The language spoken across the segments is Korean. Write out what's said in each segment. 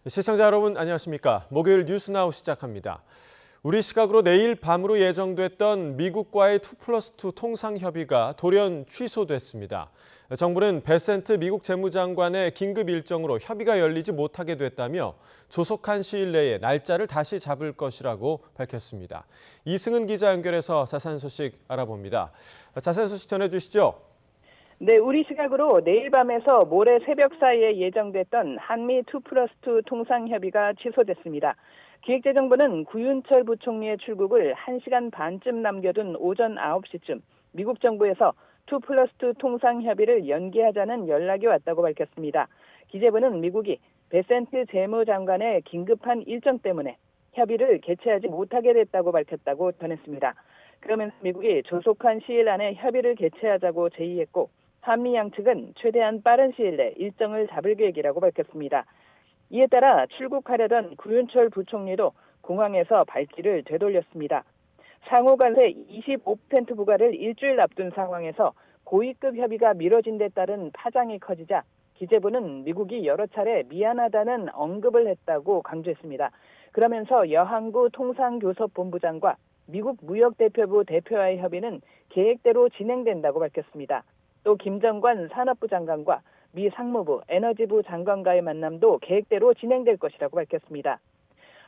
시청자 여러분 안녕하십니까? 목요일 뉴스나우 시작합니다. 우리 시각으로 내일 밤으로 예정됐던 미국과의 2+2 통상협의가 돌연 취소됐습니다. 정부는 베센트 미국 재무장관의 긴급 일정으로 협의가 열리지 못하게 됐다며 조속한 시일 내에 날짜를 다시 잡을 것이라고 밝혔습니다. 이승은 기자 연결해서 자세한 소식 알아봅니다. 자세한 소식 전해주시죠. 네, 우리 시각으로 내일 밤에서 모레 새벽 사이에 예정됐던 한미 2+2 통상협의가 취소됐습니다. 기획재정부는 구윤철 부총리의 출국을 1시간 반쯤 남겨둔 오전 9시쯤 미국 정부에서 2+2 통상협의를 연기하자는 연락이 왔다고 밝혔습니다. 기재부는 미국이 베센트 재무장관의 긴급한 일정 때문에 협의를 개최하지 못하게 됐다고 밝혔다고 전했습니다. 그러면서 미국이 조속한 시일 안에 협의를 개최하자고 제의했고 한미 양측은 최대한 빠른 시일 내 일정을 잡을 계획이라고 밝혔습니다. 이에 따라 출국하려던 구윤철 부총리도 공항에서 발길을 되돌렸습니다. 상호 관세 25% 부과를 일주일 앞둔 상황에서 고위급 협의가 미뤄진 데 따른 파장이 커지자 기재부는 미국이 여러 차례 미안하다는 언급을 했다고 강조했습니다. 그러면서 여항구 통상교섭본부장과 미국 무역대표부 대표와의 협의는 계획대로 진행된다고 밝혔습니다. 또 김정관 산업부 장관과 미 상무부, 에너지부 장관과의 만남도 계획대로 진행될 것이라고 밝혔습니다.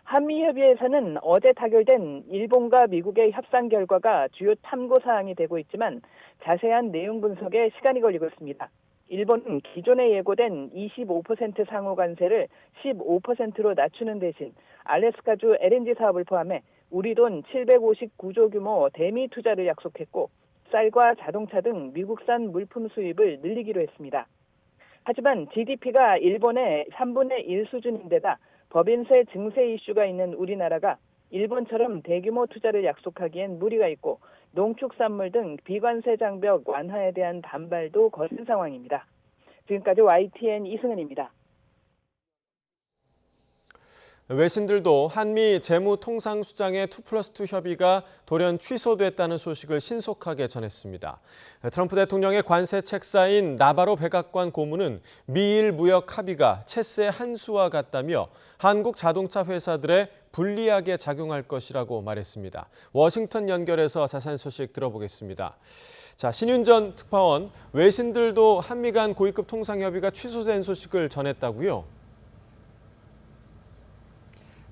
한미협의에서는 어제 타결된 일본과 미국의 협상 결과가 주요 참고 사항이 되고 있지만 자세한 내용 분석에 시간이 걸리고 있습니다. 일본은 기존에 예고된 25% 상호 관세를 15%로 낮추는 대신 알래스카주 LNG 사업을 포함해 우리 돈 759조 규모 대미 투자를 약속했고 쌀과 자동차 등 미국산 물품 수입을 늘리기로 했습니다. 하지만 GDP가 일본의 3분의 1 수준인데다 법인세 증세 이슈가 있는 우리나라가 일본처럼 대규모 투자를 약속하기엔 무리가 있고 농축산물 등 비관세 장벽 완화에 대한 반발도 거센 상황입니다. 지금까지 YTN 이승은입니다. 외신들도 한미 재무통상수장의 2+2 협의가 돌연 취소됐다는 소식을 신속하게 전했습니다. 트럼프 대통령의 관세 책사인 나바로 백악관 고문은 미일 무역 합의가 체스의 한 수와 같다며 한국 자동차 회사들에 불리하게 작용할 것이라고 말했습니다. 워싱턴 연결해서 자세한 소식 들어보겠습니다. 자, 신윤전 특파원, 외신들도 한미 간 고위급 통상협의가 취소된 소식을 전했다고요?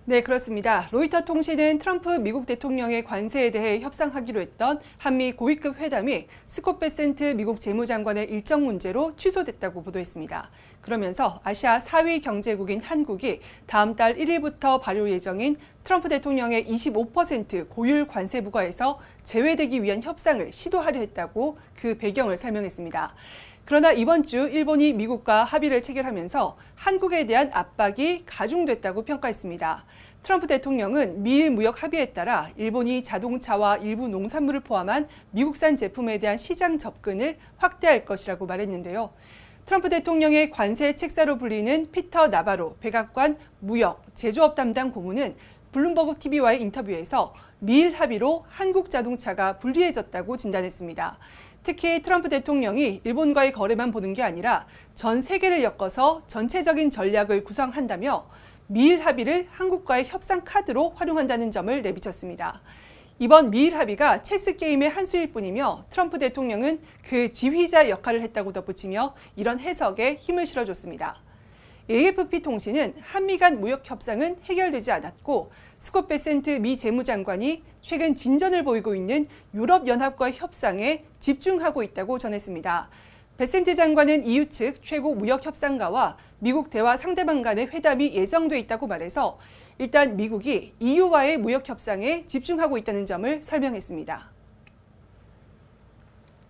네, 그렇습니다. 로이터 통신은 트럼프 미국 대통령의 관세에 대해 협상하기로 했던 한미 고위급 회담이 스콧 베센트 미국 재무장관의 일정 문제로 취소됐다고 보도했습니다. 그러면서 아시아 4위 경제국인 한국이 다음 달 1일부터 발효 예정인 트럼프 대통령의 25% 고율 관세 부과에서 제외되기 위한 협상을 시도하려 했다고 그 배경을 설명했습니다. 그러나 이번 주 일본이 미국과 합의를 체결하면서 한국에 대한 압박이 가중됐다고 평가했습니다. 트럼프 대통령은 미일 무역 합의에 따라 일본이 자동차와 일부 농산물을 포함한 미국산 제품에 대한 시장 접근을 확대할 것이라고 말했는데요. 트럼프 대통령의 관세 책사로 불리는 피터 나바로 백악관 무역, 제조업 담당 고문은 블룸버그 TV와의 인터뷰에서 미일 합의로 한국 자동차가 불리해졌다고 진단했습니다. 특히 트럼프 대통령이 일본과의 거래만 보는 게 아니라 전 세계를 엮어서 전체적인 전략을 구상한다며 미일 합의를 한국과의 협상 카드로 활용한다는 점을 내비쳤습니다. 이번 미일 합의가 체스 게임의 한 수일 뿐이며 트럼프 대통령은 그 지휘자 역할을 했다고 덧붙이며 이런 해석에 힘을 실어줬습니다. AFP 통신은 한미 간 무역 협상은 해결되지 않았고 스콧 베센트 미 재무장관이 최근 진전을 보이고 있는 유럽연합과의 협상에 집중하고 있다고 전했습니다. 베센트 장관은 EU 측 최고 무역협상가와 미국 대화 상대방 간의 회담이 예정돼 있다고 말해서 일단 미국이 EU와의 무역협상에 집중하고 있다는 점을 설명했습니다.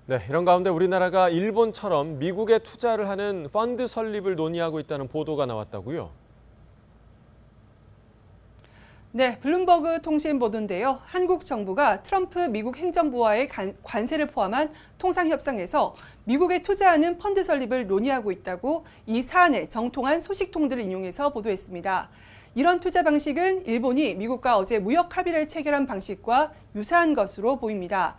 네, 이런 가운데 우리나라가 일본처럼 미국에 투자를 하는 펀드 설립을 논의하고 있다는 보도가 나왔다고요? 네, 블룸버그 통신 보도인데요. 한국 정부가 트럼프 미국 행정부와의 관세를 포함한 통상협상에서 미국에 투자하는 펀드 설립을 논의하고 있다고 이 사안의 정통한 소식통들을 인용해서 보도했습니다. 이런 투자 방식은 일본이 미국과 어제 무역 합의를 체결한 방식과 유사한 것으로 보입니다.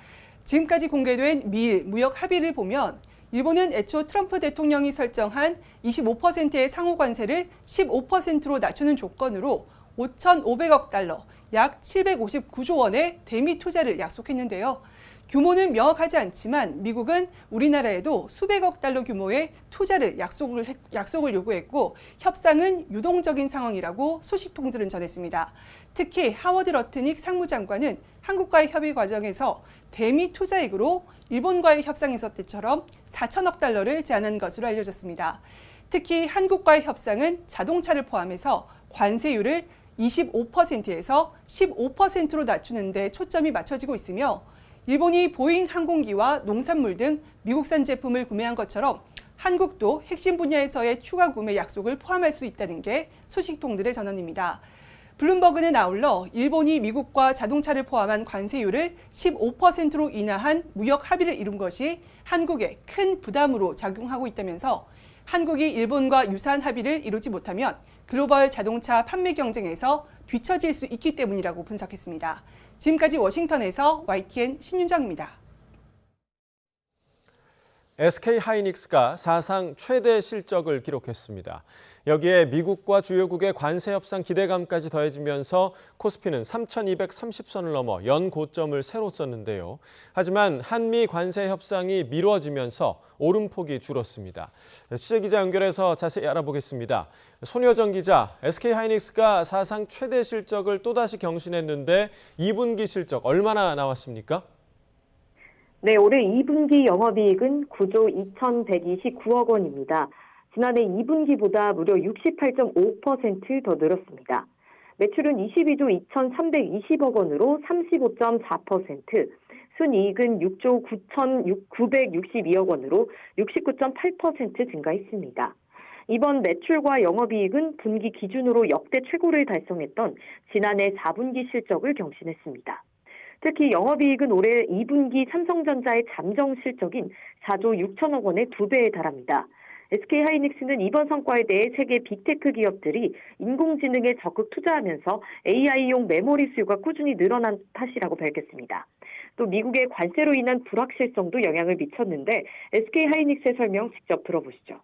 지금까지 공개된 미일 무역 합의를 보면 일본은 애초 트럼프 대통령이 설정한 25%의 상호 관세를 15%로 낮추는 조건으로 5,500억 달러, 약 759조 원의 대미 투자를 약속했는데요. 규모는 명확하지 않지만 미국은 우리나라에도 수백억 달러 규모의 투자를 약속을 요구했고 협상은 유동적인 상황이라고 소식통들은 전했습니다. 특히 하워드 러트닉 상무장관은 한국과의 협의 과정에서 대미 투자액으로 일본과의 협상에서 때처럼 4천억 달러를 제안한 것으로 알려졌습니다. 특히 한국과의 협상은 자동차를 포함해서 관세율을 25%에서 15%로 낮추는 데 초점이 맞춰지고 있으며 일본이 보잉 항공기와 농산물 등 미국산 제품을 구매한 것처럼 한국도 핵심 분야에서의 추가 구매 약속을 포함할 수 있다는 게 소식통들의 전언입니다. 블룸버그는 아울러 일본이 미국과 자동차를 포함한 관세율을 15%로 인하한 무역 합의를 이룬 것이 한국에 큰 부담으로 작용하고 있다면서 한국이 일본과 유사한 합의를 이루지 못하면 글로벌 자동차 판매 경쟁에서 뒤처질 수 있기 때문이라고 분석했습니다. 지금까지 워싱턴에서 YTN 신윤정입니다. SK하이닉스가 사상 최대 실적을 기록했습니다. 여기에 미국과 주요국의 관세 협상 기대감까지 더해지면서 코스피는 3,230선을 넘어 연고점을 새로 썼는데요. 하지만 한미 관세 협상이 미뤄지면서 오름폭이 줄었습니다. 취재기자 연결해서 자세히 알아보겠습니다. 손효정 기자, SK하이닉스가 사상 최대 실적을 또다시 경신했는데 2분기 실적 얼마나 나왔습니까? 네, 올해 2분기 영업이익은 9조 2,129억 원입니다. 지난해 2분기보다 무려 68.5% 더 늘었습니다. 매출은 22조 2,320억 원으로 35.4%, 순이익은 6조 9,962억 원으로 69.8% 증가했습니다. 이번 매출과 영업이익은 분기 기준으로 역대 최고를 달성했던 지난해 4분기 실적을 경신했습니다. 특히 영업이익은 올해 2분기 삼성전자의 잠정 실적인 4조 6천억 원의 2배에 달합니다. SK하이닉스는 이번 성과에 대해 세계 빅테크 기업들이 인공지능에 적극 투자하면서 AI용 메모리 수요가 꾸준히 늘어난 탓이라고 밝혔습니다. 또 미국의 관세로 인한 불확실성도 영향을 미쳤는데 SK하이닉스의 설명 직접 들어보시죠.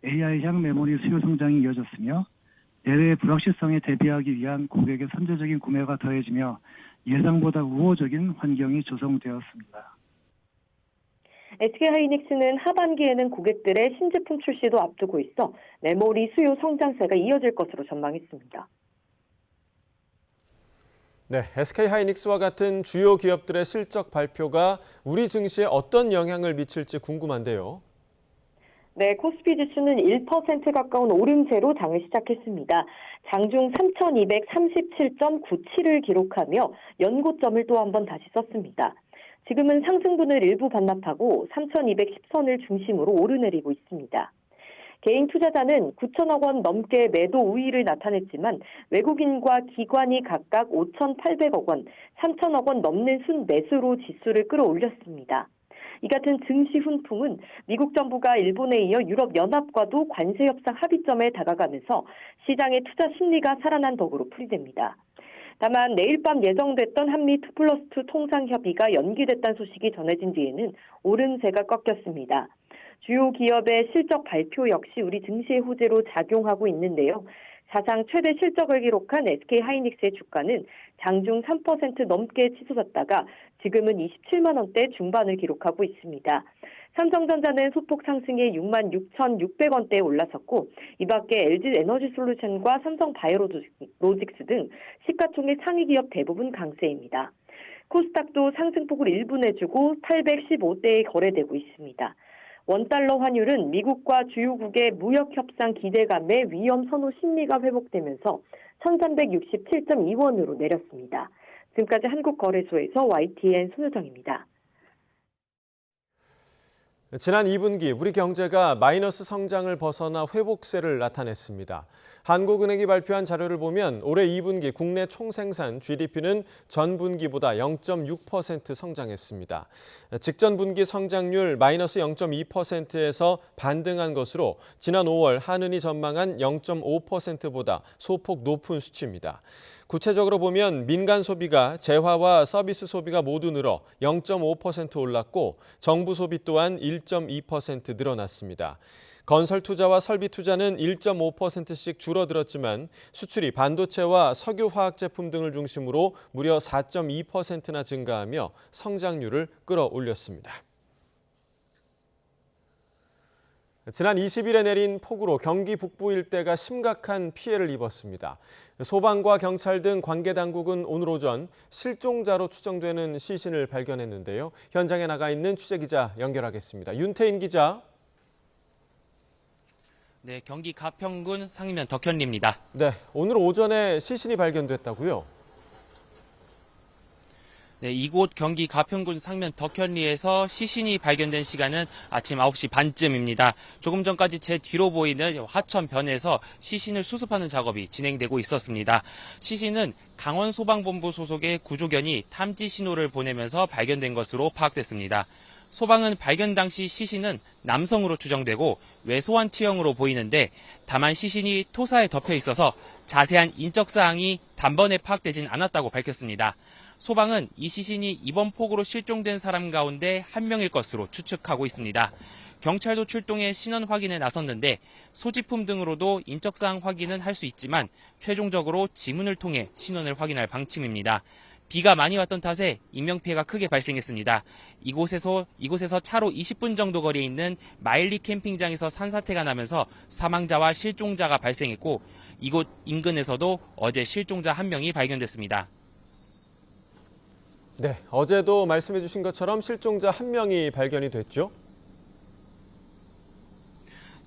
AI향 메모리 수요 성장이 이어졌으며 내외의 불확실성에 대비하기 위한 고객의 선제적인 구매가 더해지며 예상보다 우호적인 환경이 조성되었습니다. SK하이닉스는 하반기에는 고객들의 신제품 출시도 앞두고 있어 메모리 수요 성장세가 이어질 것으로 전망했습니다. 네, SK하이닉스와 같은 주요 기업들의 실적 발표가 우리 증시에 어떤 영향을 미칠지 궁금한데요. 네, 코스피 지수는 1% 가까운 오름세로 장을 시작했습니다. 장중 3,237.97을 기록하며 연고점을 또 한 번 다시 썼습니다. 지금은 상승분을 일부 반납하고 3,210선을 중심으로 오르내리고 있습니다. 개인 투자자는 9천억 원 넘게 매도 우위를 나타냈지만 외국인과 기관이 각각 5,800억 원, 3천억 원 넘는 순매수로 지수를 끌어올렸습니다. 이 같은 증시 훈풍은 미국 정부가 일본에 이어 유럽연합과도 관세 협상 합의점에 다가가면서 시장의 투자 심리가 살아난 덕으로 풀이됩니다. 다만 내일 밤 예정됐던 한미 2+2 통상협의가 연기됐다는 소식이 전해진 뒤에는 오름세가 꺾였습니다. 주요 기업의 실적 발표 역시 우리 증시의 호재로 작용하고 있는데요. 사상 최대 실적을 기록한 SK하이닉스의 주가는 장중 3% 넘게 치솟았다가 지금은 27만 원대 중반을 기록하고 있습니다. 삼성전자는 소폭 상승해 66,600원대에 올라섰고 이 밖에 LG에너지솔루션과 삼성바이오로직스 등 시가총액 상위 기업 대부분 강세입니다. 코스닥도 상승폭을 일부 내주고 815대에 거래되고 있습니다. 원달러 환율은 미국과 주요국의 무역협상 기대감에 위험 선호 심리가 회복되면서 1,367.2원으로 내렸습니다. 지금까지 한국거래소에서 YTN 손효정입니다. 지난 2분기 우리 경제가 마이너스 성장을 벗어나 회복세를 나타냈습니다. 한국은행이 발표한 자료를 보면 올해 2분기 국내 총생산 GDP는 전분기보다 0.6% 성장했습니다. 직전 분기 성장률 마이너스 0.2%에서 반등한 것으로 지난 5월 한은이 전망한 0.5%보다 소폭 높은 수치입니다. 구체적으로 보면 민간 소비가 재화와 서비스 소비가 모두 늘어 0.5% 올랐고 정부 소비 또한 1.2% 늘어났습니다. 건설 투자와 설비 투자는 1.5%씩 줄어들었지만 수출이 반도체와 석유 화학 제품 등을 중심으로 무려 4.2%나 증가하며 성장률을 끌어올렸습니다. 지난 20일에 내린 폭우로 경기 북부 일대가 심각한 피해를 입었습니다. 소방과 경찰 등 관계 당국은 오늘 오전 실종자로 추정되는 시신을 발견했는데요. 현장에 나가 있는 취재기자 연결하겠습니다. 윤태인 기자. 네, 경기 가평군 상면 덕현리입니다. 네, 오늘 오전에 시신이 발견됐다고요? 네, 이곳 경기 가평군 상면 덕현리에서 시신이 발견된 시간은 아침 9시 반쯤입니다. 조금 전까지 제 뒤로 보이는 하천변에서 시신을 수습하는 작업이 진행되고 있었습니다. 시신은 강원소방본부 소속의 구조견이 탐지 신호를 보내면서 발견된 것으로 파악됐습니다. 소방은 발견 당시 시신은 남성으로 추정되고 왜소한 체형으로 보이는데 다만 시신이 토사에 덮여 있어서 자세한 인적 사항이 단번에 파악되진 않았다고 밝혔습니다. 소방은 이 시신이 이번 폭우로 실종된 사람 가운데 한 명일 것으로 추측하고 있습니다. 경찰도 출동해 신원 확인에 나섰는데 소지품 등으로도 인적 사항 확인은 할 수 있지만 최종적으로 지문을 통해 신원을 확인할 방침입니다. 비가 많이 왔던 탓에 인명피해가 크게 발생했습니다. 이곳에서 차로 20분 정도 거리에 있는 마일리 캠핑장에서 산사태가 나면서 사망자와 실종자가 발생했고 이곳 인근에서도 어제 실종자 한 명이 발견됐습니다. 네, 어제도 말씀해 주신 것처럼 실종자 한 명이 발견이 됐죠?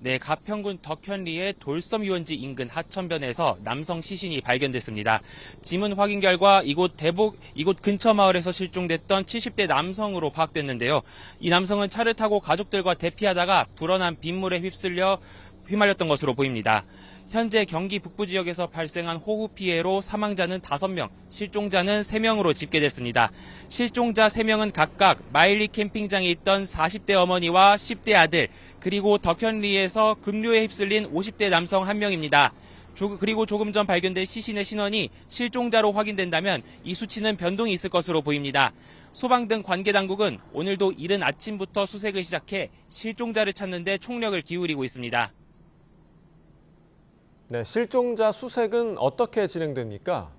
네, 가평군 덕현리의 돌섬 유원지 인근 하천변에서 남성 시신이 발견됐습니다. 지문 확인 결과 이곳 근처 마을에서 실종됐던 70대 남성으로 파악됐는데요. 이 남성은 차를 타고 가족들과 대피하다가 불어난 빗물에 휘말렸던 것으로 보입니다. 현재 경기 북부 지역에서 발생한 호우 피해로 사망자는 5명, 실종자는 3명으로 집계됐습니다. 실종자 3명은 각각 마일리 캠핑장에 있던 40대 어머니와 10대 아들, 그리고 덕현리에서 급류에 휩쓸린 50대 남성 1명입니다. 그리고 조금 전 발견된 시신의 신원이 실종자로 확인된다면 이 수치는 변동이 있을 것으로 보입니다. 소방 등 관계 당국은 오늘도 이른 아침부터 수색을 시작해 실종자를 찾는 데 총력을 기울이고 있습니다. 네, 실종자 수색은 어떻게 진행됩니까?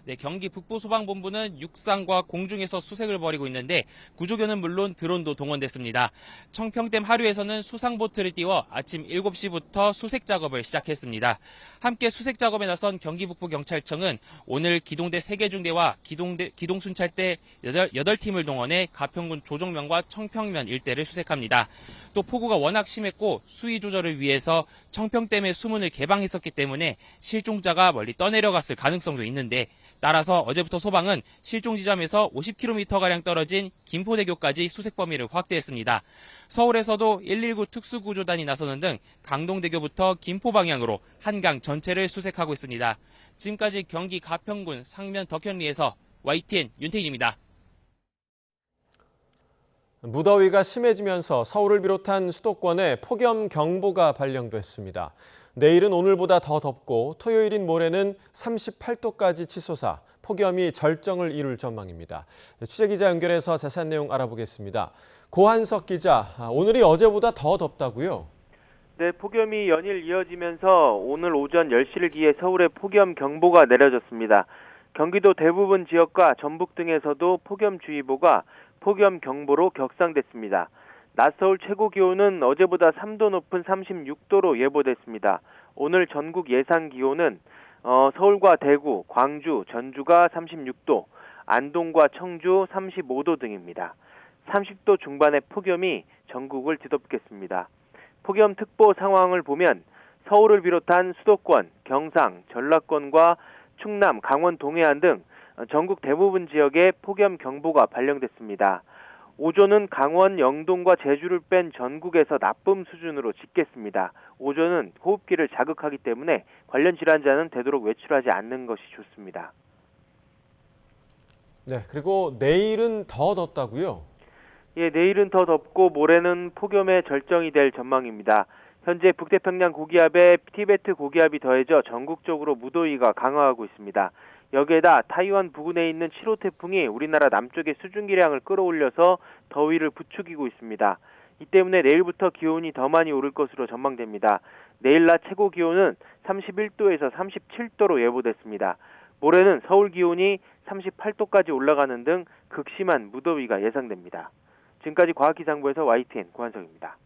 네, 경기 북부소방본부는 육상과 공중에서 수색을 벌이고 있는데 구조견은 물론 드론도 동원됐습니다. 청평댐 하류에서는 수상보트를 띄워 아침 7시부터 수색 작업을 시작했습니다. 함께 수색 작업에 나선 경기 북부경찰청은 오늘 기동대 3개 중대와 기동순찰대 8팀을 동원해 가평군 조정면과 청평면 일대를 수색합니다. 또 폭우가 워낙 심했고 수위 조절을 위해서 청평댐의 수문을 개방했었기 때문에 실종자가 멀리 떠내려갔을 가능성도 있는데 따라서 어제부터 소방은 실종 지점에서 50km가량 떨어진 김포대교까지 수색 범위를 확대했습니다. 서울에서도 119 특수구조단이 나서는 등 강동대교부터 김포 방향으로 한강 전체를 수색하고 있습니다. 지금까지 경기 가평군 상면 덕현리에서 YTN 윤태인입니다. 무더위가 심해지면서 서울을 비롯한 수도권에 폭염경보가 발령됐습니다. 내일은 오늘보다 더 덥고 토요일인 모레는 38도까지 치솟아 폭염이 절정을 이룰 전망입니다. 취재기자 연결해서 자세한 내용 알아보겠습니다. 고한석 기자, 오늘이 어제보다 더 덥다고요? 네, 폭염이 연일 이어지면서 오늘 오전 10시를 기해 서울에 폭염경보가 내려졌습니다. 경기도 대부분 지역과 전북 등에서도 폭염주의보가 폭염경보로 격상됐습니다. 낮 서울 최고 기온은 어제보다 3도 높은 36도로 예보됐습니다. 오늘 전국 예상 기온은 서울과 대구, 광주, 전주가 36도, 안동과 청주 35도 등입니다. 30도 중반의 폭염이 전국을 뒤덮겠습니다. 폭염특보 상황을 보면 서울을 비롯한 수도권, 경상, 전라권과 충남, 강원 동해안 등 전국 대부분 지역에 폭염경보가 발령됐습니다. 오조는 강원, 영동과 제주를 뺀 전국에서 나쁨 수준으로 집겠습니다. 오조는 호흡기를 자극하기 때문에 관련 질환자는 되도록 외출하지 않는 것이 좋습니다. 네, 그리고 내일은 더 덥다고요? 예, 내일은 더 덥고 모레는 폭염의 절정이 될 전망입니다. 현재 북태평양 고기압에 티베트 고기압이 더해져 전국적으로 무더위가 강화하고 있습니다. 여기에다 타이완 부근에 있는 7호 태풍이 우리나라 남쪽의 수증기량을 끌어올려서 더위를 부추기고 있습니다. 이 때문에 내일부터 기온이 더 많이 오를 것으로 전망됩니다. 내일 낮 최고 기온은 31도에서 37도로 예보됐습니다. 모레는 서울 기온이 38도까지 올라가는 등 극심한 무더위가 예상됩니다. 지금까지 과학기상부에서 YTN 고한석입니다.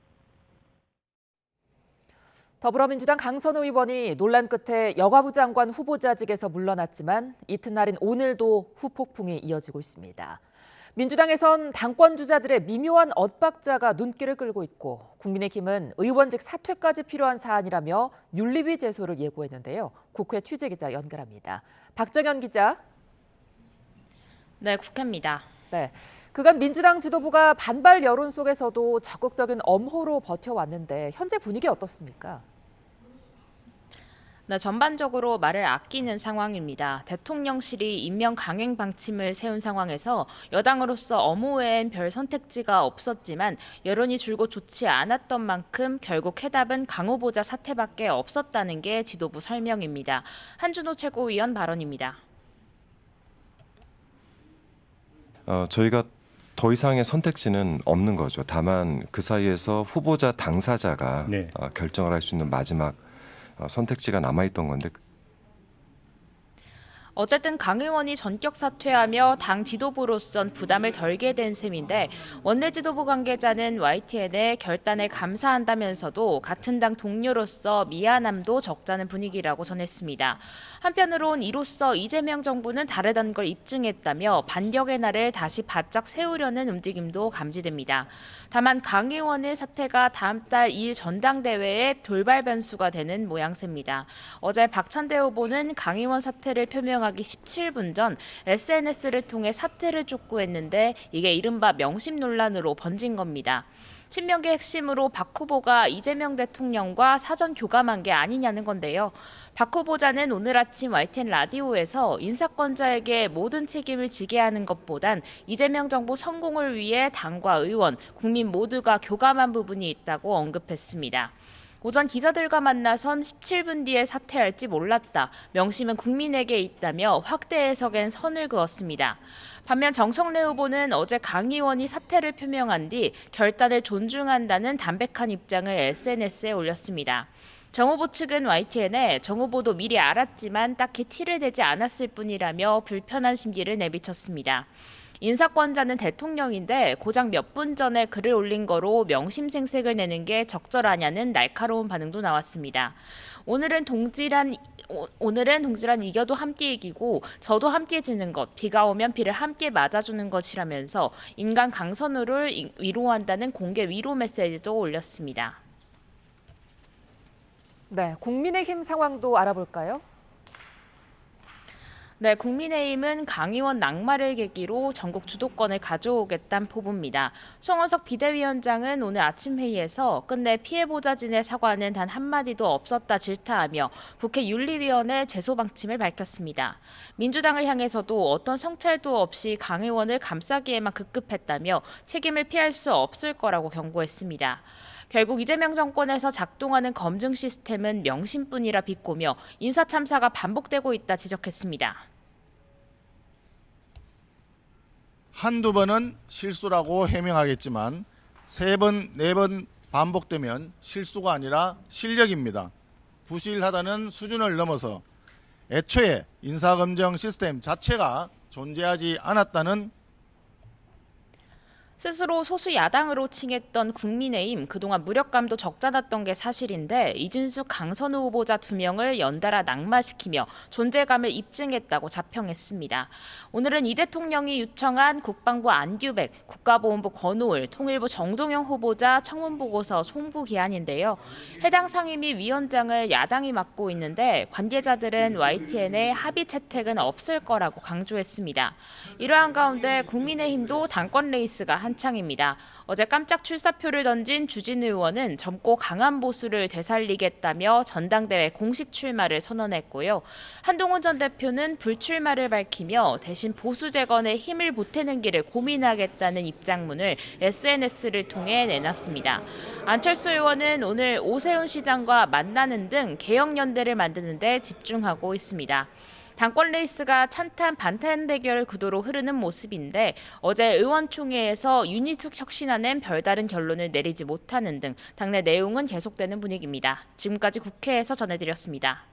더불어민주당 강선우 의원이 논란 끝에 여가부 장관 후보자직에서 물러났지만 이튿날인 오늘도 후폭풍이 이어지고 있습니다. 민주당에선 당권 주자들의 미묘한 엇박자가 눈길을 끌고 있고 국민의힘은 의원직 사퇴까지 필요한 사안이라며 윤리위 제소를 예고했는데요. 국회 취재기자 연결합니다. 박정현 기자. 네, 국회입니다. 네, 그간 민주당 지도부가 반발 여론 속에서도 적극적인 엄호로 버텨왔는데 현재 분위기 어떻습니까? 네, 전반적으로 말을 아끼는 상황입니다. 대통령실이 임명 강행 방침을 세운 상황에서 여당으로서 엄호 외엔 별 선택지가 없었지만 여론이 줄곧 좋지 않았던 만큼 결국 해답은 강 후보자 사퇴밖에 없었다는 게 지도부 설명입니다. 한준호 최고위원 발언입니다. 저희가 더 이상의 선택지는 없는 거죠. 다만 그 사이에서 후보자 당사자가 결정을 할 수 있는 마지막 선택지가 남아있던 건데 어쨌든 강 의원이 전격 사퇴하며 당 지도부로선 부담을 덜게 된 셈인데 원내 지도부 관계자는 YTN에 결단에 감사한다면서도 같은 당 동료로서 미안함도 적잖은 분위기라고 전했습니다. 한편으론 이로써 이재명 정부는 다르다는 걸 입증했다며 반격의 날을 다시 바짝 세우려는 움직임도 감지됩니다. 다만 강 의원의 사퇴가 다음 달 2일 전당대회에 돌발 변수가 되는 모양새입니다. 어제 박찬대 후보는 강 의원 사퇴를 표명하기 17분 전 SNS를 통해 사퇴를 촉구했는데 이게 이른바 명심 논란으로 번진 겁니다. 친명계 핵심으로 박 후보가 이재명 대통령과 사전 교감한 게 아니냐는 건데요. 박 후보자는 오늘 아침 YTN 라디오에서 인사권자에게 모든 책임을 지게 하는 것보단 이재명 정부 성공을 위해 당과 의원, 국민 모두가 교감한 부분이 있다고 언급했습니다. 오전 기자들과 만나선 17분 뒤에 사퇴할지 몰랐다. 명심은 국민에게 있다며 확대 해석엔 선을 그었습니다. 반면 정청래 후보는 어제 강 의원이 사퇴를 표명한 뒤 결단을 존중한다는 담백한 입장을 SNS에 올렸습니다. 정 후보 측은 YTN에 정 후보도 미리 알았지만 딱히 티를 내지 않았을 뿐이라며 불편한 심기를 내비쳤습니다. 인사권자는 대통령인데 고작 몇 분 전에 글을 올린 거로 명심생색을 내는 게 적절하냐는 날카로운 반응도 나왔습니다. 오늘은 동지란 이겨도 함께 이기고 저도 함께 지는 것, 비가 오면 비를 함께 맞아주는 것이라면서 인간 강선우를 위로한다는 공개 위로 메시지도 올렸습니다. 네, 국민의힘 상황도 알아볼까요? 네, 국민의힘은 강 의원 낙마를 계기로 전국 주도권을 가져오겠다는 포부입니다. 송원석 비대위원장은 오늘 아침 회의에서 끝내 피해보자진의 사과는 단 한마디도 없었다 질타하며 국회 윤리위원회 제소 방침을 밝혔습니다. 민주당을 향해서도 어떤 성찰도 없이 강 의원을 감싸기에만 급급했다며 책임을 피할 수 없을 거라고 경고했습니다. 결국 이재명 정권에서 작동하는 검증 시스템은 명심뿐이라 비꼬며 인사 참사가 반복되고 있다 지적했습니다. 한두 번은 실수라고 해명하겠지만 3번, 4번 반복되면 실수가 아니라 실력입니다. 부실하다는 수준을 넘어서 애초에 인사검증 시스템 자체가 존재하지 않았다는 스스로 소수 야당으로 칭했던 국민의힘 그동안 무력감도 적잖았던 게 사실인데 이준수 강선우 후보자 2명을 연달아 낙마시키며 존재감을 입증했다고 자평했습니다. 오늘은 이 대통령이 요청한 국방부 안규백, 국가보훈부 권오을, 통일부 정동영 후보자 청문보고서 송부 기한인데요. 해당 상임위 위원장을 야당이 맡고 있는데 관계자들은 YTN에 합의 채택은 없을 거라고 강조했습니다. 이러한 가운데 국민의힘도 당권 레이스가 한창입니다. 어제 깜짝 출사표를 던진 주진 의원은 젊고 강한 보수를 되살리겠다며 전당대회 공식 출마를 선언했고요. 한동훈 전 대표는 불출마를 밝히며 대신 보수 재건에 힘을 보태는 길을 고민하겠다는 입장문을 SNS를 통해 내놨습니다. 안철수 의원은 오늘 오세훈 시장과 만나는 등 개혁연대를 만드는 데 집중하고 있습니다. 당권 레이스가 찬탄 반탄 대결 구도로 흐르는 모습인데 어제 의원총회에서 윤희숙 혁신안은 별다른 결론을 내리지 못하는 등 당내 내용은 계속되는 분위기입니다. 지금까지 국회에서 전해드렸습니다.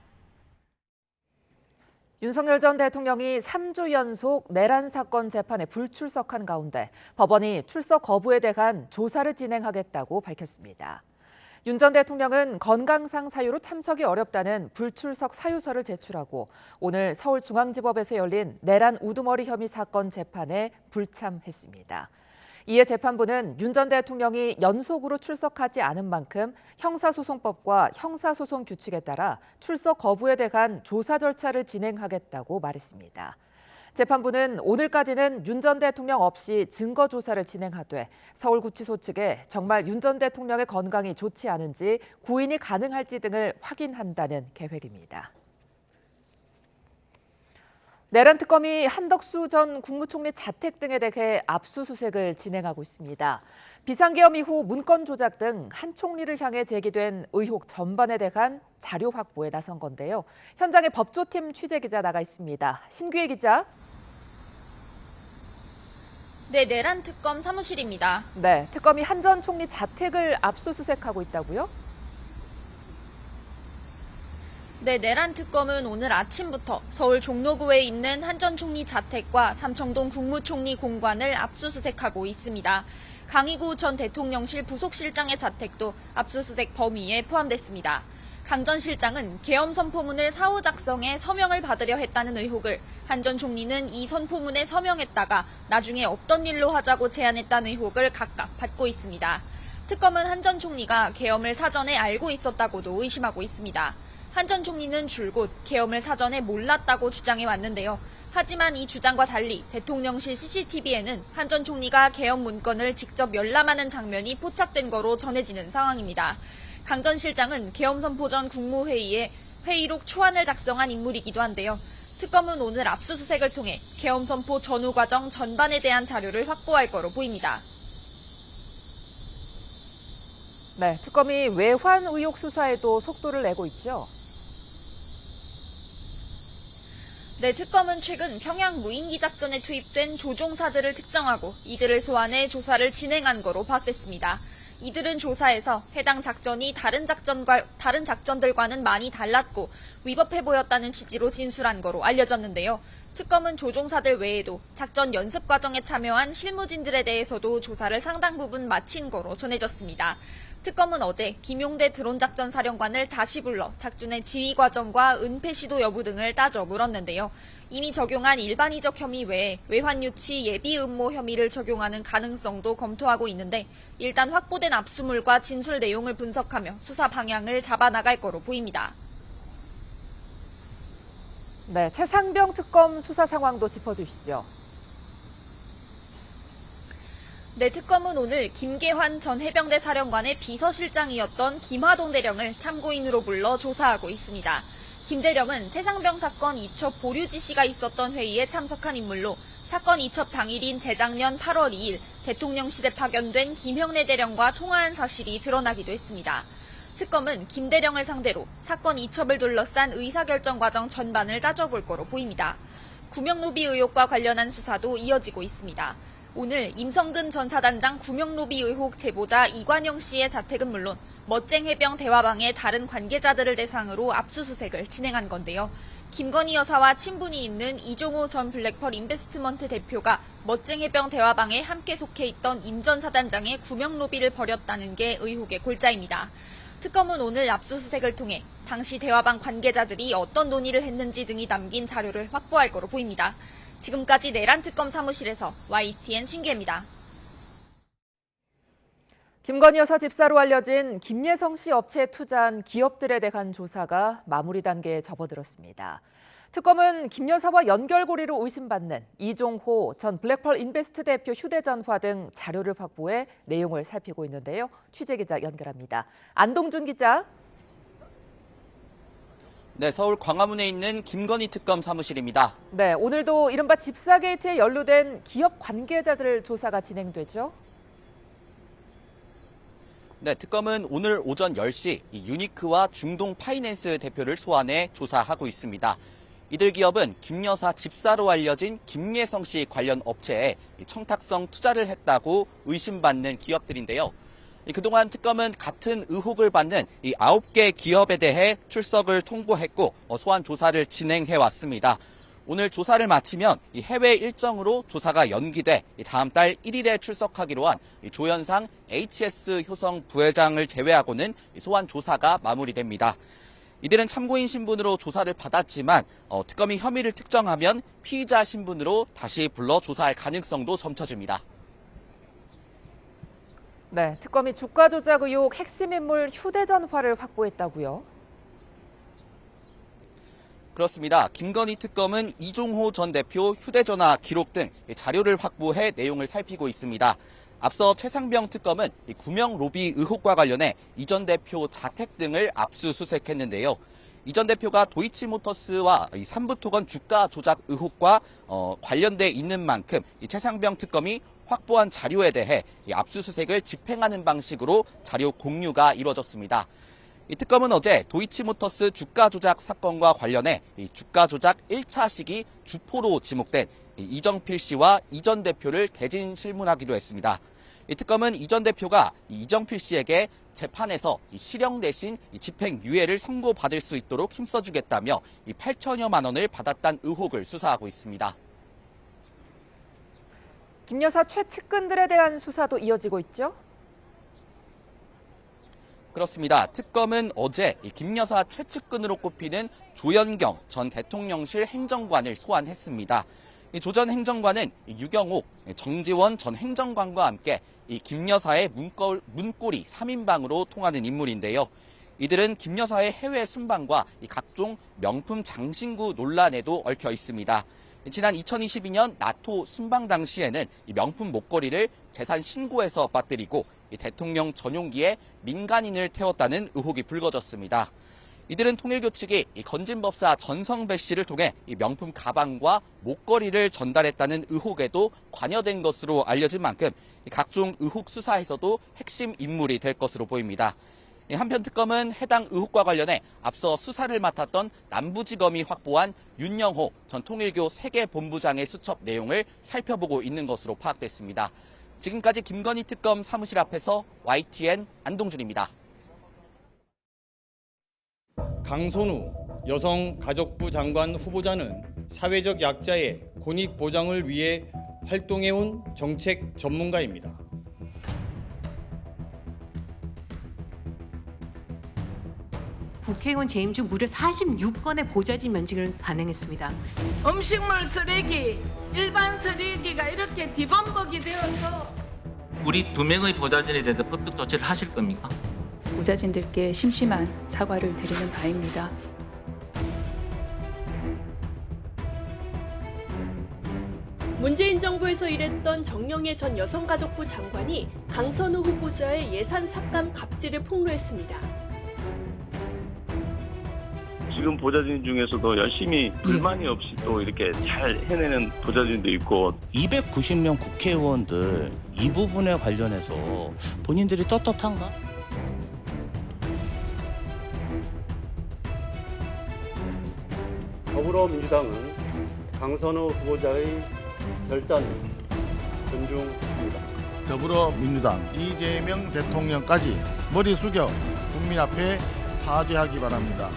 윤석열 전 대통령이 3주 연속 내란 사건 재판에 불출석한 가운데 법원이 출석 거부에 대한 조사를 진행하겠다고 밝혔습니다. 윤 전 대통령은 건강상 사유로 참석이 어렵다는 불출석 사유서를 제출하고 오늘 서울중앙지법에서 열린 내란 우두머리 혐의 사건 재판에 불참했습니다. 이에 재판부는 윤 전 대통령이 연속으로 출석하지 않은 만큼 형사소송법과 형사소송규칙에 따라 출석 거부에 대한 조사 절차를 진행하겠다고 말했습니다. 재판부는 오늘까지는 윤 전 대통령 없이 증거 조사를 진행하되 서울구치소 측에 정말 윤 전 대통령의 건강이 좋지 않은지 구인이 가능할지 등을 확인한다는 계획입니다. 내란 특검이 한덕수 전 국무총리 자택 등에 대해 압수수색을 진행하고 있습니다. 비상계엄 이후 문건 조작 등 한 총리를 향해 제기된 의혹 전반에 대한 자료 확보에 나선 건데요. 현장에 법조팀 취재기자 나가 있습니다. 신규혜 기자. 네, 내란 특검 사무실입니다. 네, 특검이 한 전 총리 자택을 압수수색하고 있다고요? 네, 내란 특검은 오늘 아침부터 서울 종로구에 있는 한 전 총리 자택과 삼청동 국무총리 공관을 압수수색하고 있습니다. 강희구 전 대통령실 부속실장의 자택도 압수수색 범위에 포함됐습니다. 강 전 실장은 계엄 선포문을 사후 작성해 서명을 받으려 했다는 의혹을, 한 전 총리는 이 선포문에 서명했다가 나중에 없던 일로 하자고 제안했다는 의혹을 각각 받고 있습니다. 특검은 한 전 총리가 계엄을 사전에 알고 있었다고도 의심하고 있습니다. 한 전 총리는 줄곧 계엄을 사전에 몰랐다고 주장해 왔는데요. 하지만 이 주장과 달리 대통령실 CCTV에는 한 전 총리가 계엄 문건을 직접 열람하는 장면이 포착된 거로 전해지는 상황입니다. 강 전 실장은 계엄 선포 전 국무회의에 회의록 초안을 작성한 인물이기도 한데요. 특검은 오늘 압수수색을 통해 계엄 선포 전후 과정 전반에 대한 자료를 확보할 거로 보입니다. 네, 특검이 외환 의혹 수사에도 속도를 내고 있죠. 네, 특검은 최근 평양 무인기 작전에 투입된 조종사들을 특정하고 이들을 소환해 조사를 진행한 거로 파악됐습니다. 이들은 조사에서 해당 작전이 다른 작전들과는 많이 달랐고 위법해 보였다는 취지로 진술한 거로 알려졌는데요. 특검은 조종사들 외에도 작전 연습 과정에 참여한 실무진들에 대해서도 조사를 상당 부분 마친 거로 전해졌습니다. 특검은 어제 김용대 드론작전 사령관을 다시 불러 작전의 지휘 과정과 은폐 시도 여부 등을 따져 물었는데요. 이미 적용한 일반이적 혐의 외에 외환유치 예비 음모 혐의를 적용하는 가능성도 검토하고 있는데 일단 확보된 압수물과 진술 내용을 분석하며 수사 방향을 잡아나갈 거로 보입니다. 네, 최상병 특검 수사 상황도 짚어주시죠. 네, 특검은 오늘 김계환 전 해병대 사령관의 비서실장이었던 김화동 대령을 참고인으로 불러 조사하고 있습니다. 김 대령은 최상병 사건 이첩 보류 지시가 있었던 회의에 참석한 인물로 사건 이첩 당일인 재작년 8월 2일 대통령실에 파견된 김형래 대령과 통화한 사실이 드러나기도 했습니다. 특검은 김 대령을 상대로 사건 이첩을 둘러싼 의사결정 과정 전반을 따져볼 거로 보입니다. 구명로비 의혹과 관련한 수사도 이어지고 있습니다. 오늘 임성근 전 사단장 구명로비 의혹 제보자 이관영 씨의 자택은 물론 멋쟁해병 대화방의 다른 관계자들을 대상으로 압수수색을 진행한 건데요. 김건희 여사와 친분이 있는 이종호 전 블랙펄 인베스트먼트 대표가 멋쟁해병 대화방에 함께 속해 있던 임 전 사단장의 구명로비를 벌였다는 게 의혹의 골자입니다. 특검은 오늘 압수수색을 통해 당시 대화방 관계자들이 어떤 논의를 했는지 등이 담긴 자료를 확보할 거로 보입니다. 지금까지 내란 특검 사무실에서 YTN 신기혜입니다. 김건희 여사 집사로 알려진 김예성 씨 업체에 투자한 기업들에 대한 조사가 마무리 단계에 접어들었습니다. 특검은 김 여사와 연결고리로 의심받는 이종호 전 블랙펄 인베스트 대표 휴대전화 등 자료를 확보해 내용을 살피고 있는데요. 취재기자 연결합니다. 안동준 기자. 네, 서울 광화문에 있는 김건희 특검 사무실입니다. 네, 오늘도 이른바 집사 게이트에 연루된 기업 관계자들 조사가 진행되죠. 네, 특검은 오늘 오전 10시 유니크와 중동 파이낸스 대표를 소환해 조사하고 있습니다. 이들 기업은 김 여사 집사로 알려진 김예성 씨 관련 업체에 청탁성 투자를 했다고 의심받는 기업들인데요. 그동안 특검은 같은 의혹을 받는 이 9개 기업에 대해 출석을 통보했고 소환 조사를 진행해 왔습니다. 오늘 조사를 마치면 해외 일정으로 조사가 연기돼 다음 달 1일에 출석하기로 한 조현상 HS 효성 부회장을 제외하고는 소환 조사가 마무리됩니다. 이들은 참고인 신분으로 조사를 받았지만 특검이 혐의를 특정하면 피의자 신분으로 다시 불러 조사할 가능성도 점쳐집니다. 네, 특검이 주가 조작 의혹 핵심 인물 휴대전화를 확보했다고요? 그렇습니다. 김건희 특검은 이종호 전 대표 휴대전화 기록 등 자료를 확보해 내용을 살피고 있습니다. 앞서 최상병 특검은 구명 로비 의혹과 관련해 이 전 대표 자택 등을 압수수색했는데요. 이 전 대표가 도이치모터스와 삼부토건 주가 조작 의혹과 관련돼 있는 만큼 최상병 특검이 확보한 자료에 대해 압수수색을 집행하는 방식으로 자료 공유가 이루어졌습니다. 이 특검은 어제 도이치모터스 주가 조작 사건과 관련해 주가 조작 1차 시기 주포로 지목된 이정필 씨와 이 전 대표를 대진 실문하기로 했습니다. 이 특검은 이 전 대표가 이정필 씨에게 재판에서 실형 대신 집행유예를 선고받을 수 있도록 힘써주겠다며 8천여만 원을 받았다는 의혹을 수사하고 있습니다. 김 여사 최측근들에 대한 수사도 이어지고 있죠? 그렇습니다. 특검은 어제 김 여사 최측근으로 꼽히는 조현경 전 대통령실 행정관을 소환했습니다. 조 전 행정관은 유경옥, 정지원 전 행정관과 함께 김 여사의 문고리 3인방으로 통하는 인물인데요. 이들은 김 여사의 해외 순방과 각종 명품 장신구 논란에도 얽혀 있습니다. 지난 2022년 나토 순방 당시에는 명품 목걸이를 재산 신고에서 빠뜨리고 대통령 전용기에 민간인을 태웠다는 의혹이 불거졌습니다. 이들은 통일교 측이 건진법사 전성배 씨를 통해 명품 가방과 목걸이를 전달했다는 의혹에도 관여된 것으로 알려진 만큼 각종 의혹 수사에서도 핵심 인물이 될 것으로 보입니다. 한편 특검은 해당 의혹과 관련해 앞서 수사를 맡았던 남부지검이 확보한 윤영호 전 통일교 세계본부장의 수첩 내용을 살펴보고 있는 것으로 파악됐습니다. 지금까지 김건희 특검 사무실 앞에서 YTN 안동준입니다. 강선우 여성가족부 장관 후보자는 사회적 약자의 권익 보장을 위해 활동해온 정책 전문가입니다. 국회의원 재임 중 무려 46건의 보좌진 면직을 단행했습니다. 음식물 쓰레기, 일반 쓰레기가 이렇게 뒤범벅이 되어서 우리 2명의 보좌진에 대해서 법적 조치를 하실 겁니까? 보좌진들께 심심한 사과를 드리는 바입니다. 문재인 정부에서 일했던 정영애 전 여성가족부 장관이 강선우 후보자의 예산 삭감 갑질을 폭로했습니다. 지금 보좌진 중에서도 열심히 불만이 없이 또 이렇게 잘 해내는 보좌진도 있고 290명 국회의원들 이 부분에 관련해서 본인들이 떳떳한가? 더불어민주당은 강선우 후보자의 결단을 존중합니다. 더불어민주당 이재명 대통령까지 머리 숙여 국민 앞에 사죄하기 바랍니다.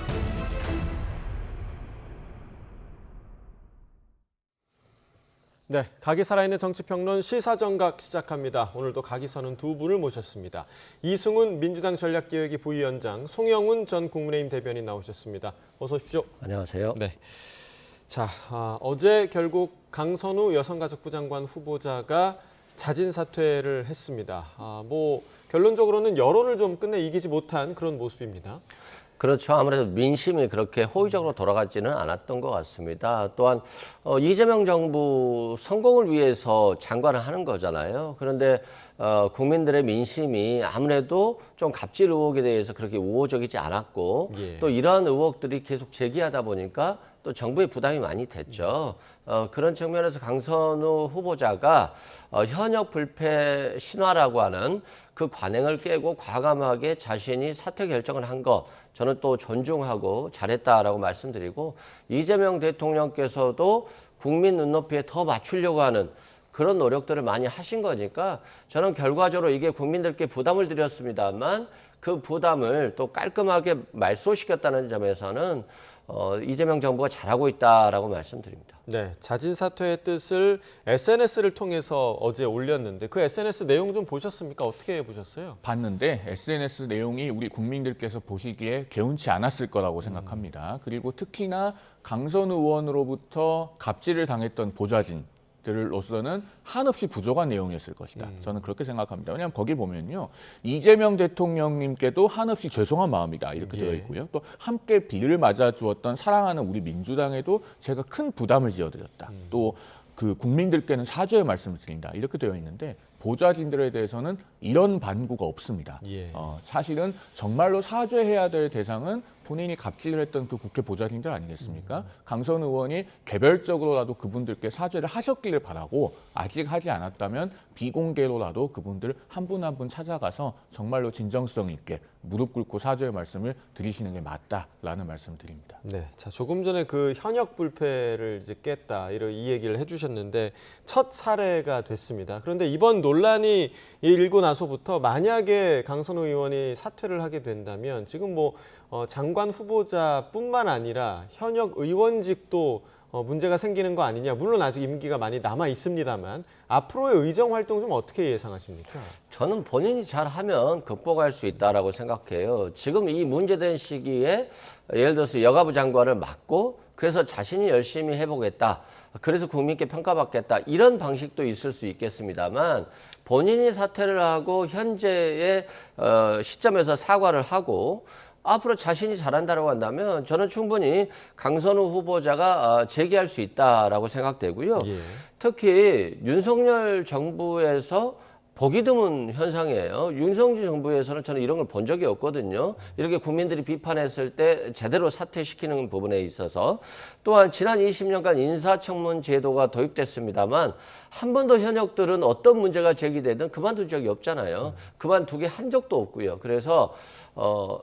네, 각이 살아있는 정치평론 시사정각 시작합니다. 오늘도 각이 서는 두 분을 모셨습니다. 이승훈 민주당 전략기획위 부위원장, 송영훈 전 국민의힘 대변인 나오셨습니다. 어서 오십시오. 안녕하세요. 네. 자, 어제 결국 강선우 여성가족부 장관 후보자가 자진 사퇴를 했습니다. 결론적으로는 여론을 좀 끝내 이기지 못한 그런 모습입니다. 그렇죠. 아무래도 민심이 그렇게 호의적으로 돌아가지는 않았던 것 같습니다. 또한 이재명 정부 성공을 위해서 장관을 하는 거잖아요. 그런데 국민들의 민심이 아무래도 좀 갑질 의혹에 대해서 그렇게 우호적이지 않았고 또 이러한 의혹들이 계속 제기하다 보니까 또 정부의 부담이 많이 됐죠. 그런 측면에서 강선우 후보자가 현역 불패 신화라고 하는 그 관행을 깨고 과감하게 자신이 사퇴 결정을 한 거 저는 또 존중하고 잘했다라고 말씀드리고 이재명 대통령께서도 국민 눈높이에 더 맞추려고 하는 그런 노력들을 많이 하신 거니까 저는 결과적으로 이게 국민들께 부담을 드렸습니다만 그 부담을 또 깔끔하게 말소시켰다는 점에서는 이재명 정부가 잘하고 있다라고 말씀드립니다. 네, 자진 사퇴의 뜻을 SNS를 통해서 어제 올렸는데 그 SNS 내용 좀 보셨습니까? 어떻게 보셨어요? 봤는데 SNS 내용이 우리 국민들께서 보시기에 개운치 않았을 거라고 생각합니다. 그리고 특히나 강선우 의원으로부터 갑질을 당했던 보좌진들로서는 한없이 부족한 내용이었을 것이다. 저는 그렇게 생각합니다. 왜냐하면 거기 보면요. 이재명 대통령님께도 한없이 죄송한 마음이다. 이렇게 되어 있고요. 또 함께 비를 맞아주었던 사랑하는 우리 민주당에도 제가 큰 부담을 지어드렸다. 또 그 국민들께는 사죄의 말씀을 드린다. 이렇게 되어 있는데 보좌진들에 대해서는 이런 반구가 없습니다. 사실은 정말로 사죄해야 될 대상은 본인이 갑질을 했던 그 국회 보좌진들 아니겠습니까? 강선우 의원이 개별적으로라도 그분들께 사죄를 하셨기를 바라고 아직 하지 않았다면 비공개로라도 그분들 한 분 한 분 찾아가서 정말로 진정성 있게 무릎 꿇고 사죄의 말씀을 드리시는 게 맞다라는 말씀을 드립니다. 네, 자 조금 전에 그 현역 불패를 이제 깼다 이 얘기를 해주셨는데 첫 사례가 됐습니다. 그런데 이번 논란이 일고 나서부터 만약에 강선우 의원이 사퇴를 하게 된다면 지금 뭐 장관 후보자뿐만 아니라 현역 의원직도 문제가 생기는 거 아니냐. 물론 아직 임기가 많이 남아 있습니다만 앞으로의 의정 활동 좀 어떻게 예상하십니까? 저는 본인이 잘하면 극복할 수 있다라고 생각해요. 지금 이 문제된 시기에 예를 들어서 여가부 장관을 맡고 그래서 자신이 열심히 해보겠다. 그래서 국민께 평가받겠다. 이런 방식도 있을 수 있겠습니다만 본인이 사퇴를 하고 현재의 시점에서 사과를 하고 앞으로 자신이 잘한다고 한다면 저는 충분히 강선우 후보자가 제기할 수 있다라고 생각되고요. 특히 윤석열 정부에서 보기 드문 현상이에요. 윤석열 정부에서는 저는 이런 걸 본 적이 없거든요. 이렇게 국민들이 비판했을 때 제대로 사퇴시키는 부분에 있어서 또한 지난 20년간 인사청문 제도가 도입됐습니다만 한 번도 현역들은 어떤 문제가 제기되든 그만둔 적이 없잖아요. 그만두게 한 적도 없고요. 그래서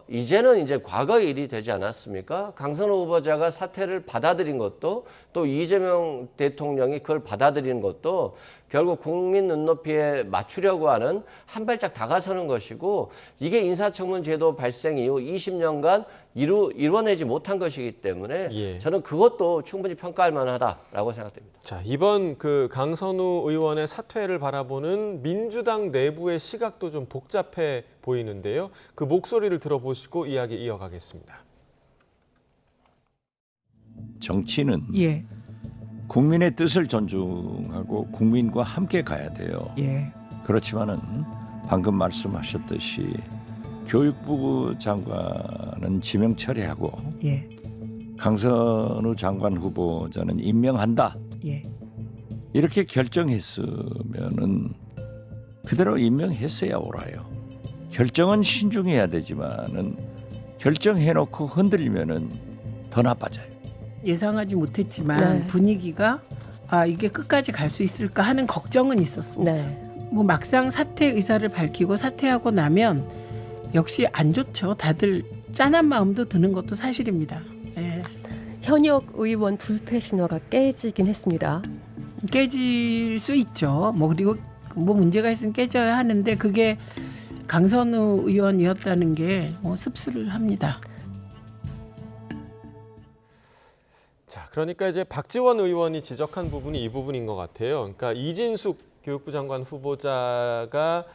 이제는 이제 과거의 일이 되지 않았습니까? 강선우 후보자가 사퇴를 받아들인 것도 또 이재명 대통령이 그걸 받아들이는 것도 결국 국민 눈높이에 맞추려고 하는 한 발짝 다가서는 것이고 이게 인사청문 제도 발생 이후 20년간 이뤄내지 못한 것이기 때문에 저는 그것도 충분히 평가할 만하다라고 생각됩니다. 자, 이번 그 강선우 의원의 사퇴를 바라보는 민주당 내부의 시각도 좀 복잡해 보이는데요. 그 목소리를 들어보시고 이야기 이어가겠습니다. 정치는 국민의 뜻을 존중하고 국민과 함께 가야 돼요. 그렇지만은 방금 말씀하셨듯이 교육부 장관은 지명 처리하고 강선우 장관 후보자는 임명한다. 이렇게 결정했으면은 그대로 임명했어야 옳아요. 결정은 신중해야 되지만은 결정해놓고 흔들리면은 더 나빠져요. 예상하지 못했지만 분위기가 이게 끝까지 갈 수 있을까 하는 걱정은 있었습니다. 뭐 막상 사퇴 의사를 밝히고 사퇴하고 나면 역시 안 좋죠. 다들 짠한 마음도 드는 것도 사실입니다. 현역 의원 불패 신화가 깨지긴 했습니다. 깨질 수 있죠. 그리고 문제가 있으면 깨져야 하는데 그게 강선우 의원이었다는 게 씁쓸합니다. 자, 그러니까 이제 박지원 의원이 지적한 부분이 이 부분인 것 같아요. 그러니까 이진숙 교육부 장관 후보자가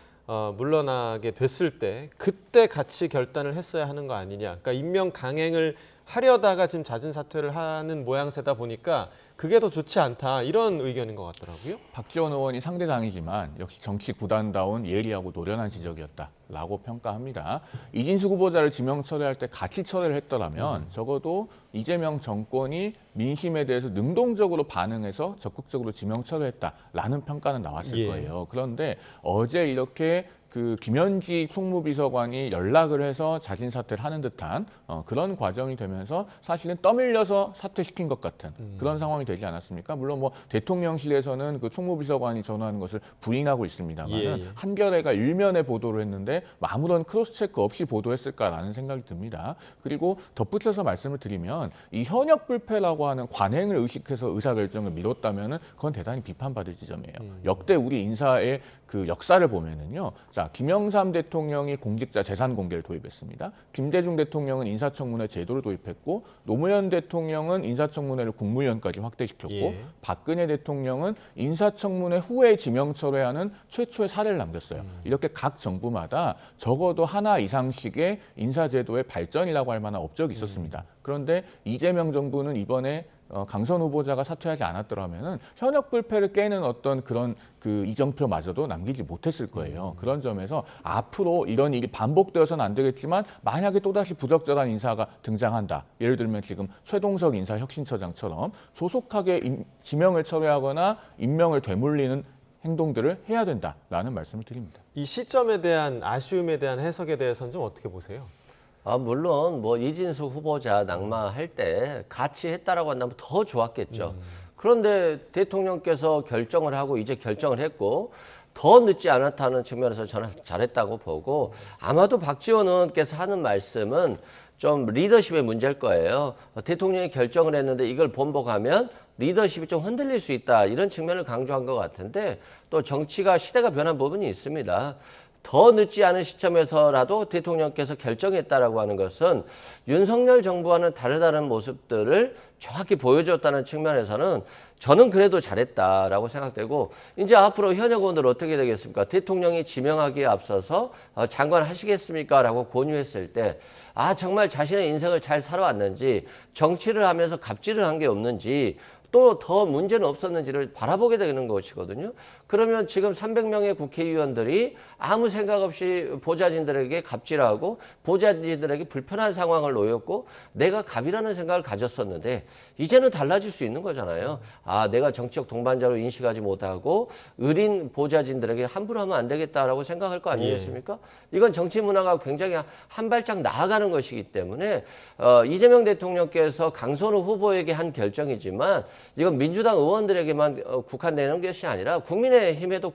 물러나게 됐을 때 그때 같이 결단을 했어야 하는 거 아니냐. 그러니까 임명 강행을 하려다가 지금 잦은 사퇴를 하는 모양새다 보니까 그게 더 좋지 않다 이런 의견인 것 같더라고요. 박지원 의원이 상대당이지만 역시 정치 구단다운 예리하고 노련한 지적이었다라고 평가합니다. 이진숙 후보자를 지명 철회할 때 같이 철회를 했더라면 적어도 이재명 정권이 민심에 대해서 능동적으로 반응해서 적극적으로 지명 철회했다라는 평가는 나왔을 거예요. 그런데 어제 이렇게 그 김현지 총무비서관이 연락을 해서 자진 사퇴를 하는 듯한 그런 과정이 되면서 사실은 떠밀려서 사퇴시킨 것 같은 그런 상황이 되지 않았습니까? 물론 뭐 대통령실에서는 그 총무비서관이 전화하는 것을 부인하고 있습니다만 한겨레가 일면에 보도를 했는데 아무런 크로스 체크 없이 보도했을까라는 생각이 듭니다. 그리고 덧붙여서 말씀을 드리면 이 현역 불패라고 하는 관행을 의식해서 의사결정을 미뤘다면은 그건 대단히 비판받을 지점이에요. 역대 우리 인사의 그 역사를 보면은요. 자, 김영삼 대통령이 공직자 재산 공개를 도입했습니다. 김대중 대통령은 인사청문회 제도를 도입했고 노무현 대통령은 인사청문회를 국무위원까지 확대시켰고 박근혜 대통령은 인사청문회 후에 지명 철회하는 최초의 사례를 남겼어요. 이렇게 각 정부마다 적어도 하나 이상씩의 인사제도의 발전이라고 할 만한 업적이 있었습니다. 그런데 이재명 정부는 이번에 강선 후보자가 사퇴하지 않았더라면은 현역 불패를 깨는 어떤 그런 그 이정표마저도 남기지 못했을 거예요. 그런 점에서 앞으로 이런 일이 반복되어서는 안 되겠지만 만약에 또다시 부적절한 인사가 등장한다. 예를 들면 지금 최동석 인사혁신처장처럼 조속하게 지명을 철회하거나 임명을 되물리는 행동들을 해야 된다라는 말씀을 드립니다. 이 시점에 대한 아쉬움에 대한 해석에 대해서는 좀 어떻게 보세요? 물론 뭐 이진숙 후보자 낙마할 때 같이 했다라고 한다면 더 좋았겠죠. 그런데 대통령께서 결정을 하고 이제 결정을 했고 더 늦지 않았다는 측면에서 저는 잘했다고 보고 아마도 박지원 의원께서 하는 말씀은 좀 리더십의 문제일 거예요. 대통령이 결정을 했는데 이걸 번복하면 리더십이 좀 흔들릴 수 있다 이런 측면을 강조한 것 같은데 또 정치가 시대가 변한 부분이 있습니다. 더 늦지 않은 시점에서라도 대통령께서 결정했다라고 하는 것은 윤석열 정부와는 다르다는 모습들을 정확히 보여줬다는 측면에서는 저는 그래도 잘했다라고 생각되고 이제 앞으로 현역 의원들 어떻게 되겠습니까? 대통령이 지명하기에 앞서서 장관 하시겠습니까? 라고 권유했을 때 정말 자신의 인생을 잘 살아왔는지 정치를 하면서 갑질을 한 게 없는지 또 더 문제는 없었는지를 바라보게 되는 것이거든요. 그러면 지금 300명의 국회의원들이 아무 생각 없이 보좌진들에게 갑질하고 보좌진들에게 불편한 상황을 놓였고 내가 갑이라는 생각을 가졌었는데 이제는 달라질 수 있는 거잖아요. 내가 정치적 동반자로 인식하지 못하고 의린 보좌진들에게 함부로 하면 안 되겠다라고 생각할 거 아니겠습니까? 이건 정치 문화가 굉장히 한 발짝 나아가는 것이기 때문에 이재명 대통령께서 강선우 후보에게 한 결정이지만 이건 민주당 의원들에게만 국한되는 것이 아니라 국민의힘에도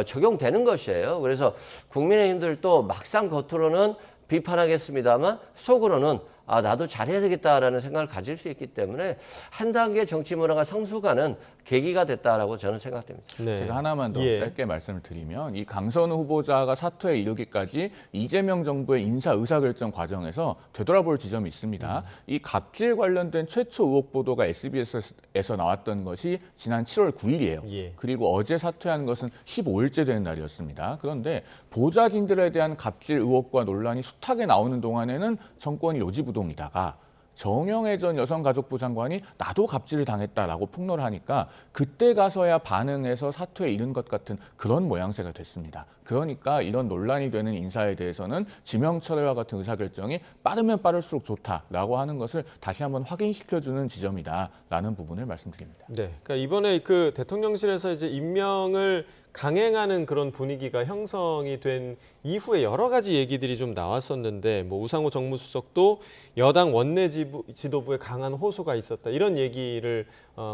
적용되는 것이에요. 그래서 국민의힘들도 막상 겉으로는 비판하겠습니다만 속으로는 나도 잘해야 되겠다라는 생각을 가질 수 있기 때문에 한 단계 정치 문화가 성숙하는 계기가 됐다라고 저는 생각됩니다. 네. 제가 하나만 더 짧게 말씀을 드리면 이 강선우 후보자가 사퇴에 이르기까지 이재명 정부의 인사 의사결정 과정에서 되돌아볼 지점이 있습니다. 이 갑질 관련된 최초 의혹 보도가 SBS에서 나왔던 것이 지난 7월 9일이에요. 그리고 어제 사퇴한 것은 15일째 되는 날이었습니다. 그런데 보좌진들에 대한 갑질 의혹과 논란이 숱하게 나오는 동안에는 정권이 요지부동이다가 정영애 전 여성가족부 장관이 나도 갑질을 당했다라고 폭로를 하니까 그때 가서야 반응해서 사퇴에 이른 것 같은 그런 모양새가 됐습니다. 그러니까 이런 논란이 되는 인사에 대해서는 지명 철회와 같은 의사결정이 빠르면 빠를수록 좋다라고 하는 것을 다시 한번 확인시켜주는 지점이다라는 부분을 말씀드립니다. 네, 그러니까 이번에 그 대통령실에서 이제 임명을 강행하는 그런 분위기가 형성이 된 이후에 여러 가지 얘기들이 좀 나왔었는데 뭐 우상호 정무수석도 여당 원내 지도부에 강한 호소가 있었다 이런 얘기를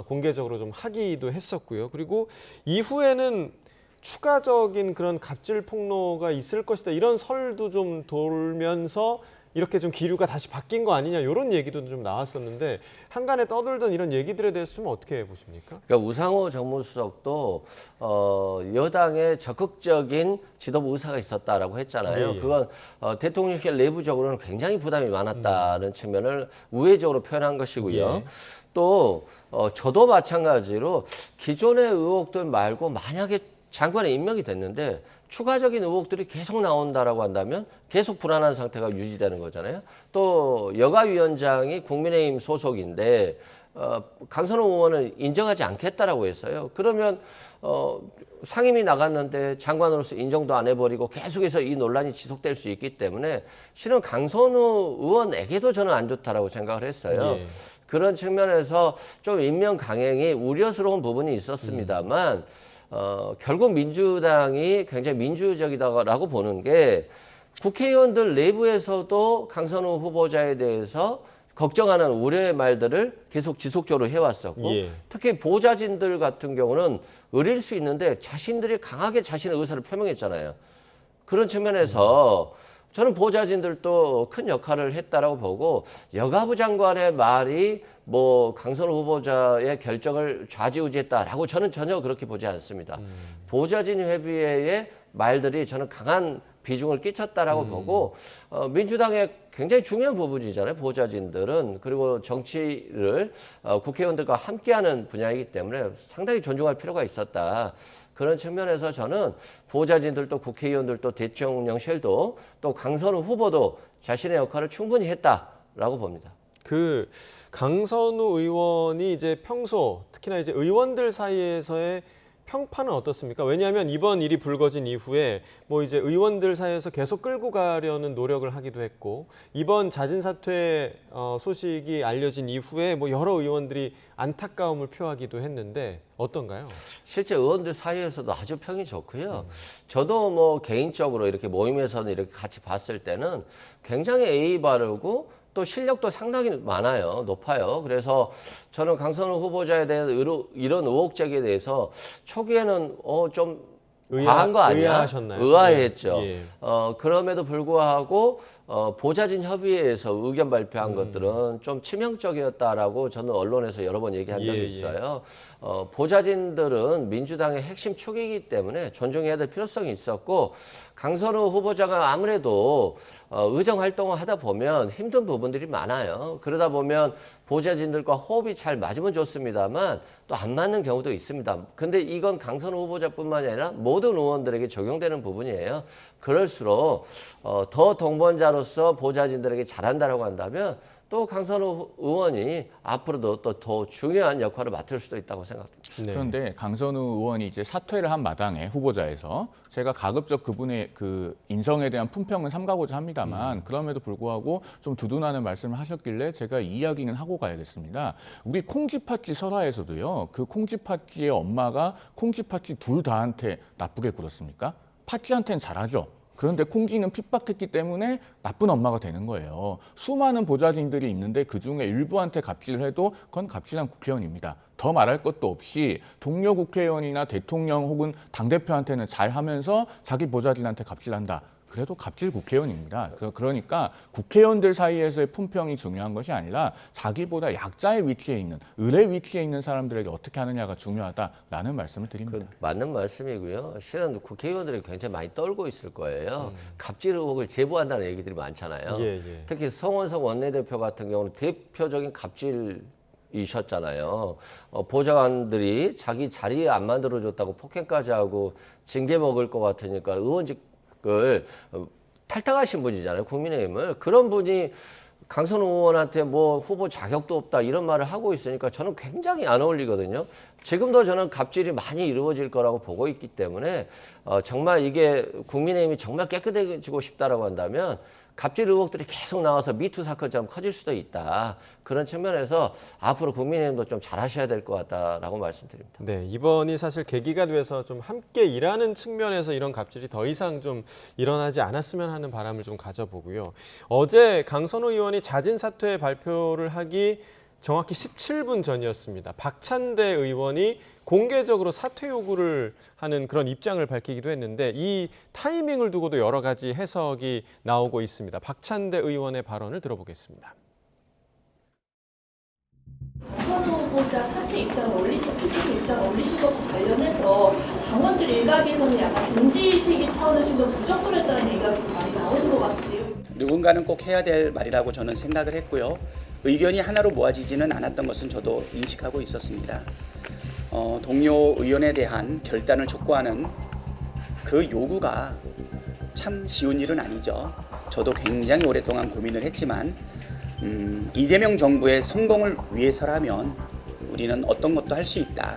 공개적으로 좀 하기도 했었고요. 그리고 이후에는 추가적인 그런 갑질 폭로가 있을 것이다 이런 설도 좀 돌면서 이렇게 좀 기류가 다시 바뀐 거 아니냐 이런 얘기도 좀 나왔었는데 한간에 떠돌던 이런 얘기들에 대해서 좀 어떻게 보십니까? 그러니까 우상호 정무수석도 여당의 적극적인 지도부 의사가 있었다라고 했잖아요. 그건 대통령실 내부적으로는 굉장히 부담이 많았다는 측면을 우회적으로 표현한 것이고요. 또 저도 마찬가지로 기존의 의혹들 말고 만약에 장관에 임명이 됐는데 추가적인 의혹들이 계속 나온다라고 한다면 계속 불안한 상태가 유지되는 거잖아요. 또 여가위원장이 국민의힘 소속인데 강선호 의원은 인정하지 않겠다라고 했어요. 그러면 상임위 나갔는데 장관으로서 인정도 안 해버리고 계속해서 이 논란이 지속될 수 있기 때문에 실은 강선호 의원에게도 저는 안 좋다라고 생각을 했어요. 예. 그런 측면에서 좀 임명 강행이 우려스러운 부분이 있었습니다만 결국 민주당이 굉장히 민주적이다라고 보는 게 국회의원들 내부에서도 강선호 후보자에 대해서 걱정하는 우려의 말들을 계속 지속적으로 해왔었고 예. 특히 보좌진들 같은 경우는 의릴 수 있는데 자신들이 강하게 자신의 의사를 표명했잖아요. 그런 측면에서 저는 보좌진들도 큰 역할을 했다라고 보고 여가부 장관의 말이 뭐 강선호 후보자의 결정을 좌지우지했다라고 저는 전혀 그렇게 보지 않습니다. 보좌진 회비의 말들이 저는 강한 비중을 끼쳤다라고 보고 민주당의 굉장히 중요한 부분이잖아요. 보좌진들은. 그리고 정치를 국회의원들과 함께하는 분야이기 때문에 상당히 존중할 필요가 있었다. 그런 측면에서 저는 보좌진들도 국회의원들도 대통령실도 또 강선호 후보도 자신의 역할을 충분히 했다라고 봅니다. 그 강선우 의원이 이제 평소 특히나 이제 의원들 사이에서의 평판은 어떻습니까? 왜냐하면 이번 일이 불거진 이후에 뭐 이제 의원들 사이에서 계속 끌고 가려는 노력을 하기도 했고 이번 자진 사퇴 소식이 알려진 이후에 뭐 여러 의원들이 안타까움을 표하기도 했는데 어떤가요? 실제 의원들 사이에서도 아주 평이 좋고요. 저도 뭐 개인적으로 이렇게 모임에서는 이렇게 같이 봤을 때는 굉장히 예의 바르고 또 실력도 상당히 많아요. 높아요. 그래서 저는 강선호 후보자에 대한 이런 의혹 제기에 대해서 초기에는 좀 과한 거 아니야? 의아하셨나요? 의아했죠. 예. 그럼에도 불구하고 보좌진 협의회에서 의견 발표한 것들은 좀 치명적이었다라고 저는 언론에서 여러 번 얘기한 적이 있어요. 보좌진들은 민주당의 핵심 축이기 때문에 존중해야 될 필요성이 있었고 강선호 후보자가 아무래도 의정 활동을 하다 보면 힘든 부분들이 많아요. 그러다 보면 보좌진들과 호흡이 잘 맞으면 좋습니다만 또 안 맞는 경우도 있습니다. 근데 이건 강선호 후보자뿐만이 아니라 모든 의원들에게 적용되는 부분이에요. 그럴수록 더 동반자로서 보좌진들에게 잘한다라고 한다면 또 강선호 의원이 앞으로도 또 더 중요한 역할을 맡을 수도 있다고 생각합니다. 네. 그런데 강선우 의원이 이제 사퇴를 한 마당에 후보자에서 제가 가급적 그분의 그 인성에 대한 품평은 삼가고자 합니다만 그럼에도 불구하고 좀 두둔하는 말씀을 하셨길래 제가 이 이야기는 하고 가야겠습니다. 우리 콩쥐팥쥐 설화에서도요. 그 콩쥐팥쥐의 엄마가 콩쥐팥쥐 둘 다한테 나쁘게 굴었습니까? 팥쥐한테는 잘하죠. 그런데 콩쥐는 핍박했기 때문에 나쁜 엄마가 되는 거예요. 수많은 보좌진들이 있는데 그중에 일부한테 갑질을 해도 그건 갑질한 국회의원입니다. 더 말할 것도 없이 동료 국회의원이나 대통령 혹은 당대표한테는 잘하면서 자기 보좌진한테 갑질한다. 그래도 갑질 국회의원입니다. 그러니까 국회의원들 사이에서의 품평이 중요한 것이 아니라 자기보다 약자의 위치에 있는, 을의 위치에 있는 사람들에게 어떻게 하느냐가 중요하다라는 말씀을 드립니다. 맞는 말씀이고요. 실은 국회의원들이 굉장히 많이 떨고 있을 거예요. 갑질 의혹을 제보한다는 얘기들이 많잖아요. 특히 성원석 원내대표 같은 경우는 대표적인 갑질 이셨잖아요. 보좌관들이 자기 자리에 안 만들어줬다고 폭행까지 하고 징계 먹을 것 같으니까 의원직을 탈당하신 분이잖아요. 국민의힘을. 그런 분이 강선호 의원한테 뭐 후보 자격도 없다 이런 말을 하고 있으니까 저는 굉장히 안 어울리거든요. 지금도 저는 갑질이 많이 이루어질 거라고 보고 있기 때문에 정말 이게 국민의힘이 정말 깨끗해지고 싶다라고 한다면 갑질 의혹들이 계속 나와서 미투 사건처럼 커질 수도 있다. 그런 측면에서 앞으로 국민의힘도 좀 잘하셔야 될 것 같다라고 말씀드립니다. 네, 이번이 사실 계기가 돼서 좀 함께 일하는 측면에서 이런 갑질이 더 이상 좀 일어나지 않았으면 하는 바람을 좀 가져보고요. 어제 강선호 의원이 자진 사퇴 발표를 하기 정확히 17분 전이었습니다. 박찬대 의원이 공개적으로 사퇴 요구를 하는 그런 입장을 밝히기도 했는데 이 타이밍을 두고도 여러 가지 해석이 나오고 있습니다. 박찬대 의원의 발언을 들어보겠습니다. 강선호 후보자 사퇴 입장을 올리신 것과 관련해서 당원들 일각에서는 약간 동지시기 차원에서 좀 부적절했다는 얘기가 좀 많이 나오는 것 같아요. 누군가는 꼭 해야 될 말이라고 저는 생각을 했고요. 의견이 하나로 모아지지는 않았던 것은 저도 인식하고 있었습니다. 동료 의원에 대한 결단을 촉구하는 그 요구가 참 쉬운 일은 아니죠. 저도 굉장히 오랫동안 고민을 했지만 이재명 정부의 성공을 위해서라면 우리는 어떤 것도 할 수 있다.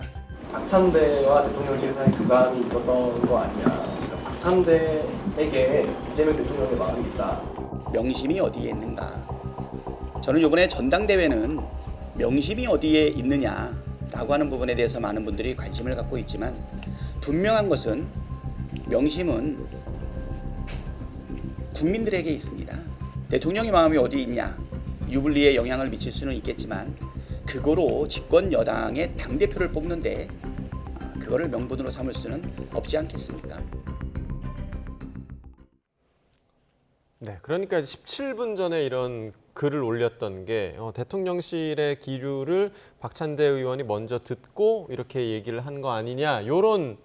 박찬대와 대통령실 사이 교감이 있었던 거 아니냐. 박찬대에게 이재명 대통령의 마음이 있다. 명심이 어디에 있는가. 저는 이번에 전당대회는 명심이 어디에 있느냐라고 하는 부분에 대해서 많은 분들이 관심을 갖고 있지만 분명한 것은 명심은 국민들에게 있습니다. 대통령의 마음이 어디 있냐. 유불리에 영향을 미칠 수는 있겠지만 그거로 집권 여당의 당대표를 뽑는데 그거를 명분으로 삼을 수는 없지 않겠습니까? 네, 그러니까 17분 전에 이런 글을 올렸던 게 대통령실의 기류를 박찬대 의원이 먼저 듣고 이렇게 얘기를 한 거 아니냐, 이런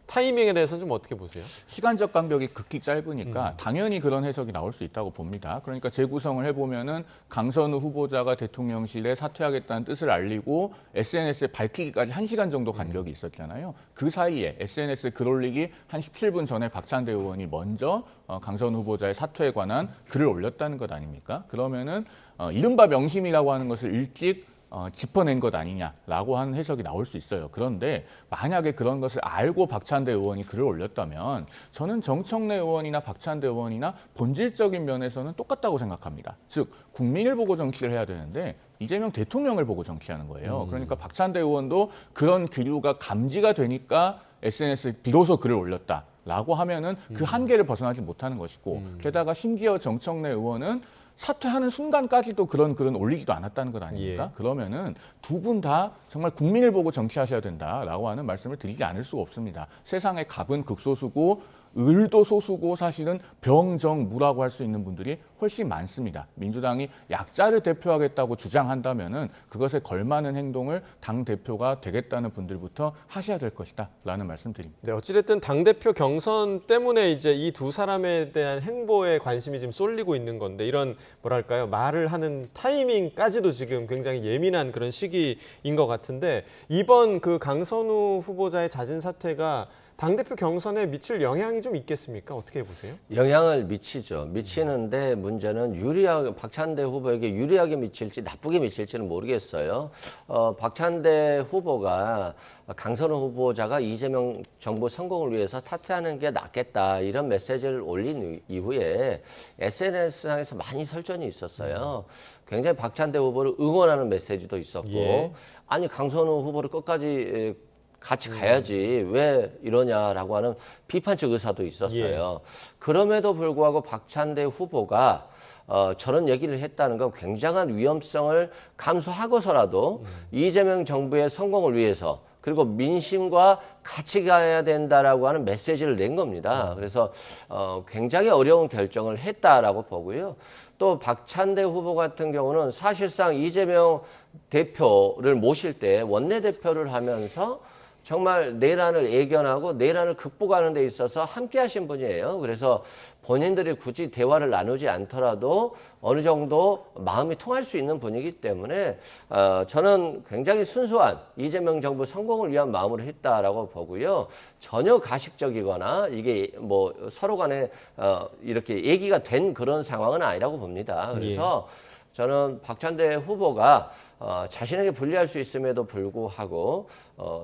타이밍에 대해서는 좀 어떻게 보세요? 시간적 간격이 극히 짧으니까 당연히 그런 해석이 나올 수 있다고 봅니다. 그러니까 재구성을 해보면은 강선우 후보자가 대통령실에 사퇴하겠다는 뜻을 알리고 SNS에 밝히기까지 1시간 정도 간격이 있었잖아요. 그 사이에 SNS에 글 올리기 한 17분 전에 박찬대 의원이 먼저 강선우 후보자의 사퇴에 관한 글을 올렸다는 것 아닙니까? 그러면은 이른바 명심이라고 하는 것을 일찍 짚어낸 것 아니냐라고 하는 해석이 나올 수 있어요. 그런데 만약에 그런 것을 알고 박찬대 의원이 글을 올렸다면 저는 정청래 의원이나 박찬대 의원이나 본질적인 면에서는 똑같다고 생각합니다. 즉 국민을 보고 정치를 해야 되는데 이재명 대통령을 보고 정치하는 거예요. 그러니까 박찬대 의원도 그런 기류가 감지가 되니까 SNS에 비로소 글을 올렸다라고 하면은 그 한계를 벗어나지 못하는 것이고 게다가 심지어 정청래 의원은 사퇴하는 순간까지도 그런 글은 올리지도 않았다는 것 아닙니까? 예. 그러면은 두 분 다 정말 국민을 보고 정치하셔야 된다라고 하는 말씀을 드리지 않을 수가 없습니다. 세상의 갑은 극소수고 을도 소수고 사실은 병정무라고 할 수 있는 분들이 훨씬 많습니다. 민주당이 약자를 대표하겠다고 주장한다면은 그것에 걸맞는 행동을 당 대표가 되겠다는 분들부터 하셔야 될 것이다라는 말씀드립니다. 네, 어찌됐든 당대표 경선 때문에 이제 이 두 사람에 대한 행보에 관심이 지금 쏠리고 있는 건데 이런 뭐랄까요, 말을 하는 타이밍까지도 지금 굉장히 예민한 그런 시기인 것 같은데 이번 그 강선우 후보자의 잦은 사퇴가 당대표 경선에 미칠 영향이 좀 있겠습니까? 어떻게 보세요? 영향을 미치죠. 미치는데 문제는 유리하게 박찬대 후보에게 유리하게 미칠지 나쁘게 미칠지는 모르겠어요. 박찬대 후보가 강선우 후보자가 이재명 정부 성공을 위해서 사퇴하는 게 낫겠다 이런 메시지를 올린 이후에 SNS상에서 많이 설전이 있었어요. 굉장히 박찬대 후보를 응원하는 메시지도 있었고 예. 아니 강선우 후보를 끝까지 같이 가야지 왜 이러냐라고 하는 비판적 의사도 있었어요. 예. 그럼에도 불구하고 박찬대 후보가 저런 얘기를 했다는 건 굉장한 위험성을 감수하고서라도 이재명 정부의 성공을 위해서 그리고 민심과 같이 가야 된다라고 하는 메시지를 낸 겁니다. 그래서 굉장히 어려운 결정을 했다라고 보고요. 또 박찬대 후보 같은 경우는 사실상 이재명 대표를 모실 때 원내대표를 하면서 정말 내란을 예견하고 내란을 극복하는 데 있어서 함께 하신 분이에요. 그래서 본인들이 굳이 대화를 나누지 않더라도 어느 정도 마음이 통할 수 있는 분이기 때문에 저는 굉장히 순수한 이재명 정부 성공을 위한 마음으로 했다라고 보고요. 전혀 가식적이거나 이게 뭐 서로 간에 이렇게 얘기가 된 그런 상황은 아니라고 봅니다. 그래서 저는 박찬대 후보가 자신에게 불리할 수 있음에도 불구하고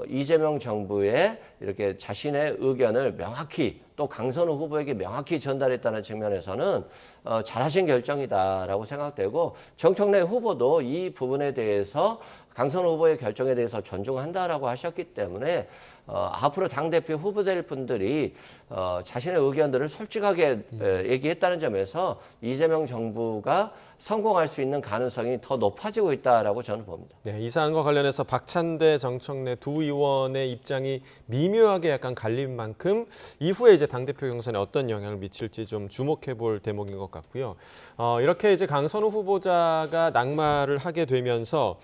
이재명 정부에 이렇게 자신의 의견을 명확히 또 강선우 후보에게 명확히 전달했다는 측면에서는 잘하신 결정이다라고 생각되고 정청래 후보도 이 부분에 대해서 강선우 후보의 결정에 대해서 존중한다라고 하셨기 때문에 앞으로 당대표 후보될 분들이 자신의 의견들을 솔직하게 얘기했다는 점에서 이재명 정부가 성공할 수 있는 가능성이 더 높아지고 있다라고 저는 봅니다. 네, 이 사안과 관련해서 박찬대, 정청래 두 의원의 입장이 미묘하게 약간 갈린 만큼 이후에 이제 당대표 경선에 어떤 영향을 미칠지 좀 주목해 볼 대목인 것 같고요. 이렇게 이제 강선우 후보자가 낙마를 하게 되면서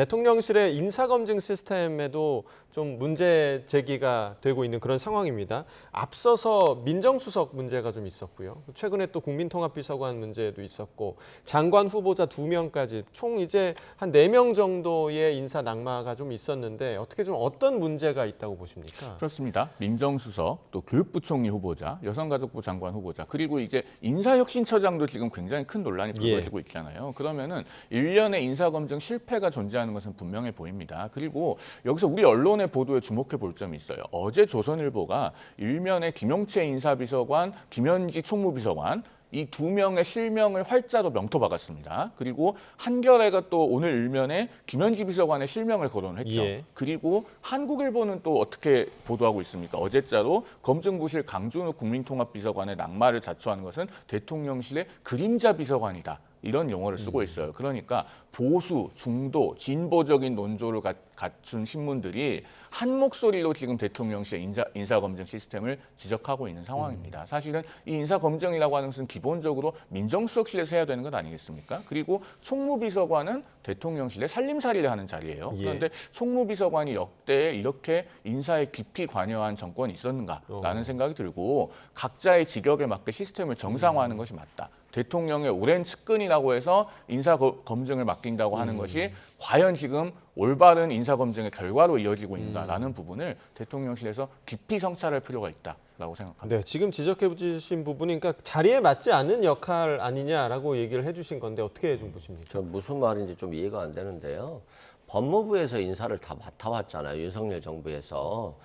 대통령실의 인사검증 시스템에도 좀 문제 제기가 되고 있는 그런 상황입니다. 앞서서 민정수석 문제가 좀 있었고요. 최근에 또 국민통합비서관 문제도 있었고 장관 후보자 2명까지 총 이제 한 4명 정도의 인사 낙마가 좀 있었는데 어떻게 좀 어떤 문제가 있다고 보십니까? 그렇습니다. 민정수석, 또 교육부총리 후보자, 여성가족부 장관 후보자, 그리고 이제 인사혁신처장도 지금 굉장히 큰 논란이 불거지고 있잖아요. 그러면은 일련의 인사검증 실패가 존재하는 것은 분명해 보입니다. 그리고 여기서 우리 언론의 보도에 주목해 볼 점이 있어요. 어제 조선일보가 일면에 김용채 인사비서관, 김현기 총무비서관 이 2명의 실명을 활자로 명토 박았습니다. 그리고 한겨레가 또 오늘 일면에 김현기 비서관의 실명을 거론했죠. 그리고 한국일보는 또 어떻게 보도하고 있습니까? 어제자로 검증부실 강준우 국민통합비서관의 낙마를 자초하는 것은 대통령실의 그림자 비서관이다. 이런 용어를 쓰고 있어요. 그러니까 보수, 중도, 진보적인 논조를 갖춘 신문들이 한 목소리로 지금 대통령실의 인사검증 시스템을 지적하고 있는 상황입니다. 사실은 이 인사검증이라고 하는 것은 기본적으로 민정수석실에서 해야 되는 것 아니겠습니까? 그리고 총무비서관은 대통령실의 살림살이를 하는 자리예요. 그런데 총무비서관이 역대 이렇게 인사에 깊이 관여한 정권이 있었는가라는 생각이 들고 각자의 직역에 맞게 시스템을 정상화하는 것이 맞다. 대통령의 오랜 측근이라고 해서 인사검증을 맡긴다고 하는 것이 과연 지금 올바른 인사검증의 결과로 이어지고 있는가라는 부분을 대통령실에서 깊이 성찰할 필요가 있다라고 생각합니다. 네, 지금 지적해 주신 부분이 그러니까 자리에 맞지 않는 역할 아니냐라고 얘기를 해주신 건데 어떻게 좀 보십니까? 저 무슨 말인지 좀 이해가 안 되는데요. 법무부에서 인사를 다 맡아왔잖아요. 윤석열 정부에서.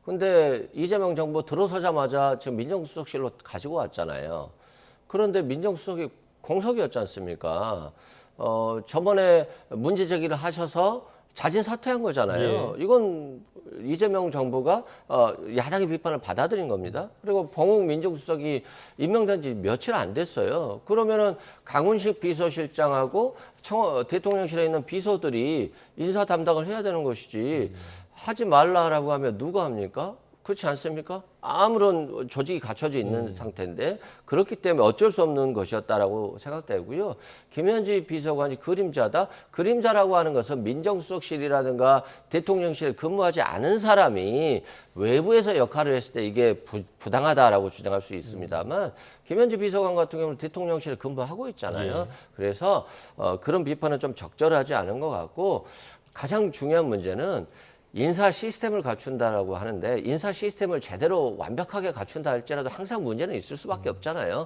근데 이재명 정부 들어서자마자 지금 민정수석실로 가지고 왔잖아요. 그런데 민정수석이 공석이었지 않습니까? 저번에 문제 제기를 하셔서 자진 사퇴한 거잖아요. 이건 이재명 정부가 야당의 비판을 받아들인 겁니다. 그리고 봉욱 민정수석이 임명된 지 며칠 안 됐어요. 그러면은 강훈식 비서실장하고 대통령실에 있는 비서들이 인사 담당을 해야 되는 것이지 하지 말라라고 하면 누가 합니까? 그렇지 않습니까? 아무런 조직이 갖춰져 있는 상태인데 그렇기 때문에 어쩔 수 없는 것이었다라고 생각되고요. 김현지 비서관이 그림자다? 그림자라고 하는 것은 민정수석실이라든가 대통령실에 근무하지 않은 사람이 외부에서 역할을 했을 때 이게 부당하다라고 주장할 수 있습니다만 김현지 비서관 같은 경우는 대통령실에 근무하고 있잖아요. 그래서 그런 비판은 좀 적절하지 않은 것 같고 가장 중요한 문제는 인사 시스템을 갖춘다라고 하는데 인사 시스템을 제대로 완벽하게 갖춘다 할지라도 항상 문제는 있을 수밖에 없잖아요.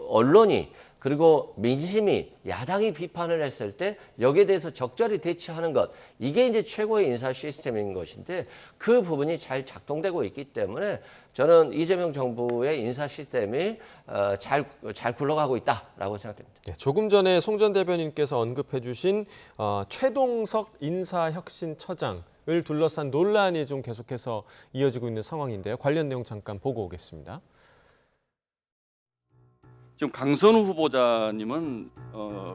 언론이 그리고 민심이 야당이 비판을 했을 때 여기에 대해서 적절히 대처하는 것 이게 이제 최고의 인사 시스템인 것인데 그 부분이 잘 작동되고 있기 때문에 저는 이재명 정부의 인사 시스템이 잘 굴러가고 있다라고 생각됩니다. 네, 조금 전에 송 전 대변인께서 언급해 주신 최동석 인사혁신처장을 둘러싼 논란이 좀 계속해서 이어지고 있는 상황인데요. 관련 내용 잠깐 보고 오겠습니다. 지금 강선우 후보자님은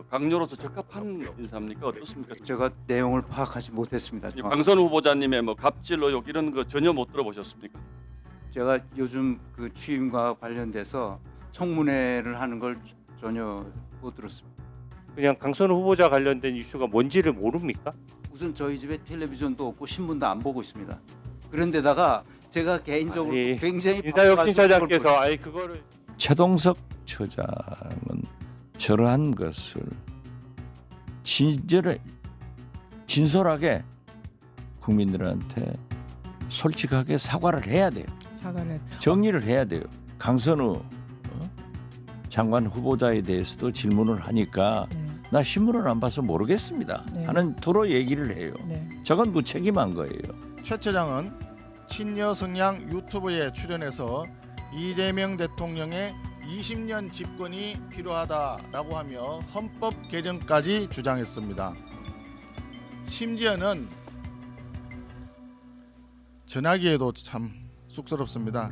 강요로서 적합한 인사입니까? 어떻습니까? 제가 내용을 파악하지 못했습니다. 강선우 후보자님의 뭐 갑질 의혹 이런 거 전혀 못 들어보셨습니까? 제가 요즘 그 취임과 관련돼서 청문회를 하는 걸 전혀 못 들었습니다. 그냥 강선우 후보자 관련된 이슈가 뭔지를 모릅니까? 우선 저희 집에 텔레비전도 없고 신문도 안 보고 있습니다. 그런데다가 제가 개인적으로 굉장히 인사혁신처장께서 그거를 최동석 처장은 저러한 것을 진솔하게 국민들한테 솔직하게 사과를 해야 돼요. 정리를 해야 돼요. 강선우 장관 후보자에 대해서도 질문을 하니까 나 신문을 안 봐서 모르겠습니다 하는 투로 얘기를 해요. 저건 무책임한 거예요. 최 처장은 친여 성향 유튜브에 출연해서 이재명 대통령의 20년 집권이 필요하다라고 하며 헌법 개정까지 주장했습니다. 심지어는 전하기에도 참 쑥스럽습니다.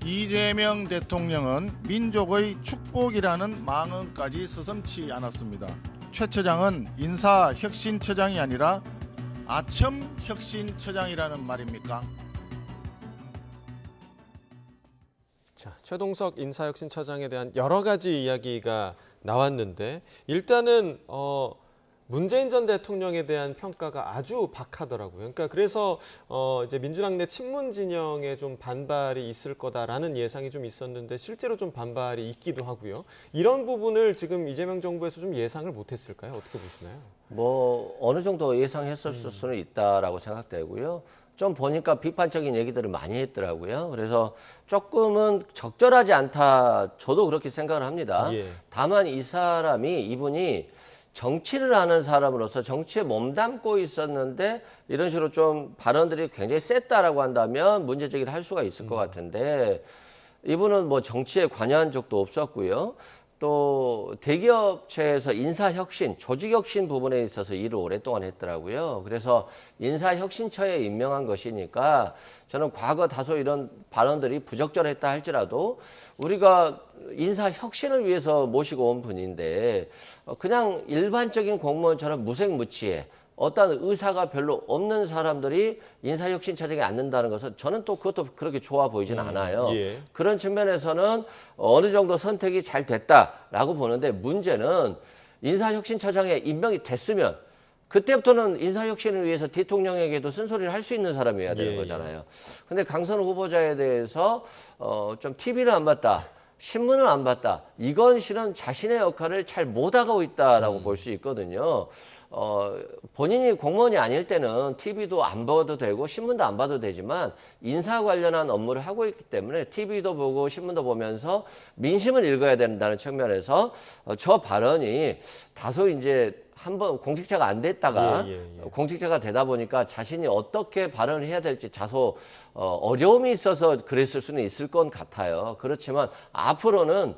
이재명 대통령은 민족의 축복이라는 망언까지 서슴지 않았습니다. 최 처장은 인사혁신처장이 아니라 아첨혁신처장이라는 말입니까? 자, 최동석 인사혁신처장에 대한 여러 가지 이야기가 나왔는데 일단은 문재인 전 대통령에 대한 평가가 아주 박하더라고요. 그러니까 그래서 이제 민주당 내 친문 진영에 좀 반발이 있을 거다라는 예상이 좀 있었는데 실제로 좀 반발이 있기도 하고요. 이런 부분을 지금 이재명 정부에서 좀 예상을 못했을까요? 어떻게 보시나요? 뭐 어느 정도 예상했을 수는 있다라고 생각되고요. 좀 보니까 비판적인 얘기들을 많이 했더라고요. 그래서 조금은 적절하지 않다. 저도 그렇게 생각을 합니다. 예. 다만 이분이 정치를 하는 사람으로서 정치에 몸담고 있었는데 이런 식으로 좀 발언들이 굉장히 셌다라고 한다면 문제 제기를 할 수가 있을 것 같은데 이분은 뭐 정치에 관여한 적도 없었고요. 또 대기업체에서 인사혁신, 조직혁신 부분에 있어서 일을 오랫동안 했더라고요. 그래서 인사혁신처에 임명한 것이니까 저는 과거 다소 이런 발언들이 부적절했다 할지라도 우리가 인사혁신을 위해서 모시고 온 분인데 그냥 일반적인 공무원처럼 무색무취해 어떤 의사가 별로 없는 사람들이 인사혁신처장에 앉는다는 것은 저는 또 그것도 그렇게 좋아 보이지는 않아요. 예. 그런 측면에서는 어느 정도 선택이 잘 됐다라고 보는데 문제는 인사혁신처장에 임명이 됐으면 그때부터는 인사혁신을 위해서 대통령에게도 쓴소리를 할 수 있는 사람이어야 되는 거잖아요. 근데 강선우 후보자에 대해서 좀 TV를 안 봤다. 신문을 안 봤다. 이건 실은 자신의 역할을 잘 못하고 있다라고 볼 수 있거든요. 본인이 공무원이 아닐 때는 TV도 안 봐도 되고 신문도 안 봐도 되지만 인사 관련한 업무를 하고 있기 때문에 TV도 보고 신문도 보면서 민심을 읽어야 된다는 측면에서 저 발언이 다소 이제 한번 공직자가 안 됐다가 공직자가 되다 보니까 자신이 어떻게 발언을 해야 될지 다소 어려움이 있어서 그랬을 수는 있을 것 같아요. 그렇지만 앞으로는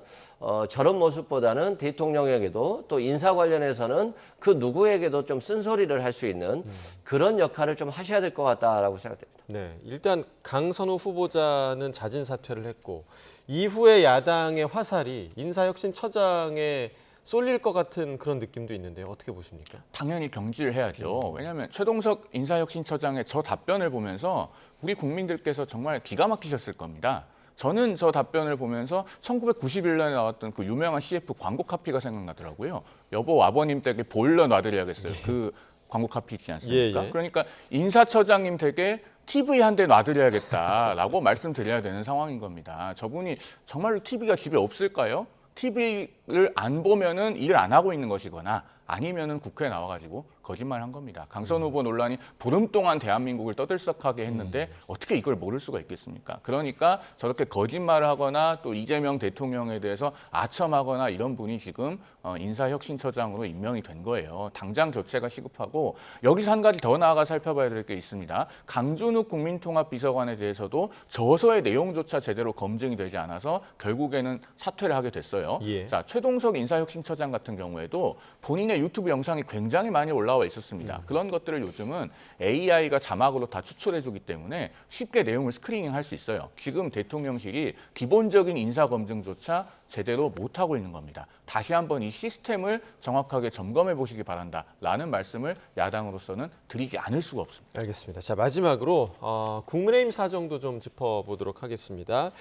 저런 모습보다는 대통령에게도 또 인사 관련해서는 그 누구에게도 좀 쓴소리를 할 수 있는 그런 역할을 좀 하셔야 될 것 같다라고 생각됩니다. 네, 일단 강선우 후보자는 자진 사퇴를 했고 이후에 야당의 화살이 인사혁신처장에 쏠릴 것 같은 그런 느낌도 있는데요. 어떻게 보십니까? 당연히 경질을 해야죠. 왜냐하면 최동석 인사혁신처장의 저 답변을 보면서 우리 국민들께서 정말 기가 막히셨을 겁니다. 저는 저 답변을 보면서 1991년에 나왔던 그 유명한 CF 광고 카피가 생각나더라고요. 여보 아버님 댁에 보일러 놔드려야겠어요. 그 광고 카피 있지 않습니까? 그러니까 인사처장님 댁에 TV 한 대 놔드려야겠다라고 말씀드려야 되는 상황인 겁니다. 저분이 정말로 TV가 집에 없을까요? TV를 안 보면은 일을 안 하고 있는 것이거나 아니면은 국회에 나와가지고 거짓말한 겁니다. 강선우 후보 논란이 보름 동안 대한민국을 떠들썩하게 했는데 어떻게 이걸 모를 수가 있겠습니까? 그러니까 저렇게 거짓말을 하거나 또 이재명 대통령에 대해서 아첨하거나 이런 분이 지금 인사혁신처장으로 임명이 된 거예요. 당장 교체가 시급하고 여기서 한 가지 더 나아가 살펴봐야 될 게 있습니다. 강준욱 국민통합비서관에 대해서도 저서의 내용조차 제대로 검증이 되지 않아서 결국에는 사퇴를 하게 됐어요. 자, 최동석 인사혁신처장 같은 경우에도 본인의 유튜브 영상이 굉장히 많이 올라와 있었습니다. 그런 것들을 요즘은 AI가 자막으로 다 추출해주기 때문에 쉽게 내용을 스크리닝할 수 있어요. 지금 대통령실이 기본적인 인사검증조차 제대로 못하고 있는 겁니다. 다시 한번 이 시스템을 정확하게 점검해 보시기 바란다라는 말씀을 야당으로서는 드리지 않을 수가 없습니다. 알겠습니다. 자, 마지막으로 국민의힘 사정도 좀 짚어보도록 하겠습니다.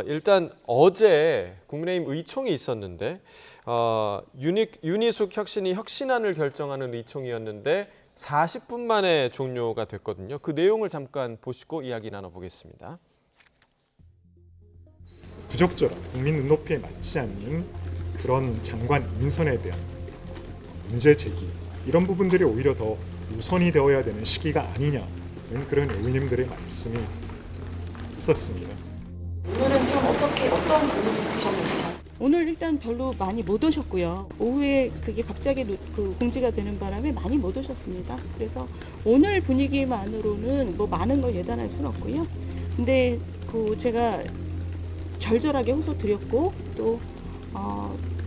일단 어제 국민의힘 의총이 있었는데 윤희숙 혁신이 혁신안을 결정하는 의총이었는데 40분 만에 종료가 됐거든요. 그 내용을 잠깐 보시고 이야기 나눠보겠습니다. 부적절한 국민 눈높이에 맞지 않는 그런 장관 인선에 대한 문제 제기 이런 부분들이 오히려 더 우선이 되어야 되는 시기가 아니냐는 그런 의원님들의 말씀이 있었습니다. 오늘은 좀 어떤 부분이 보셨나요? 오늘 일단 별로 많이 못 오셨고요. 오후에 그게 갑자기 공지가 되는 바람에 많이 못 오셨습니다. 그래서 오늘 분위기만으로는 뭐 많은 걸 예단할 수는 없고요. 근데 제가 절절하게 호소드렸고 또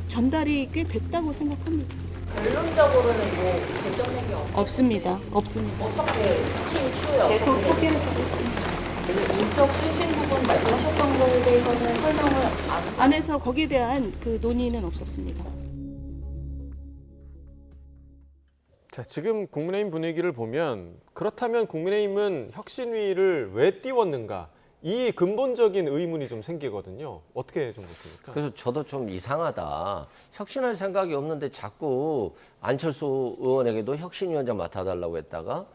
전달이 꽤 됐다고 생각합니다. 결론적으로는 뭐 결정된 게 없습니다. 어떻게 추진이 추후에 계속 포기를 하고 있습니다. 인적 실신 부분 말씀하셨던 거에 대해서는 설명을 안 해서 거기에 대한 그 논의는 없었습니다. 자, 지금 국민의힘 분위기를 보면 그렇다면 국민의힘은 혁신위를 왜 띄웠는가? 이 근본적인 의문이 좀 생기거든요. 어떻게 좀 보십니까? 그래서 저도 좀 이상하다. 혁신할 생각이 없는데 자꾸 안철수 의원에게도 혁신위원장 맡아달라고 했다가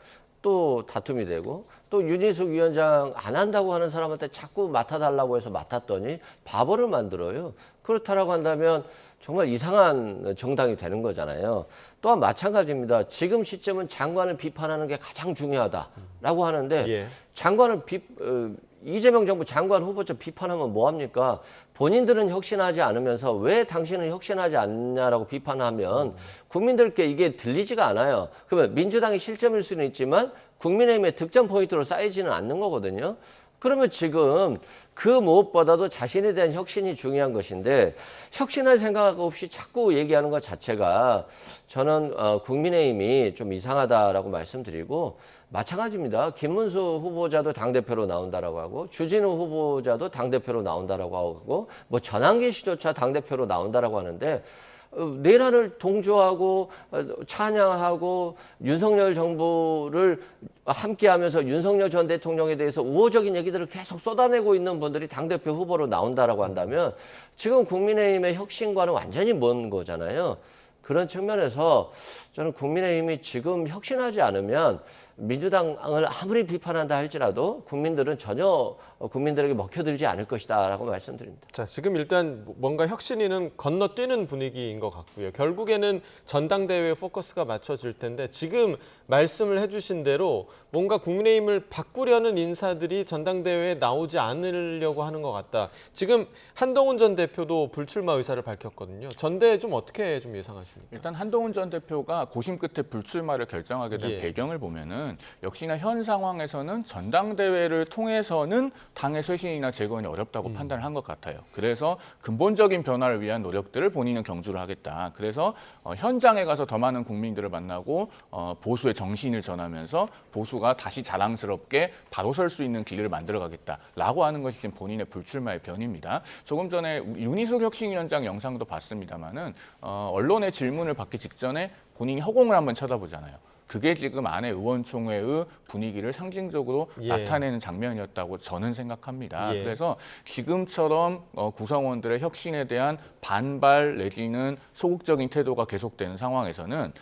또 다툼이 되고 또 윤희숙 위원장 안 한다고 하는 사람한테 자꾸 맡아달라고 해서 맡았더니 바보를 만들어요. 그렇다라고 한다면 정말 이상한 정당이 되는 거잖아요. 또한 마찬가지입니다. 지금 시점은 장관을 비판하는 게 가장 중요하다라고 하는데 장관을 이재명 정부 장관 후보자 비판하면 뭐합니까? 본인들은 혁신하지 않으면서 왜 당신은 혁신하지 않냐라고 비판하면 국민들께 이게 들리지가 않아요. 그러면 민주당이 실점일 수는 있지만 국민의힘의 득점 포인트로 쌓이지는 않는 거거든요. 그러면 지금 그 무엇보다도 자신에 대한 혁신이 중요한 것인데 혁신할 생각 없이 자꾸 얘기하는 것 자체가 저는 국민의힘이 좀 이상하다라고 말씀드리고 마찬가지입니다. 김문수 후보자도 당대표로 나온다라고 하고 주진우 후보자도 당대표로 나온다라고 하고 뭐 전환기 씨조차 당대표로 나온다라고 하는데 내란을 동조하고 찬양하고 윤석열 정부를 함께하면서 윤석열 전 대통령에 대해서 우호적인 얘기들을 계속 쏟아내고 있는 분들이 당대표 후보로 나온다라고 한다면 지금 국민의힘의 혁신과는 완전히 먼 거잖아요. 그런 측면에서 저는 국민의힘이 지금 혁신하지 않으면 민주당을 아무리 비판한다 할지라도 국민들은 전혀 국민들에게 먹혀들지 않을 것이다라고 말씀드립니다. 자, 지금 일단 뭔가 혁신위는 건너뛰는 분위기인 것 같고요. 결국에는 전당대회에 포커스가 맞춰질 텐데 지금 말씀을 해주신 대로 뭔가 국민의힘을 바꾸려는 인사들이 전당대회에 나오지 않으려고 하는 것 같다. 지금 한동훈 전 대표도 불출마 의사를 밝혔거든요. 전대에 좀 어떻게 좀 예상하십니까? 일단 한동훈 전 대표가 고심 끝에 불출마를 결정하게 된 배경을 보면은 역시나 현 상황에서는 전당대회를 통해서는 당의 쇄신이나 재건이 어렵다고 판단을 한 것 같아요. 그래서 근본적인 변화를 위한 노력들을 본인은 경주를 하겠다. 그래서 현장에 가서 더 많은 국민들을 만나고 보수의 정신을 전하면서 보수가 다시 자랑스럽게 바로 설 수 있는 길을 만들어가겠다라고 하는 것이 지금 본인의 불출마의 변입니다. 조금 전에 윤희숙 혁신위원장 영상도 봤습니다만은 언론의 질문을 받기 직전에 본인이 허공을 한번 쳐다보잖아요. 그게 지금 안에 의원총회의 분위기를 상징적으로 나타내는 장면이었다고 저는 생각합니다. 그래서 지금처럼 구성원들의 혁신에 대한 반발 내지는 소극적인 태도가 계속되는 상황에서는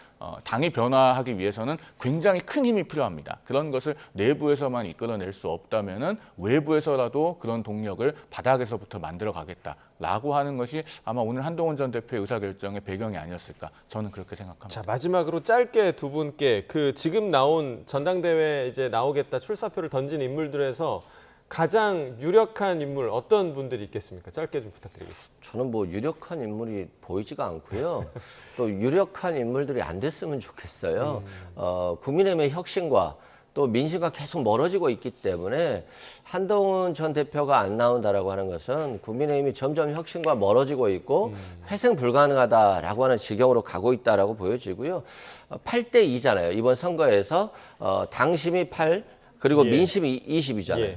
당이 변화하기 위해서는 굉장히 큰 힘이 필요합니다. 그런 것을 내부에서만 이끌어낼 수 없다면은 외부에서라도 그런 동력을 바닥에서부터 만들어 가겠다라고 하는 것이 아마 오늘 한동훈 전 대표의 의사결정의 배경이 아니었을까 저는 그렇게 생각합니다. 자, 마지막으로 짧게 두 분께 그 지금 나온 전당대회 이제 나오겠다 출사표를 던진 인물들에서 가장 유력한 인물 어떤 분들이 있겠습니까? 짧게 좀 부탁드리겠습니다. 저는 뭐 유력한 인물이 보이지가 않고요. 또 유력한 인물들이 안 됐으면 좋겠어요. 국민의힘의 혁신과 또 민심과 계속 멀어지고 있기 때문에 한동훈 전 대표가 안 나온다라고 하는 것은 국민의힘이 점점 혁신과 멀어지고 있고 회생 불가능하다라고 하는 지경으로 가고 있다라고 보여지고요. 8대 2잖아요. 이번 선거에서 당심이 8 그리고 민심이 20이잖아요.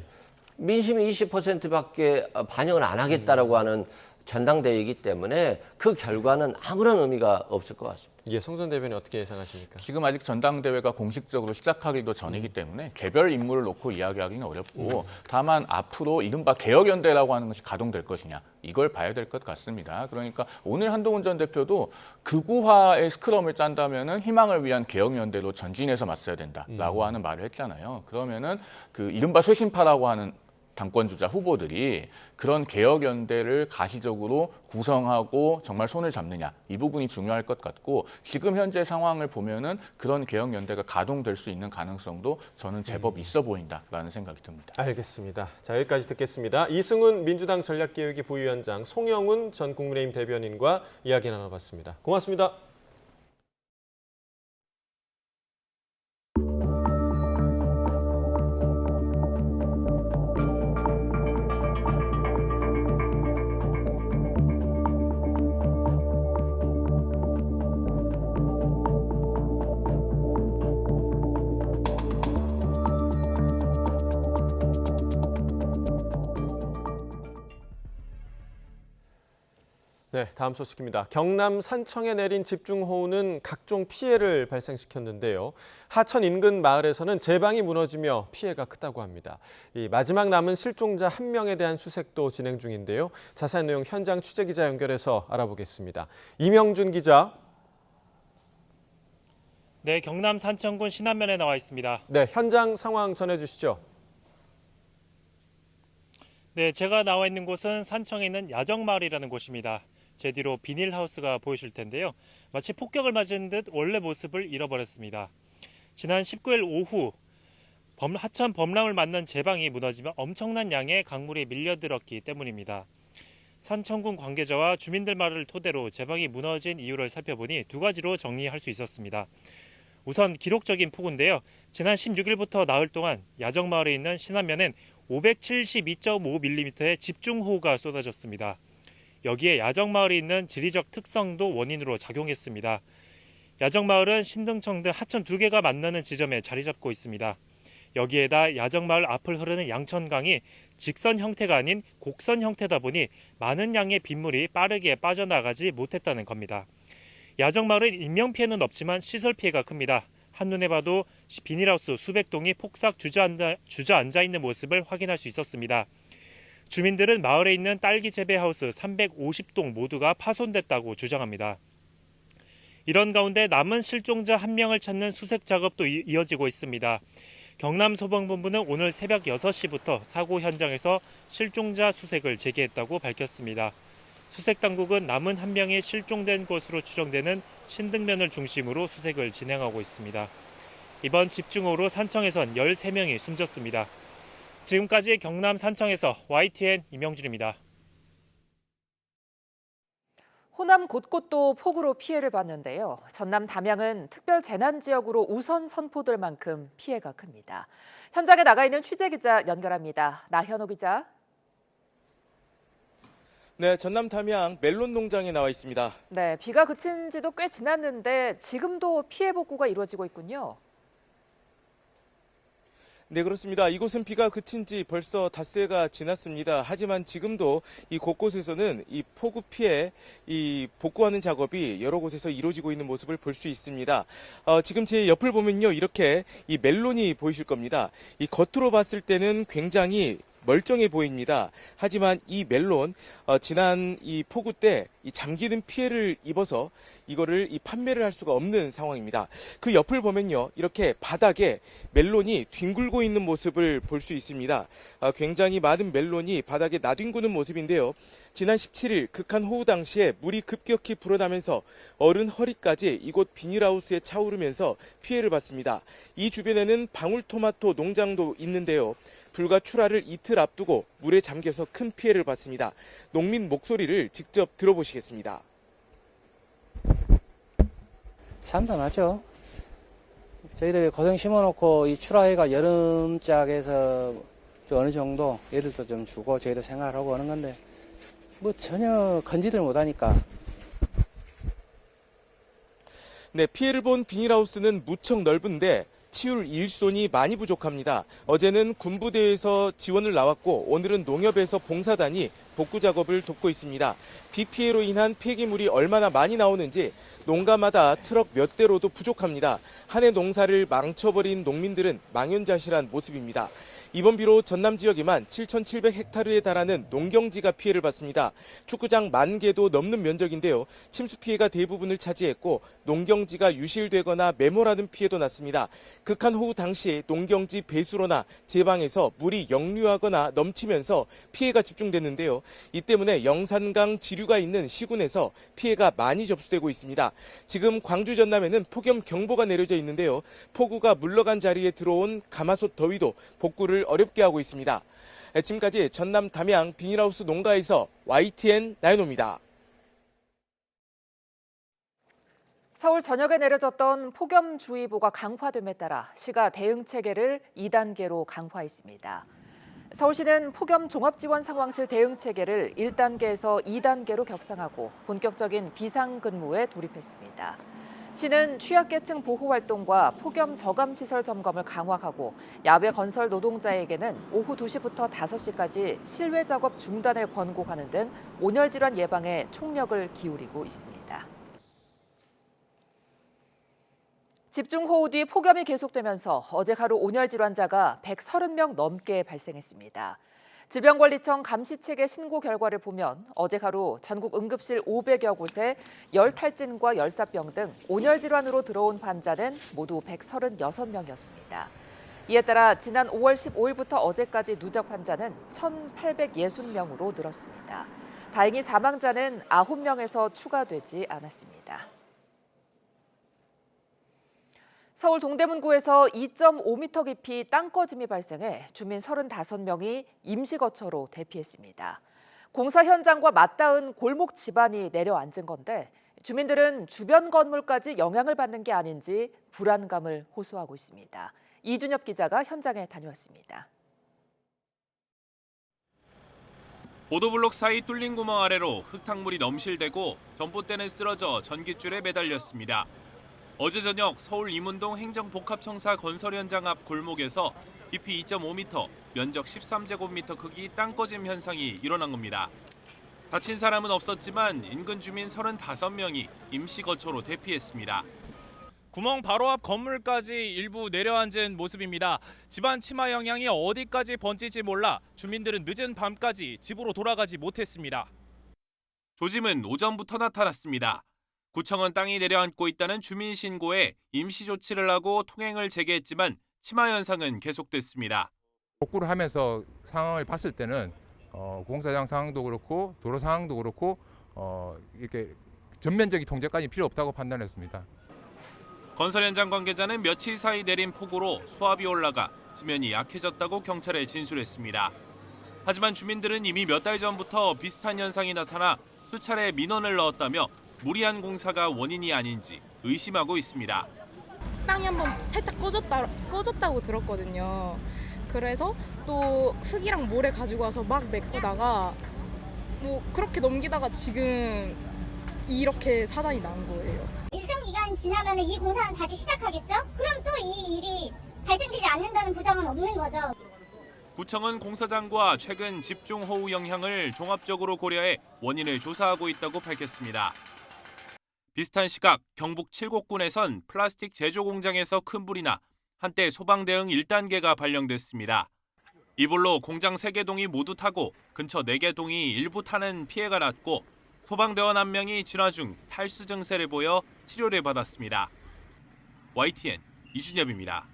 민심이 20%밖에 반영을 안 하겠다라고 하는 전당대회이기 때문에 그 결과는 아무런 의미가 없을 것 같습니다. 송 전 대변인 어떻게 예상하십니까? 지금 아직 전당대회가 공식적으로 시작하기도 전이기 때문에 개별 인물을 놓고 이야기하기는 어렵고 다만 앞으로 이른바 개혁연대라고 하는 것이 가동될 것이냐 이걸 봐야 될 것 같습니다. 그러니까 오늘 한동훈 전 대표도 극우화의 스크럼을 짠다면은 희망을 위한 개혁연대로 전진해서 맞서야 된다라고 하는 말을 했잖아요. 그러면은 그 이른바 쇄신파라고 하는 당권주자 후보들이 그런 개혁연대를 가시적으로 구성하고 정말 손을 잡느냐 이 부분이 중요할 것 같고 지금 현재 상황을 보면은 그런 개혁연대가 가동될 수 있는 가능성도 저는 제법 있어 보인다라는 생각이 듭니다. 알겠습니다. 자, 여기까지 듣겠습니다. 이승훈 민주당 전략기획위 부위원장, 송영훈 전 국민의힘 대변인과 이야기 나눠봤습니다. 고맙습니다. 네, 다음 소식입니다. 경남 산청에 내린 집중호우는 각종 피해를 발생시켰는데요. 하천 인근 마을에서는 제방이 무너지며 피해가 크다고 합니다. 이 마지막 남은 실종자 1명에 대한 수색도 진행 중인데요. 자세한 내용 현장 취재기자 연결해서 알아보겠습니다. 이명준 기자. 네, 경남 산청군 신안면에 나와 있습니다. 네, 현장 상황 전해주시죠. 네, 제가 나와 있는 곳은 산청에 있는 야정마을이라는 곳입니다. 제 뒤로 비닐하우스가 보이실 텐데요. 마치 폭격을 맞은 듯 원래 모습을 잃어버렸습니다. 지난 19일 오후 하천 범람을 맞는 제방이 무너지며 엄청난 양의 강물이 밀려들었기 때문입니다. 산청군 관계자와 주민들 말을 토대로 제방이 무너진 이유를 살펴보니 두 가지로 정리할 수 있었습니다. 우선 기록적인 폭우인데요. 지난 16일부터 나흘 동안 야정마을에 있는 신안면엔 572.5mm의 집중호우가 쏟아졌습니다. 여기에 야정마을에 있는 지리적 특성도 원인으로 작용했습니다. 야정마을은 신등청 등 하천 2개가 만나는 지점에 자리 잡고 있습니다. 여기에다 야정마을 앞을 흐르는 양천강이 직선 형태가 아닌 곡선 형태다 보니 많은 양의 빗물이 빠르게 빠져나가지 못했다는 겁니다. 야정마을은 인명피해는 없지만 시설 피해가 큽니다. 한눈에 봐도 비닐하우스 수백 동이 폭삭 주저앉아 있는 모습을 확인할 수 있었습니다. 주민들은 마을에 있는 딸기 재배하우스 350동 모두가 파손됐다고 주장합니다. 이런 가운데 남은 실종자 1명을 찾는 수색 작업도 이어지고 있습니다. 경남소방본부는 오늘 새벽 6시부터 사고 현장에서 실종자 수색을 재개했다고 밝혔습니다. 수색당국은 남은 1명이 실종된 것으로 추정되는 신등면을 중심으로 수색을 진행하고 있습니다. 이번 집중호우로 산청에선 13명이 숨졌습니다. 지금까지 경남 산청에서 YTN 이명준입니다. 호남 곳곳도 폭우로 피해를 봤는데요. 전남 담양은 특별 재난지역으로 우선 선포될 만큼 피해가 큽니다. 현장에 나가 있는 취재기자 연결합니다. 나현호 기자. 네, 전남 담양 멜론 농장에 나와 있습니다. 네, 비가 그친 지도 꽤 지났는데 지금도 피해 복구가 이루어지고 있군요. 네, 그렇습니다. 이곳은 비가 그친 지 벌써 닷새가 지났습니다. 하지만 지금도 이 곳곳에서는 이 폭우 피해 이 복구하는 작업이 여러 곳에서 이루어지고 있는 모습을 볼 수 있습니다. 지금 제 옆을 보면요, 이렇게 이 멜론이 보이실 겁니다. 이 겉으로 봤을 때는 굉장히 멀쩡해 보입니다. 하지만 이 멜론 지난 이 폭우 때 이 잠기는 피해를 입어서 이거를 이 판매를 할 수가 없는 상황입니다. 그 옆을 보면요, 이렇게 바닥에 멜론이 뒹굴고 있는 모습을 볼 수 있습니다. 굉장히 많은 멜론이 바닥에 나뒹구는 모습인데요. 지난 17일 극한 호우 당시에 물이 급격히 불어나면서 어른 허리까지 이곳 비닐하우스에 차오르면서 피해를 봤습니다. 이 주변에는 방울토마토 농장도 있는데요. 불과 출하를 이틀 앞두고 물에 잠겨서 큰 피해를 봤습니다. 농민 목소리를 직접 들어보시겠습니다. 참담하죠. 저희들이 고생 심어놓고 이 출하해가 여름짝에서 좀 어느 정도 예를 들어서 좀 주고 저희도 생각을 하고 하는 건데 뭐 전혀 건지를 못하니까. 네, 피해를 본 비닐하우스는 무척 넓은데 치울 일손이 많이 부족합니다. 어제는 군부대에서 지원을 나왔고 오늘은 농협에서 봉사단이 복구 작업을 돕고 있습니다. 비 피해로 인한 폐기물이 얼마나 많이 나오는지 농가마다 트럭 몇 대로도 부족합니다. 한 해 농사를 망쳐버린 농민들은 망연자실한 모습입니다. 이번 비로 전남 지역에만 7,700헥타르에 달하는 농경지가 피해를 봤습니다. 축구장 10,000개도 넘는 면적인데요. 침수 피해가 대부분을 차지했고 농경지가 유실되거나 매몰하는 피해도 났습니다. 극한 호우 당시 농경지 배수로나 제방에서 물이 역류하거나 넘치면서 피해가 집중됐는데요. 이 때문에 영산강 지류가 있는 시군에서 피해가 많이 접수되고 있습니다. 지금 광주 전남에는 폭염 경보가 내려져 있는데요. 폭우가 물러간 자리에 들어온 가마솥 더위도 복구를 어렵게 하고 있습니다. 지금까지 전남 담양 비닐하우스 농가에서 YTN 나연호입니다. 서울 전역에 내려졌던 폭염주의보가 강화됨에 따라 시가 대응 체계를 2단계로 강화했습니다. 서울시는 폭염 종합지원 상황실 대응 체계를 1단계에서 2단계로 격상하고 본격적인 비상근무에 돌입했습니다. 시는 취약계층 보호 활동과 폭염 저감 시설 점검을 강화하고 야외 건설 노동자에게는 오후 2시부터 5시까지 실외 작업 중단을 권고하는 등 온열 질환 예방에 총력을 기울이고 있습니다. 집중호우 뒤 폭염이 계속되면서 어제 하루 온열 질환자가 130명 넘게 발생했습니다. 질병관리청 감시체계 신고 결과를 보면 어제 하루 전국 응급실 500여 곳에 열탈진과 열사병 등 온열 질환으로 들어온 환자는 모두 136명이었습니다. 이에 따라 지난 5월 15일부터 어제까지 누적 환자는 1,860명으로 늘었습니다. 다행히 사망자는 9명에서 추가되지 않았습니다. 서울 동대문구에서 2.5m 깊이 땅꺼짐이 발생해 주민 35명이 임시거처로 대피했습니다. 공사 현장과 맞닿은 골목 집안이 내려앉은 건데 주민들은 주변 건물까지 영향을 받는 게 아닌지 불안감을 호소하고 있습니다. 이준엽 기자가 현장에 다녀왔습니다. 보도블록 사이 뚫린 구멍 아래로 흙탕물이 넘실대고 전봇대는 쓰러져 전깃줄에 매달렸습니다. 어제 저녁 서울 이문동 행정복합청사 건설 현장 앞 골목에서 깊이 2.5m, 면적 13제곱미터 크기 땅꺼짐 현상이 일어난 겁니다. 다친 사람은 없었지만 인근 주민 35명이 임시 거처로 대피했습니다. 구멍 바로 앞 건물까지 일부 내려앉은 모습입니다. 집안 치마 영향이 어디까지 번질지 몰라 주민들은 늦은 밤까지 집으로 돌아가지 못했습니다. 조짐은 오전부터 나타났습니다. 구청은 땅이 내려앉고 있다는 주민 신고에 임시 조치를 하고 통행을 재개했지만 치마 현상은 계속됐습니다. 복구를 하면서 상황을 봤을 때는 공사장 상황도 그렇고 도로 상황도 그렇고 이렇게 전면적인 통제까지 필요 없다고 판단했습니다. 건설 현장 관계자는 며칠 사이 내린 폭우로 수압이 올라가 지면이 약해졌다고 경찰에 진술했습니다. 하지만 주민들은 이미 몇 달 전부터 비슷한 현상이 나타나 수차례 민원을 넣었다며 무리한 공사가 원인이 아닌지 의심하고 있습니다. 땅이 한번 살짝 꺼졌다고 들었거든요. 그래서 또 흙이랑 모래 가지고 와서 막 메꾸다가 뭐 그렇게 넘기다가 지금 이렇게 사단이 난 거예요. 일정 기간 지나면 이 공사는 다시 시작하겠죠? 그럼 또 이 일이 발생되지 않는다는 보장은 없는 거죠. 구청은 공사장과 최근 집중호우 영향을 종합적으로 고려해 원인을 조사하고 있다고 밝혔습니다. 비슷한 시각 경북 칠곡군에선 플라스틱 제조 공장에서 큰 불이 나 한때 소방 대응 1단계가 발령됐습니다. 이 불로 공장 3개 동이 모두 타고 근처 4개 동이 일부 타는 피해가 났고 소방대원 1명이 진화 중 탈수 증세를 보여 치료를 받았습니다. YTN 이준엽입니다.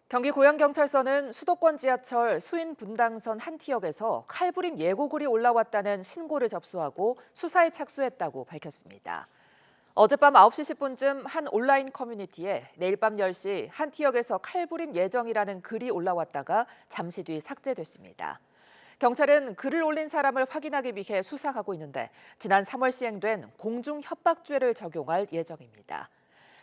경기 고양경찰서는 수도권 지하철 수인 분당선 한 티역에서 칼부림 예고글이 올라왔다는 신고를 접수하고 수사에 착수했다고 밝혔습니다. 어젯밤 9시 10분쯤 한 온라인 커뮤니티에 내일 밤 10시 한 티역에서 칼부림 예정이라는 글이 올라왔다가 잠시 뒤 삭제됐습니다. 경찰은 글을 올린 사람을 확인하기 위해 수사하고 있는데 지난 3월 시행된 공중협박죄를 적용할 예정입니다.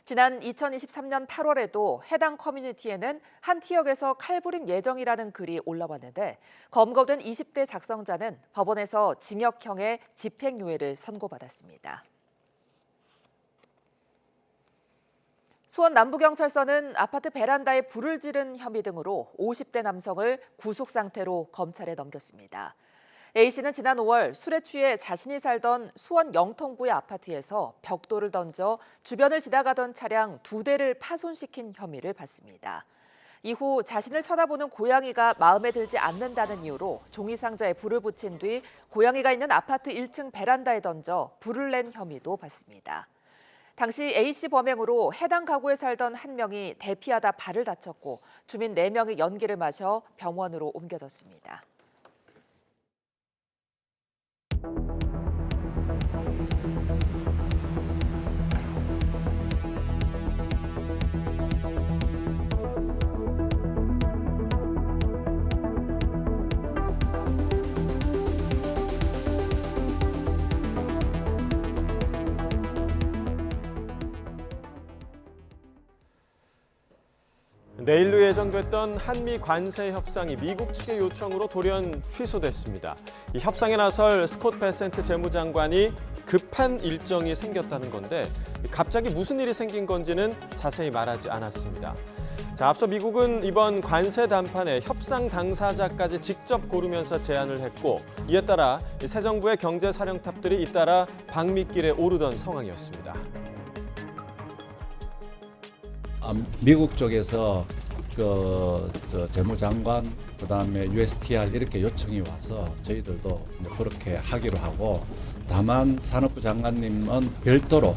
지난 2023년 8월에도 해당 커뮤니티에는 한 티역에서 칼부림 예정이라는 글이 올라왔는데 검거된 20대 작성자는 법원에서 징역형의 집행유예를 선고받았습니다. 수원 남부경찰서는 아파트 베란다에 불을 지른 혐의 등으로 50대 남성을 구속 상태로 검찰에 넘겼습니다. A씨는 지난 5월 술에 취해 자신이 살던 수원 영통구의 아파트에서 벽돌을 던져 주변을 지나가던 차량 2대를 파손시킨 혐의를 받습니다. 이후 자신을 쳐다보는 고양이가 마음에 들지 않는다는 이유로 종이상자에 불을 붙인 뒤 고양이가 있는 아파트 1층 베란다에 던져 불을 낸 혐의도 받습니다. 당시 A씨 범행으로 해당 가구에 살던 한 명이 대피하다 발을 다쳤고 주민 4명이 연기를 마셔 병원으로 옮겨졌습니다. 내일로 예정됐던 한미 관세 협상이 미국 측의 요청으로 돌연 취소됐습니다. 이 협상에 나설 스콧 베센트 재무장관이 급한 일정이 생겼다는 건데 갑자기 무슨 일이 생긴 건지는 자세히 말하지 않았습니다. 자, 앞서 미국은 이번 관세 담판에 협상 당사자까지 직접 고르면서 제안을 했고 이에 따라 새 정부의 경제 사령탑들이 잇따라 방미길에 오르던 상황이었습니다. 미국 쪽에서 재무장관, 그다음에 USTR 이렇게 요청이 와서 저희들도 뭐 그렇게 하기로 하고, 다만 산업부 장관님은 별도로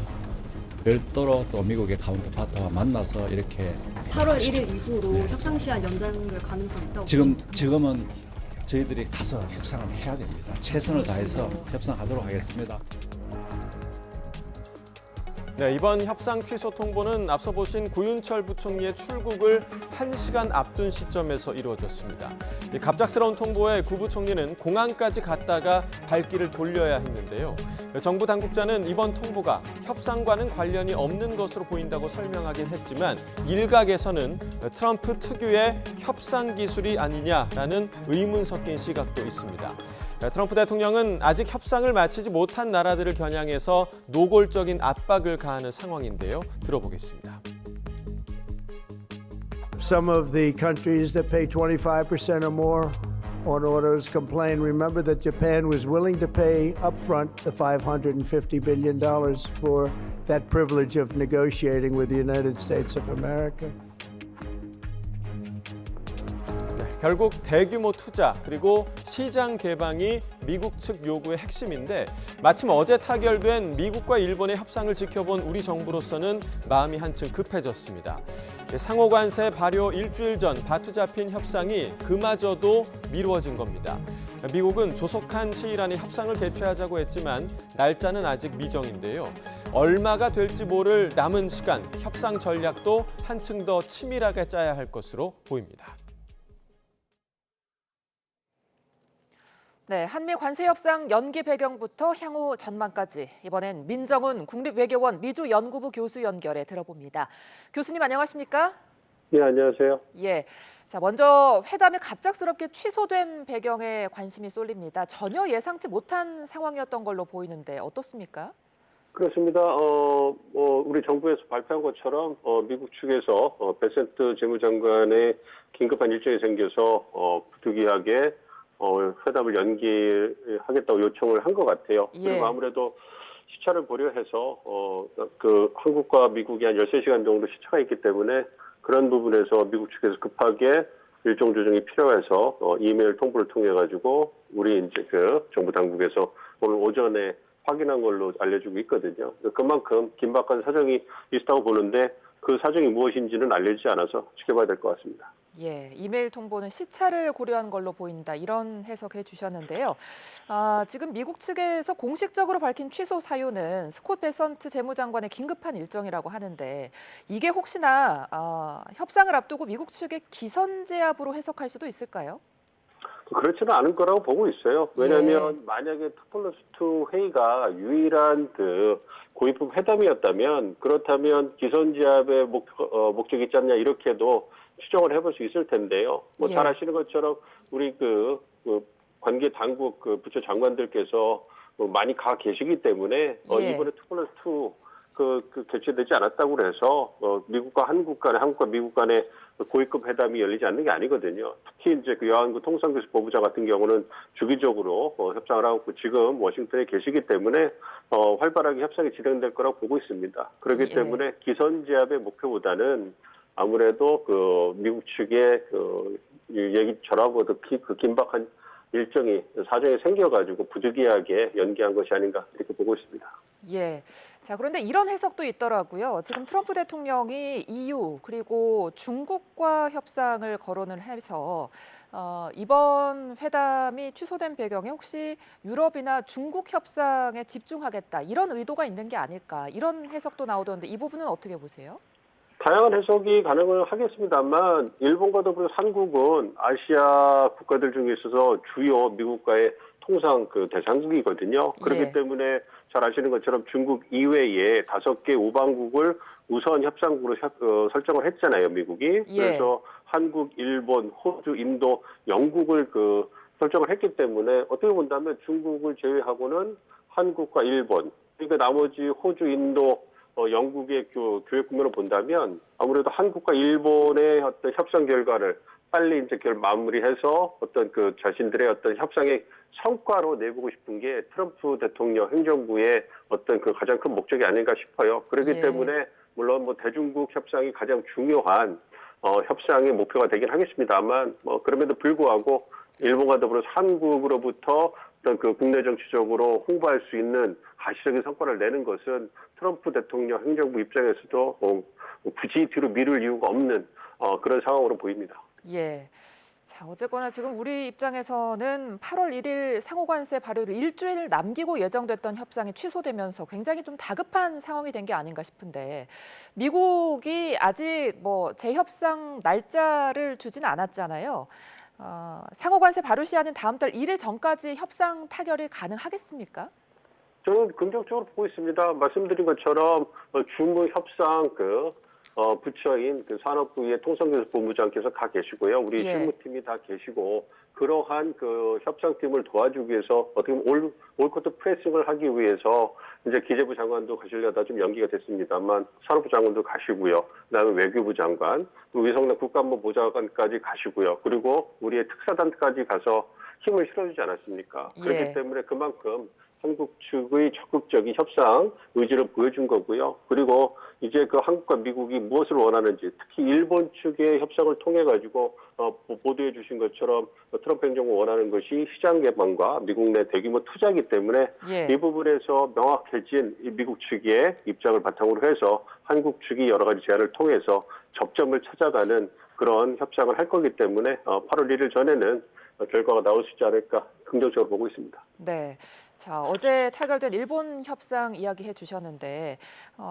또 미국의 카운터파트와 만나서 이렇게 8월 1일 이후로 협상 시한 연장될 가능성이 있다고 지금은 저희들이 가서 협상을 해야 됩니다. 최선을 다해서 협상하도록 하겠습니다. 네, 이번 협상 취소 통보는 앞서 보신 구윤철 부총리의 출국을 1시간 앞둔 시점에서 이루어졌습니다. 이 갑작스러운 통보에 구 부총리는 공항까지 갔다가 발길을 돌려야 했는데요. 정부 당국자는 이번 통보가 협상과는 관련이 없는 것으로 보인다고 설명하긴 했지만 일각에서는 트럼프 특유의 협상 기술이 아니냐라는 의문 섞인 시각도 있습니다. 트럼프 대통령은 아직 협상을 마치지 못한 나라들을 겨냥해서 노골적인 압박을 가하는 상황인데요. 들어보겠습니다. Some of the countries that pay 25% or more on autos complain. Remember that Japan was willing to pay upfront the $550 billion for that privilege of negotiating with the United States of America. 결국 대규모 투자 그리고 시장 개방이 미국 측 요구의 핵심인데 마침 어제 타결된 미국과 일본의 협상을 지켜본 우리 정부로서는 마음이 한층 급해졌습니다. 상호 관세 발효 일주일 전 바투 잡힌 협상이 그마저도 미루어진 겁니다. 미국은 조속한 시일 안에 협상을 개최하자고 했지만 날짜는 아직 미정인데요. 얼마가 될지 모를 남은 시간, 협상 전략도 한층 더 치밀하게 짜야 할 것으로 보입니다. 네, 한미 관세 협상 연기 배경부터 향후 전망까지 이번엔 민정훈 국립외교원 미주연구부 교수 연결해 들어봅니다. 교수님 안녕하십니까? 네, 안녕하세요. 예, 자 먼저 회담이 갑작스럽게 취소된 배경에 관심이 쏠립니다. 전혀 예상치 못한 상황이었던 걸로 보이는데 어떻습니까? 그렇습니다. 우리 정부에서 발표한 것처럼 미국 측에서 베센트 재무장관의 긴급한 일정이 생겨서 부득이하게 회담을 연기하겠다고 요청을 한 것 같아요. 예. 그리고 아무래도 시차를 고려해서 한국과 미국이 한 13시간 정도 시차가 있기 때문에 그런 부분에서 미국 측에서 급하게 일정 조정이 필요해서 이메일 통보를 통해 가지고 우리 이제 정부 당국에서 오늘 오전에 확인한 걸로 알려주고 있거든요. 그만큼 긴박한 사정이 있다고 보는데 그 사정이 무엇인지는 알려지지 않아서 지켜봐야 될 것 같습니다. 예, 이메일 통보는 시차를 고려한 걸로 보인다. 이런 해석해 주셨는데요. 지금 미국 측에서 공식적으로 밝힌 취소 사유는 스콧 베선트 재무장관의 긴급한 일정이라고 하는데 이게 혹시나 협상을 앞두고 미국 측의 기선제압으로 해석할 수도 있을까요? 그렇지는 않을 거라고 보고 있어요. 왜냐하면 만약에 2+2 회의가 유일한 고위급 회담이었다면 그렇다면 기선제압의 목적이 있지 않냐 이렇게도 추정을 해볼 수 있을 텐데요. 잘 아시는 것처럼 우리 관계 당국 부처 장관들께서 많이 가 계시기 때문에 이번에 2+2 개최되지 않았다고 해서 미국과 한국 간에 한국과 미국 간에 고위급 회담이 열리지 않는 게 아니거든요. 특히 이제 여한구 통상교섭 본부장 같은 경우는 주기적으로 협상을 하고 지금 워싱턴에 계시기 때문에 활발하게 협상이 진행될 거라고 보고 있습니다. 그렇기 때문에 기선제압의 목표보다는 아무래도 미국 측의 얘기처럼 긴박한 일정이 사정이 생겨가지고 부득이하게 연기한 것이 아닌가 이렇게 보고 있습니다. 예. 자, 그런데 이런 해석도 있더라고요. 지금 트럼프 대통령이 EU 그리고 중국과 협상을 거론을 해서 이번 회담이 취소된 배경에 혹시 유럽이나 중국 협상에 집중하겠다 이런 의도가 있는 게 아닐까 이런 해석도 나오던데 이 부분은 어떻게 보세요? 다양한 해석이 가능은 하겠습니다만 일본과 더불어 한국은 아시아 국가들 중에 있어서 주요 미국과의 통상 대상국이거든요. 그렇기 때문에 잘 아시는 것처럼 중국 이외에 5개 우방국을 우선 협상국으로 설정을 했잖아요, 미국이. 그래서 한국, 일본, 호주, 인도, 영국을 설정을 했기 때문에 어떻게 본다면 중국을 제외하고는 한국과 일본 그러니까 나머지 호주, 인도, 영국의 교역 국면을 본다면 아무래도 한국과 일본의 어떤 협상 결과를 빨리 이제 마무리해서 어떤 그 자신들의 어떤 협상의 성과로 내보고 싶은 게 트럼프 대통령 행정부의 어떤 그 가장 큰 목적이 아닌가 싶어요. 그렇기 때문에 물론 뭐 대중국 협상이 가장 중요한 협상의 목표가 되긴 하겠습니다만 그럼에도 불구하고 일본과 더불어서 한국으로부터 어떤 그 국내 정치적으로 홍보할 수 있는 가시적인 성과를 내는 것은 트럼프 대통령 행정부 입장에서도 굳이 뒤로 미룰 이유가 없는 그런 상황으로 보입니다. 예. 자, 어쨌거나 지금 우리 입장에서는 8월 1일 상호관세 발효를 일주일 남기고 예정됐던 협상이 취소되면서 굉장히 좀 다급한 상황이 된 게 아닌가 싶은데 미국이 아직 뭐 재협상 날짜를 주진 않았잖아요. 상호관세 발효 시한인 다음 달 1일 전까지 협상 타결이 가능하겠습니까? 저는 긍정적으로 보고 있습니다. 말씀드린 것처럼 주무 협상 부처인 그 산업부의 통상교섭본부장께서 가 계시고요. 우리 실무팀이 다 계시고 그러한 그 협상팀을 도와주기 위해서 어떻게 보면 올코트 프레싱을 하기 위해서 이제 기재부 장관도 가시려다 좀 연기가 됐습니다만 산업부 장관도 가시고요. 그다음에 외교부 장관, 위성락 국가안보보좌관까지 가시고요. 그리고 우리의 특사단까지 가서 힘을 실어주지 않았습니까? 그렇기 때문에 그만큼 한국 측의 적극적인 협상 의지를 보여준 거고요. 그리고 이제 그 한국과 미국이 무엇을 원하는지, 특히 일본 측의 협상을 통해 가지고 보도해 주신 것처럼 트럼프 행정부 원하는 것이 시장 개방과 미국 내 대규모 투자이기 때문에 이 부분에서 명확해진 미국 측의 입장을 바탕으로 해서 한국 측이 여러 가지 제안을 통해서 접점을 찾아가는 그런 협상을 할 거기 때문에 8월 1일 전에는 결과가 나올 수 있지 않을까 긍정적으로 보고 있습니다. 네. 자, 어제 타결된 일본 협상 이야기해 주셨는데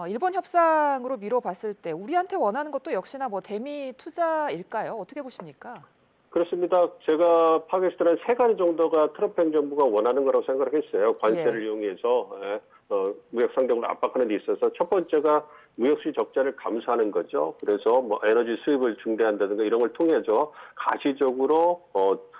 일본 협상으로 미뤄봤을 때 우리한테 원하는 것도 역시나 뭐 대미 투자일까요? 어떻게 보십니까? 그렇습니다. 제가 파악했을 때는 3가지 정도가 트럼프 행정부가 원하는 거라고 생각을 했어요. 관세를 이용해서 무역 상대국을 압박하는 데 있어서 첫 번째가 무역수지 적자를 감소하는 거죠. 그래서 뭐 에너지 수입을 증대한다든가 이런 걸 통해서 가시적으로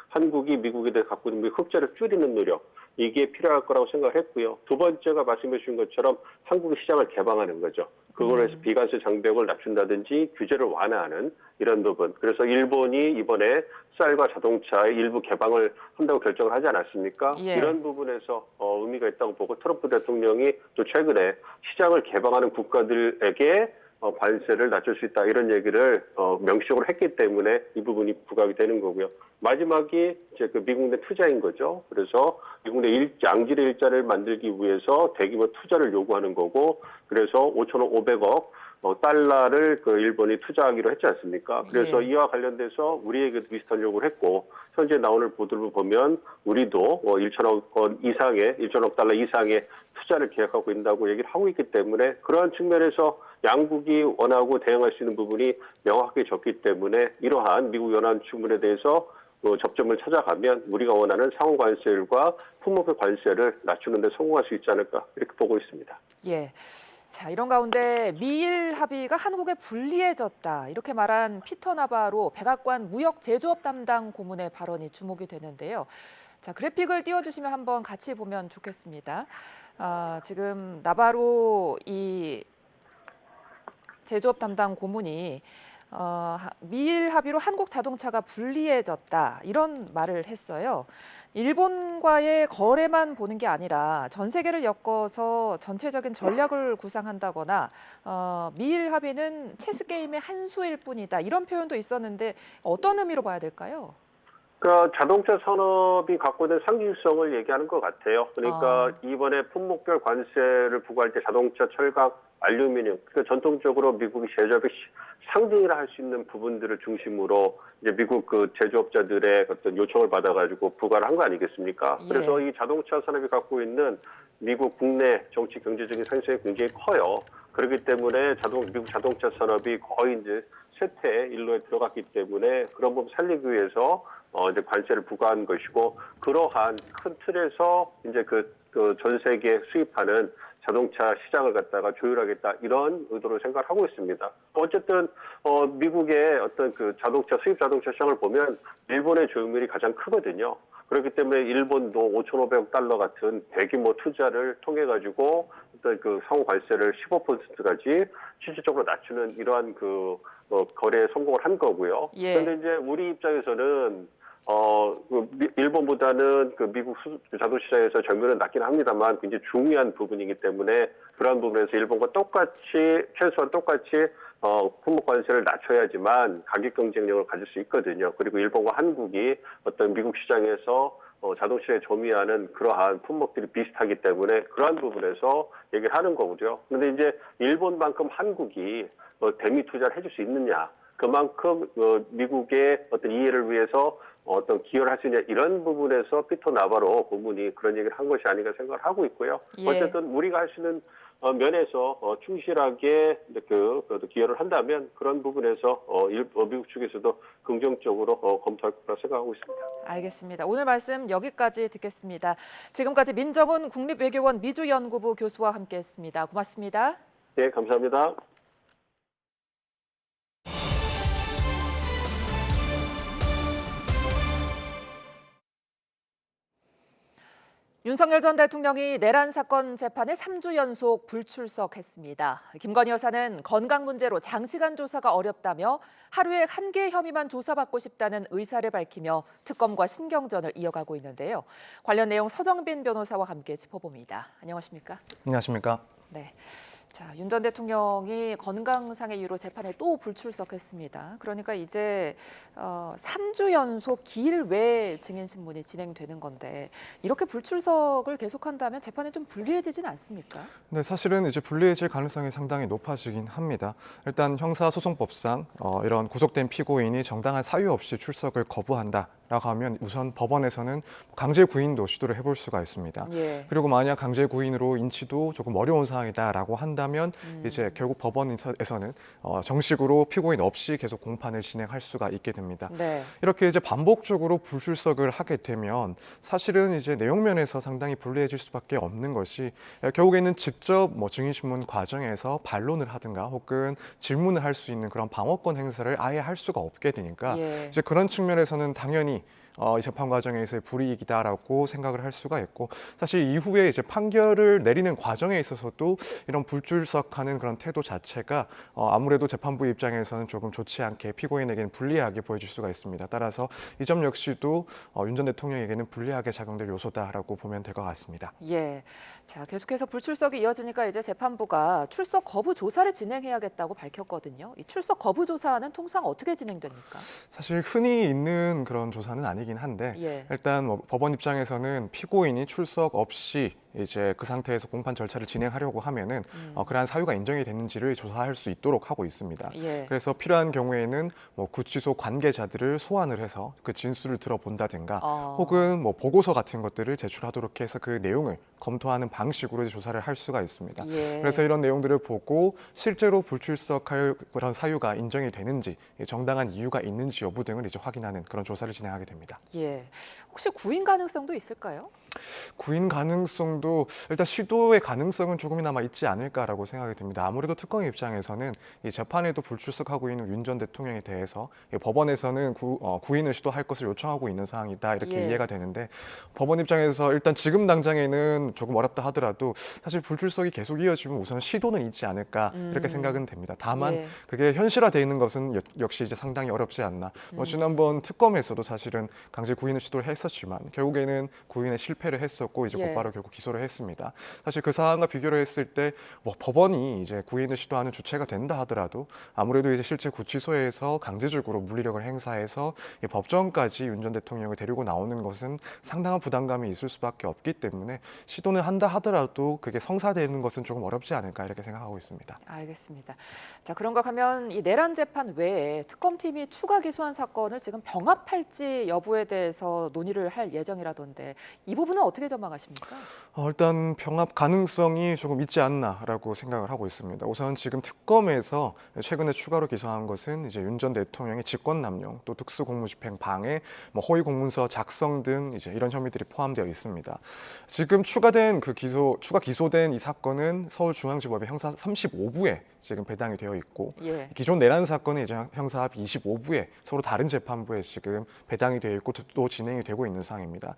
한국이 미국에 대해 갖고 있는 흑자를 줄이는 노력, 이게 필요할 거라고 생각을 했고요. 두 번째가 말씀해 주신 것처럼 한국의 시장을 개방하는 거죠. 그걸로 해서 비관세 장벽을 낮춘다든지 규제를 완화하는 이런 부분. 그래서 일본이 이번에 쌀과 자동차의 일부 개방을 한다고 결정을 하지 않았습니까? 이런 부분에서 의미가 있다고 보고 트럼프 대통령이 또 최근에 시장을 개방하는 국가들에게 관세를 낮출 수 있다 이런 얘기를 명시적으로 했기 때문에 이 부분이 부각이 되는 거고요. 마지막이 이제 그 미국 내 투자인 거죠. 그래서 미국 내 양질의 일자리를 만들기 위해서 대규모 투자를 요구하는 거고, 그래서 5,500억 달러를 그 일본이 투자하기로 했지 않습니까? 그래서 이와 관련돼서 우리에게도 비슷한 요구를 했고, 현재 나오는 보도를 보면 우리도 1천억 달러 이상의 투자를 계획하고 있다고 얘기를 하고 있기 때문에 그러한 측면에서 양국이 원하고 대응할 수 있는 부분이 명확하게 적기 때문에 이러한 미국 연안 주문에 대해서 접점을 찾아가면 우리가 원하는 상호 관세율과 품목의 관세를 낮추는 데 성공할 수 있지 않을까 이렇게 보고 있습니다. 예. 자, 이런 가운데 미일 합의가 한국에 불리해졌다 이렇게 말한 피터 나바로 백악관 무역 제조업 담당 고문의 발언이 주목이 되는데요. 자, 그래픽을 띄워주시면 한번 같이 보면 좋겠습니다. 지금 나바로 이 제조업 담당 고문이 미일 합의로 한국 자동차가 불리해졌다 이런 말을 했어요. 일본과의 거래만 보는 게 아니라 전 세계를 엮어서 전체적인 전략을 구상한다거나 미일 합의는 체스 게임의 한 수일 뿐이다 이런 표현도 있었는데 어떤 의미로 봐야 될까요? 그러니까 자동차 산업이 갖고 있는 상징성을 얘기하는 것 같아요. 그러니까 이번에 품목별 관세를 부과할 때 자동차, 철강, 알루미늄, 그러니까 전통적으로 미국이 제조업의 상징이라 할 수 있는 부분들을 중심으로 이제 미국 그 제조업자들의 어떤 요청을 받아가지고 부과를 한 거 아니겠습니까? 그래서 이 자동차 산업이 갖고 있는 미국 국내 정치 경제적인 상징성이 굉장히 커요. 그렇기 때문에 미국 자동차 산업이 거의 이제 쇠퇴 일로에 들어갔기 때문에 그런 부분 살리기 위해서 이제 관세를 부과한 것이고, 그러한 큰 틀에서 이제 전 세계 수입하는 자동차 시장을 갖다가 조율하겠다 이런 의도로 생각을 하고 있습니다. 어쨌든 미국의 어떤 그 수입 자동차 시장을 보면 일본의 조율률이 가장 크거든요. 그렇기 때문에 일본도 5,500억 달러 같은 대규모 투자를 통해 가지고 어떤 그 상호 관세를 15%까지 실질적으로 낮추는 이러한 그 거래에 성공을 한 거고요. 예. 그런데 이제 우리 입장에서는 일본보다는 그 미국 자동시장에서 점유율은 낮긴 합니다만 굉장히 중요한 부분이기 때문에 그러한 부분에서 일본과 최소한 똑같이 품목 관세를 낮춰야지만 가격 경쟁력을 가질 수 있거든요. 그리고 일본과 한국이 어떤 미국 시장에서 자동차에 점유하는 그러한 품목들이 비슷하기 때문에 그러한 부분에서 얘기를 하는 거고요. 그런데 이제 일본만큼 한국이 대미 투자를 해줄 수 있느냐, 그만큼 미국의 어떤 이해를 위해서 어떤 기여를 할 수 있냐, 이런 부분에서 피터 나바로 고문이 그런 얘기를 한 것이 아닌가 생각을 하고 있고요. 예. 어쨌든 우리가 할 수 있는 면에서 충실하게 기여를 한다면 그런 부분에서 미국 측에서도 긍정적으로 검토할 거라 생각하고 있습니다. 알겠습니다. 오늘 말씀 여기까지 듣겠습니다. 지금까지 민정훈 국립외교원 미주연구부 교수와 함께했습니다. 고맙습니다. 네, 감사합니다. 윤석열 전 대통령이 내란 사건 재판에 3주 연속 불출석했습니다. 김건희 여사는 건강 문제로 장시간 조사가 어렵다며 하루에 1개 혐의만 조사받고 싶다는 의사를 밝히며 특검과 신경전을 이어가고 있는데요. 관련 내용 서정빈 변호사와 함께 짚어봅니다. 안녕하십니까? 안녕하십니까? 네. 자, 윤 전 대통령이 건강상의 이유로 재판에 또 불출석했습니다. 그러니까 이제 3주 연속 기일 외 증인 신문이 진행되는 건데 이렇게 불출석을 계속한다면 재판에 좀 불리해지진 않습니까? 네, 사실은 이제 불리해질 가능성이 상당히 높아지긴 합니다. 일단 형사소송법상 이런 구속된 피고인이 정당한 사유 없이 출석을 거부한다라고 하면 우선 법원에서는 강제 구인도 시도를 해볼 수가 있습니다. 예. 그리고 만약 강제 구인으로 인치도 조금 어려운 상황이다라고 한다면 이제 결국 법원에서는 정식으로 피고인 없이 계속 공판을 진행할 수가 있게 됩니다. 네. 이렇게 이제 반복적으로 불출석을 하게 되면 사실은 이제 내용면에서 상당히 불리해질 수밖에 없는 것이 결국에는 직접 증인신문 과정에서 반론을 하든가 혹은 질문을 할 수 있는 그런 방어권 행사를 아예 할 수가 없게 되니까 예. 이제 그런 측면에서는 당연히 이 재판 과정에서의 불이익이다라고 생각을 할 수가 있고 사실 이후에 이제 판결을 내리는 과정에 있어서도 이런 불출석하는 그런 태도 자체가 아무래도 재판부 입장에서는 조금 좋지 않게 피고인에게는 불리하게 보여질 수가 있습니다. 따라서 이 점 역시도 윤 전 대통령에게는 불리하게 작용될 요소다라고 보면 될 것 같습니다. 예. 자, 계속해서 불출석이 이어지니까 이제 재판부가 출석 거부 조사를 진행해야겠다고 밝혔거든요. 이 출석 거부 조사는 통상 어떻게 진행됩니까? 사실 흔히 있는 그런 조사는 아니긴 한데 예. 일단 법원 입장에서는 피고인이 출석 없이 이제 그 상태에서 공판 절차를 진행하려고 하면은 그러한 사유가 인정이 됐는지를 조사할 수 있도록 하고 있습니다. 예. 그래서 필요한 경우에는 구치소 관계자들을 소환을 해서 그 진술을 들어본다든가 혹은 보고서 같은 것들을 제출하도록 해서 그 내용을 검토하는 방식으로 조사를 할 수가 있습니다. 예. 그래서 이런 내용들을 보고 실제로 불출석할 그런 사유가 인정이 되는지 정당한 이유가 있는지 여부 등을 이제 확인하는 그런 조사를 진행하게 됩니다. 예. 혹시 구인 가능성도 있을까요? 구인 가능성도 일단 시도의 가능성은 조금이나마 있지 않을까라고 생각이 듭니다. 아무래도 특검 입장에서는 이 재판에도 불출석하고 있는 윤 전 대통령에 대해서 법원에서는 구인을 시도할 것을 요청하고 있는 상황이다 이렇게 예. 이해가 되는데 법원 입장에서 일단 지금 당장에는 조금 어렵다 하더라도 사실 불출석이 계속 이어지면 우선 시도는 있지 않을까 이렇게 생각은 됩니다. 다만 예. 그게 현실화되어 있는 것은 역시 이제 상당히 어렵지 않나. 지난번 특검에서도 사실은 강제 구인을 시도를 했었지만 결국에는 구인에 실패를 했었고 이제 예. 곧바로 결국 기소를 했습니다. 사실 그 사안과 비교를 했을 때 법원이 이제 구인을 시도하는 주체가 된다 하더라도 아무래도 이제 실제 구치소에서 강제적으로 물리력을 행사해서 이 법정까지 윤 전 대통령을 데리고 나오는 것은 상당한 부담감이 있을 수밖에 없기 때문에 시도는 한다 하더라도 그게 성사되는 것은 조금 어렵지 않을까 이렇게 생각하고 있습니다. 알겠습니다. 자, 그런가 하면 이 내란 재판 외에 특검팀이 추가 기소한 사건을 지금 병합할지 여부에 대해서 논의를 할 예정이라던데 이 부분은 어떻게 전망하십니까? 일단 병합 가능성이 조금 있지 않나라고 생각을 하고 있습니다. 우선 지금 특검에서 최근에 추가로 기소한 것은 이제 윤 전 대통령의 직권남용, 또 특수공무집행 방해, 허위 공문서 작성 등 이제 이런 혐의들이 포함되어 있습니다. 지금 추가 기소된 이 사건은 서울중앙지법의 형사 35부에 지금 배당이 되어 있고, 기존 내란 사건은 이제 형사합 25부에 서로 다른 재판부에 지금 배당이 되어 있고 또 진행이 되고 있는 상황입니다.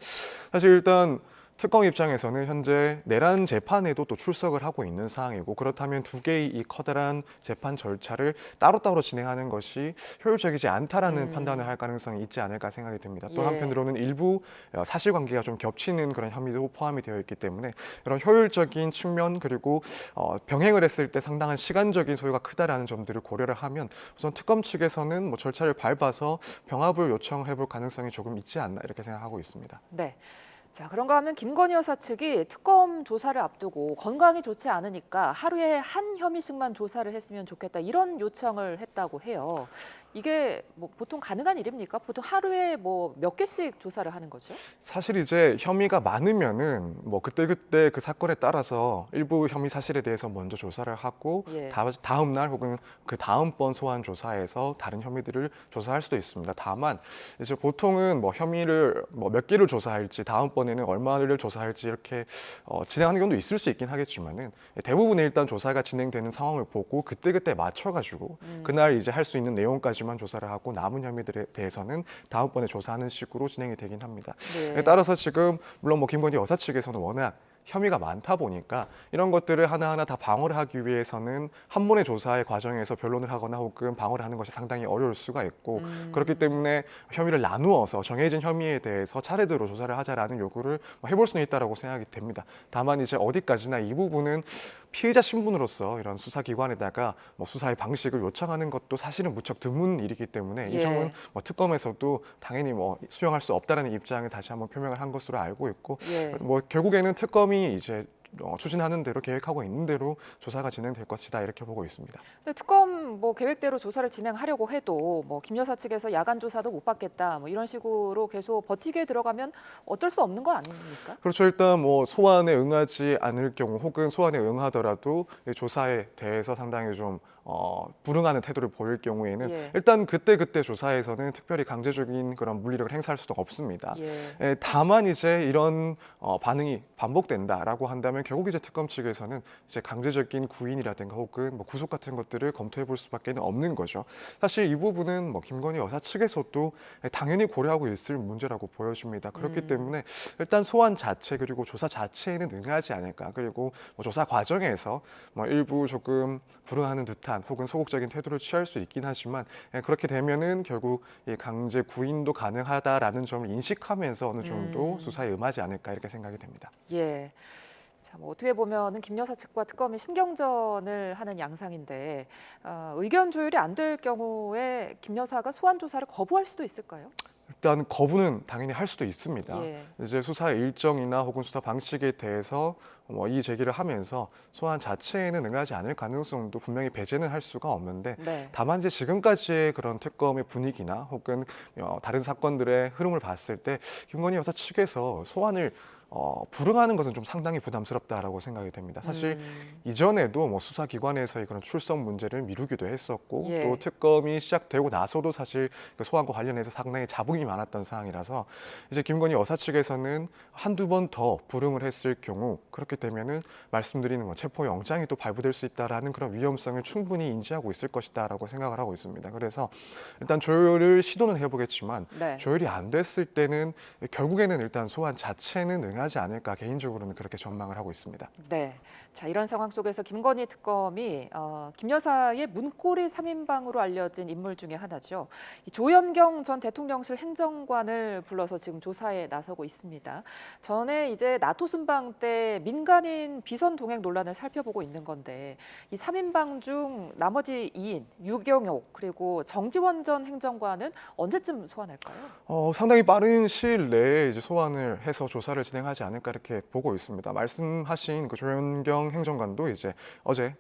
사실 일단 특검 입장에서는 현재 내란 재판에도 또 출석을 하고 있는 상황이고, 그렇다면 두 개의 이 커다란 재판 절차를 따로따로 진행하는 것이 효율적이지 않다라는 판단을 할 가능성이 있지 않을까 생각이 듭니다. 또 한편으로는 일부 사실관계가 좀 겹치는 그런 혐의도 포함이 되어 있기 때문에 이런 효율적인 측면, 그리고 병행을 했을 때 상당한 시간적인 소요가 크다라는 점들을 고려를 하면 우선 특검 측에서는 절차를 밟아서 병합을 요청해 볼 가능성이 조금 있지 않나 이렇게 생각하고 있습니다. 네. 자, 그런가 하면 김건희 여사 측이 특검 조사를 앞두고 건강이 좋지 않으니까 하루에 한 혐의씩만 조사를 했으면 좋겠다, 이런 요청을 했다고 해요. 이게 보통 가능한 일입니까? 보통 하루에 몇 개씩 조사를 하는 거죠? 사실 이제 혐의가 많으면은 그때 그 사건에 따라서 일부 혐의 사실에 대해서 먼저 조사를 하고 다음 날 혹은 그 다음번 소환 조사에서 다른 혐의들을 조사할 수도 있습니다. 다만 이제 보통은 혐의를 몇 개를 조사할지, 다음번에는 얼마를 조사할지 이렇게 진행하는 경우도 있을 수 있긴 하겠지만은 대부분의 일단 조사가 진행되는 상황을 보고 그때 맞춰가지고 그날 이제 할 수 있는 내용까지 만 조사를 하고 남은 혐의들에 대해서는 다음번에 조사하는 식으로 진행이 되긴 합니다. 따라서 지금 물론 김건희 여사 측에서는 워낙 혐의가 많다 보니까 이런 것들을 하나하나 다 방어를 하기 위해서는 한 번의 조사의 과정에서 변론을 하거나 혹은 방어를 하는 것이 상당히 어려울 수가 있고, 그렇기 때문에 혐의를 나누어서 정해진 혐의에 대해서 차례대로 조사를 하자라는 요구를 해볼 수는 있다라고 생각이 됩니다. 다만 이제 어디까지나 이 부분은 피해자 신분으로서 이런 수사기관에다가 수사의 방식을 요청하는 것도 사실은 무척 드문 일이기 때문에 이 점은 특검에서도 당연히 수용할 수 없다라는 입장을 다시 한번 표명을 한 것으로 알고 있고, 결국에는 특검이 이제 추진하는 대로, 계획하고 있는 대로 조사가 진행될 것이다 이렇게 보고 있습니다. 근데 특검 계획대로 조사를 진행하려고 해도 김 여사 측에서 야간 조사도 못 받겠다 이런 식으로 계속 버티게 들어가면 어쩔 수 없는 거 아닙니까? 그렇죠. 일단 소환에 응하지 않을 경우 혹은 소환에 응하더라도 조사에 대해서 상당히 좀 불응하는 태도를 보일 경우에는 일단 그때 조사에서는 특별히 강제적인 그런 물리력을 행사할 수도 없습니다. 다만 이제 이런 반응이 반복된다라고 한다면 결국 이제 특검 측에서는 이제 강제적인 구인이라든가 혹은 구속 같은 것들을 검토해 볼 수밖에 없는 거죠. 사실 이 부분은 김건희 여사 측에서도 당연히 고려하고 있을 문제라고 보여집니다. 그렇기 때문에 일단 소환 자체 그리고 조사 자체에는 응하지 않을까, 그리고 조사 과정에서 일부 조금 불응하는 듯한 혹은 소극적인 태도를 취할 수 있긴 하지만 그렇게 되면은 결국 강제 구인도 가능하다라는 점을 인식하면서 어느 정도 수사에 임하지 않을까 이렇게 생각이 됩니다. 예. 자, 어떻게 보면은 김 여사 측과 특검이 신경전을 하는 양상인데 의견 조율이 안 될 경우에 김 여사가 소환 조사를 거부할 수도 있을까요? 일단 거부는 당연히 할 수도 있습니다. 이제 수사 일정이나 혹은 수사 방식에 대해서 이의 제기를 하면서 소환 자체에는 응하지 않을 가능성도 분명히 배제는 할 수가 없는데, 다만 이제 지금까지의 그런 특검의 분위기나 혹은 다른 사건들의 흐름을 봤을 때 김건희 여사 측에서 소환을 불응하는 것은 좀 상당히 부담스럽다라고 생각이 됩니다. 사실 이전에도 수사기관에서의 그런 출석 문제를 미루기도 했었고 또 특검이 시작되고 나서도 사실 그 소환과 관련해서 상당히 자붕이 많았던 상황이라서 이제 김건희 여사 측에서는 한두 번 더 불응을 했을 경우 그렇게 되면은 말씀드리는 체포영장이 또 발부될 수 있다라는 그런 위험성을 충분히 인지하고 있을 것이다라고 생각을 하고 있습니다. 그래서 일단 조율을 시도는 해보겠지만 조율이 안 됐을 때는 결국에는 일단 소환 자체는 응하지 않을까 개인적으로는 그렇게 전망을 하고 있습니다. 네. 자, 이런 상황 속에서 김건희 특검이 김 여사의 문고리 3인방으로 알려진 인물 중에 하나죠. 조현경 전 대통령실 행정관을 불러서 지금 조사에 나서고 있습니다. 전에 이제 나토 순방 때 민간인 비선 동행 논란을 살펴보고 있는 건데 이 3인방 중 나머지 2인 유경옥 그리고 정지원 전 행정관은 언제쯤 소환할까요? 상당히 빠른 시일 내에 이제 소환을 해서 조사를 진행하지 않을까 이렇게 보고 있습니다. 말씀하신 그 조현경 행정관도 이제 어제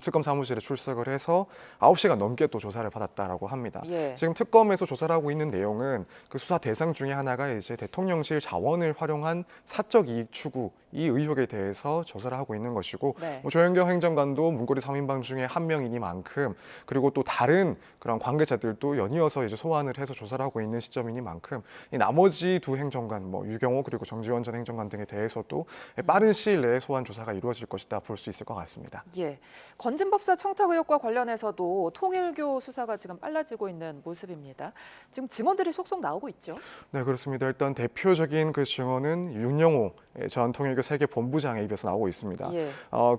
특검 사무실에 출석을 해서 9시간 넘게 또 조사를 받았다라고 합니다. 지금 특검에서 조사를 하고 있는 내용은 그 수사 대상 중에 하나가 이제 대통령실 자원을 활용한 사적 이익 추구 이 의혹에 대해서 조사를 하고 있는 것이고 네. 조현경 행정관도 문고리 3인방 중에 한 명이니만큼 그리고 또 다른 그런 관계자들도 연이어서 이제 소환을 해서 조사를 하고 있는 시점이니만큼 이 나머지 두 행정관 유경호 그리고 정지원 전 행정관 등에 대해서도 빠른 시일 내에 소환 조사가 이루어질 것이다 볼 수 있을 것 같습니다. 예, 건진법사 청탁 의혹과 관련해서도 통일교 수사가 지금 빨라지고 있는 모습입니다. 지금 증언들이 속속 나오고 있죠. 네, 그렇습니다. 일단 대표적인 그 증언은 윤영호 전 통일교 세계 본부장의 입에서 나오고 있습니다. 예.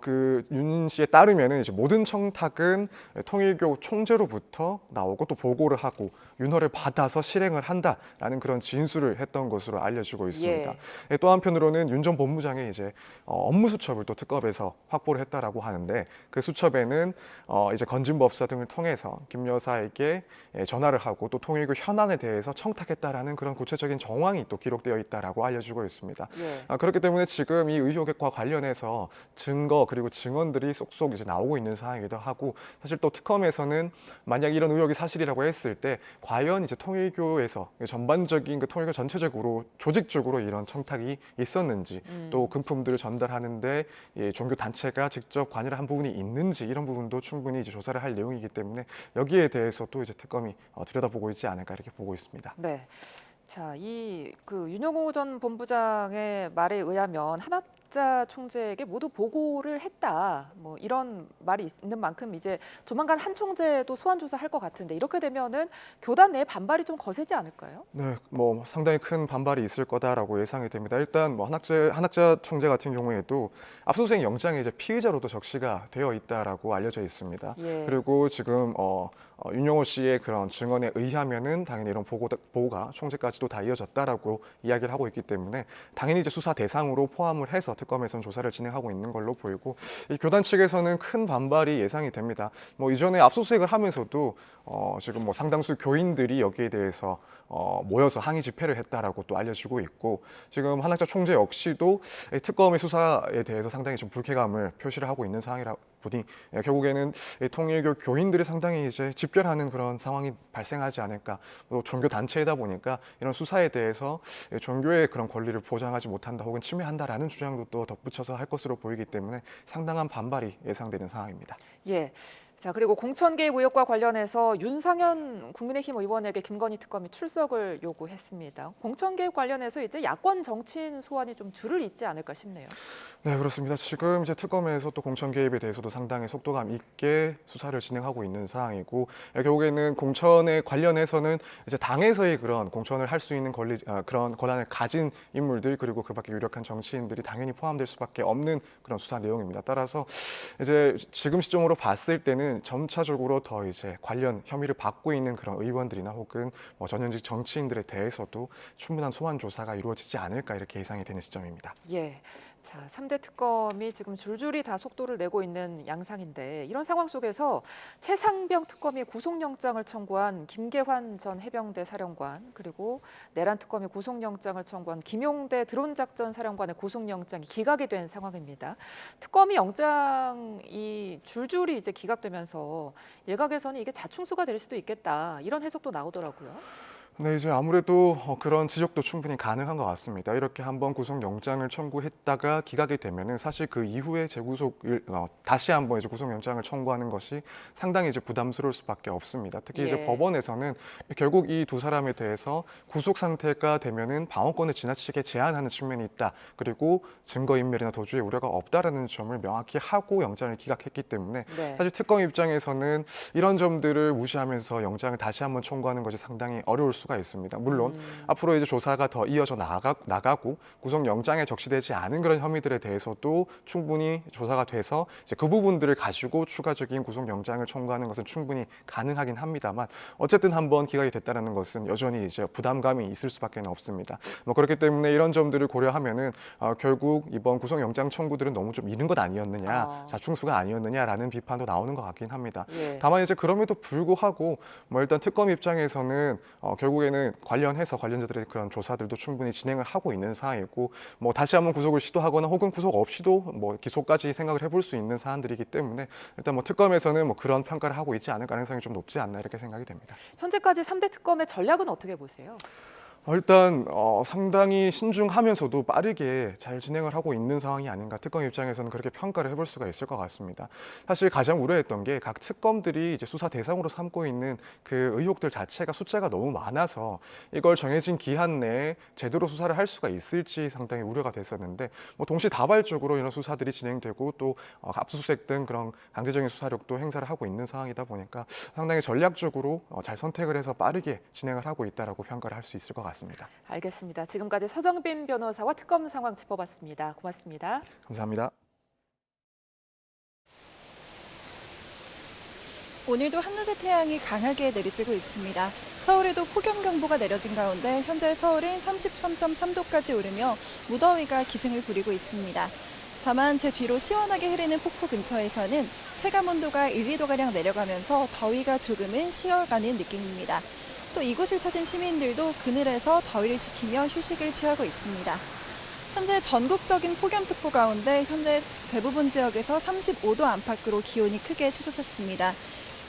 그 윤 씨에 따르면은 이제 모든 청탁은 통일교 총재로부터 나오고 또 보고를 하고 윤허를 받아서 실행을 한다라는 그런 진술을 했던 것으로 알려지고 있습니다. 예. 또 한편으로는 윤 전 본부장의 이제 업무 수첩을 또 특검에서 확보를 했다라고 하는데 그 수첩에는 이제 건진법사 등을 통해서 김 여사에게 전화를 하고 또 통일교 현안에 대해서 청탁했다라는 그런 구체적인 정황이 또 기록되어 있다라고 알려지고 있습니다. 예. 그렇기 때문에 지금 이 의혹과 관련해서 증거 그리고 증언들이 쏙쏙 이제 나오고 있는 상황이기도 하고 사실 또 특검에서는 만약 이런 의혹이 사실이라고 했을 때 과연 이제 통일교에서 전반적인 그 통일교 전체적으로 조직적으로 이런 청탁이 있었는지 또 금품들을 전달하는데 종교 단체가 직접 관여를 한 부분이 있는지 이런 부분도 충분히 이제 조사를 할 내용이기 때문에 여기에 대해서도 이제 특검이 들여다보고 있지 않을까 이렇게 보고 있습니다. 네. 자, 이 그 윤영호 전 본부장의 말에 의하면 한학자 총재에게 모두 보고를 했다. 뭐 이런 말이 있는 만큼 이제 조만간 한 총재도 소환 조사할 것 같은데 이렇게 되면은 교단 내 반발이 좀 거세지 않을까요? 네, 뭐 상당히 큰 반발이 있을 거다라고 예상이 됩니다. 일단 뭐 한학자 총재 같은 경우에도 압수수색 영장에 이제 피의자로도 적시가 되어 있다라고 알려져 있습니다. 예. 그리고 지금 윤영호 씨의 그런 증언에 의하면은 당연히 이런 보고가 총재까지도 다 이어졌다라고 이야기를 하고 있기 때문에 당연히 이제 수사 대상으로 포함을 해서 특검에서는 조사를 진행하고 있는 걸로 보이고 이 교단 측에서는 큰 반발이 예상이 됩니다. 뭐 이전에 압수수색을 하면서도 지금 뭐 상당수 교인들이 여기에 대해서 모여서 항의 집회를 했다라고 또 알려지고 있고 지금 한학자 총재 역시도 특검의 수사에 대해서 상당히 좀 불쾌감을 표시를 하고 있는 상황이라 보니 결국에는 통일교 교인들이 상당히 이제 집결하는 그런 상황이 발생하지 않을까. 또 종교 단체이다 보니까 이런 수사에 대해서 종교의 그런 권리를 보장하지 못한다 혹은 침해한다라는 주장도 또 덧붙여서 할 것으로 보이기 때문에 상당한 반발이 예상되는 상황입니다. 예. 자, 그리고 공천 개입 의혹과 관련해서 윤상현 국민의힘 의원에게 김건희 특검이 출석을 요구했습니다. 공천 개입 관련해서 이제 야권 정치인 소환이 좀 줄을 잇지 않을까 싶네요. 네, 그렇습니다. 지금 이제 특검에서 또 공천 개입에 대해서도 상당히 속도감 있게 수사를 진행하고 있는 상황이고 결국에는 공천에 관련해서는 이제 당에서의 그런 공천을 할 수 있는 그런 권한을 가진 인물들 그리고 그밖에 유력한 정치인들이 당연히 포함될 수밖에 없는 그런 수사 내용입니다. 따라서 이제 지금 시점으로 봤을 때는 점차적으로 더 이제 관련 혐의를 받고 있는 그런 의원들이나 혹은 뭐 전현직 정치인들에 대해서도 충분한 소환 조사가 이루어지지 않을까 이렇게 예상이 되는 시점입니다. 예. 자, 3대 특검이 지금 줄줄이 다 속도를 내고 있는 양상인데 이런 상황 속에서 최상병 특검이 구속영장을 청구한 김계환 전 해병대 사령관 그리고 내란 특검이 구속영장을 청구한 김용대 드론작전 사령관의 구속영장이 기각이 된 상황입니다. 특검이 영장이 줄줄이 이제 기각되면서 일각에서는 이게 자충수가 될 수도 있겠다 이런 해석도 나오더라고요. 네, 이제 아무래도 그런 지적도 충분히 가능한 것 같습니다. 이렇게 한번 구속영장을 청구했다가 기각이 되면은 사실 그 이후에 재구속을 다시 한번 이제 구속영장을 청구하는 것이 상당히 이제 부담스러울 수밖에 없습니다. 특히 이제 법원에서는 결국 이 두 사람에 대해서 구속 상태가 되면은 방어권을 지나치게 제한하는 측면이 있다. 그리고 증거인멸이나 도주의 우려가 없다라는 점을 명확히 하고 영장을 기각했기 때문에 사실 특검 입장에서는 이런 점들을 무시하면서 영장을 다시 한번 청구하는 것이 상당히 어려울 수가 있습니다. 물론 앞으로 이제 조사가 더 이어져 나가고 구속영장에 적시되지 않은 그런 혐의들에 대해서도 충분히 조사가 돼서 이제 그 부분들을 가지고 추가적인 구속영장을 청구하는 것은 충분히 가능하긴 합니다만 어쨌든 한번 기각이 됐다는 것은 여전히 이제 부담감이 있을 수밖에 없습니다. 뭐 그렇기 때문에 이런 점들을 고려하면은 결국 이번 구속영장 청구들은 너무 좀 이른 것 아니었느냐, 자충수가 아니었느냐라는 비판도 나오는 것 같긴 합니다. 다만 이제 그럼에도 불구하고 뭐 일단 특검 입장에서는 결국에는 관련자들의 그런 조사들도 충분히 진행을 하고 있는 상황이고 뭐 다시 한번 구속을 시도하거나 혹은 구속 없이도 뭐 기소까지 생각을 해볼 수 있는 사안들이기 때문에 일단 뭐 특검에서는 뭐 그런 평가를 하고 있지 않을 가능성이 좀 높지 않나 이렇게 생각이 됩니다. 현재까지 3대 특검의 전략은 어떻게 보세요? 일단 상당히 신중하면서도 빠르게 잘 진행을 하고 있는 상황이 아닌가, 특검 입장에서는 그렇게 평가를 해볼 수가 있을 것 같습니다. 사실 가장 우려했던 게 각 특검들이 이제 수사 대상으로 삼고 있는 그 의혹들 자체가 숫자가 너무 많아서 이걸 정해진 기한 내에 제대로 수사를 할 수가 있을지 상당히 우려가 됐었는데, 뭐 동시다발적으로 이런 수사들이 진행되고 또 압수수색 등 그런 강제적인 수사력도 행사를 하고 있는 상황이다 보니까 상당히 전략적으로 잘 선택을 해서 빠르게 진행을 하고 있다라고 평가를 할 수 있을 것 같습니다. 알겠습니다. 지금까지 서정빈 변호사와 특검 상황 짚어봤습니다. 고맙습니다. 감사합니다. 오늘도 한낮의 태양이 강하게 내리쬐고 있습니다. 서울에도 폭염경보가 내려진 가운데 현재 서울은 33.3도까지 오르며 무더위가 기승을 부리고 있습니다. 다만 제 뒤로 시원하게 흐르는 폭포 근처에서는 체감온도가 1, 2도가량 내려가면서 더위가 조금은 쉬어가는 느낌입니다. 또 이곳을 찾은 시민들도 그늘에서 더위를 식히며 휴식을 취하고 있습니다. 현재 전국적인 폭염특보 가운데 현재 대부분 지역에서 35도 안팎으로 기온이 크게 치솟았습니다.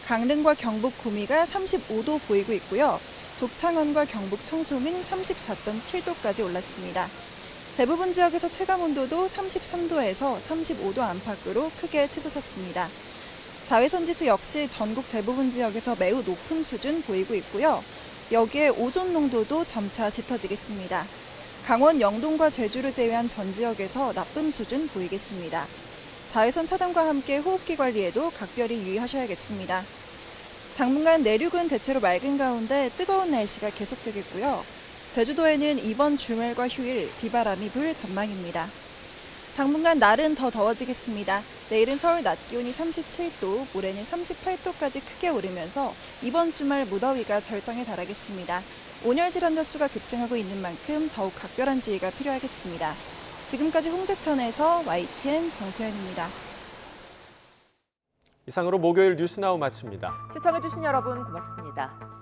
강릉과 경북 구미가 35도 보이고 있고요. 독창원과 경북 청송은 34.7도까지 올랐습니다. 대부분 지역에서 체감온도도 33도에서 35도 안팎으로 크게 치솟았습니다. 자외선지수 역시 전국 대부분 지역에서 매우 높은 수준 보이고 있고요. 여기에 오존 농도도 점차 짙어지겠습니다. 강원 영동과 제주를 제외한 전 지역에서 나쁨 수준 보이겠습니다. 자외선 차단과 함께 호흡기 관리에도 각별히 유의하셔야겠습니다. 당분간 내륙은 대체로 맑은 가운데 뜨거운 날씨가 계속되겠고요. 제주도에는 이번 주말과 휴일 비바람이 불 전망입니다. 당분간 날은 더 더워지겠습니다. 내일은 서울 낮 기온이 37도, 모레는 38도까지 크게 오르면서 이번 주말 무더위가 절정에 달하겠습니다. 온열 질환자 수가 급증하고 있는 만큼 더욱 각별한 주의가 필요하겠습니다. 지금까지 홍제천에서 YTN 정수현입니다. 이상으로 목요일 뉴스나우 마칩니다. 시청해주신 여러분 고맙습니다.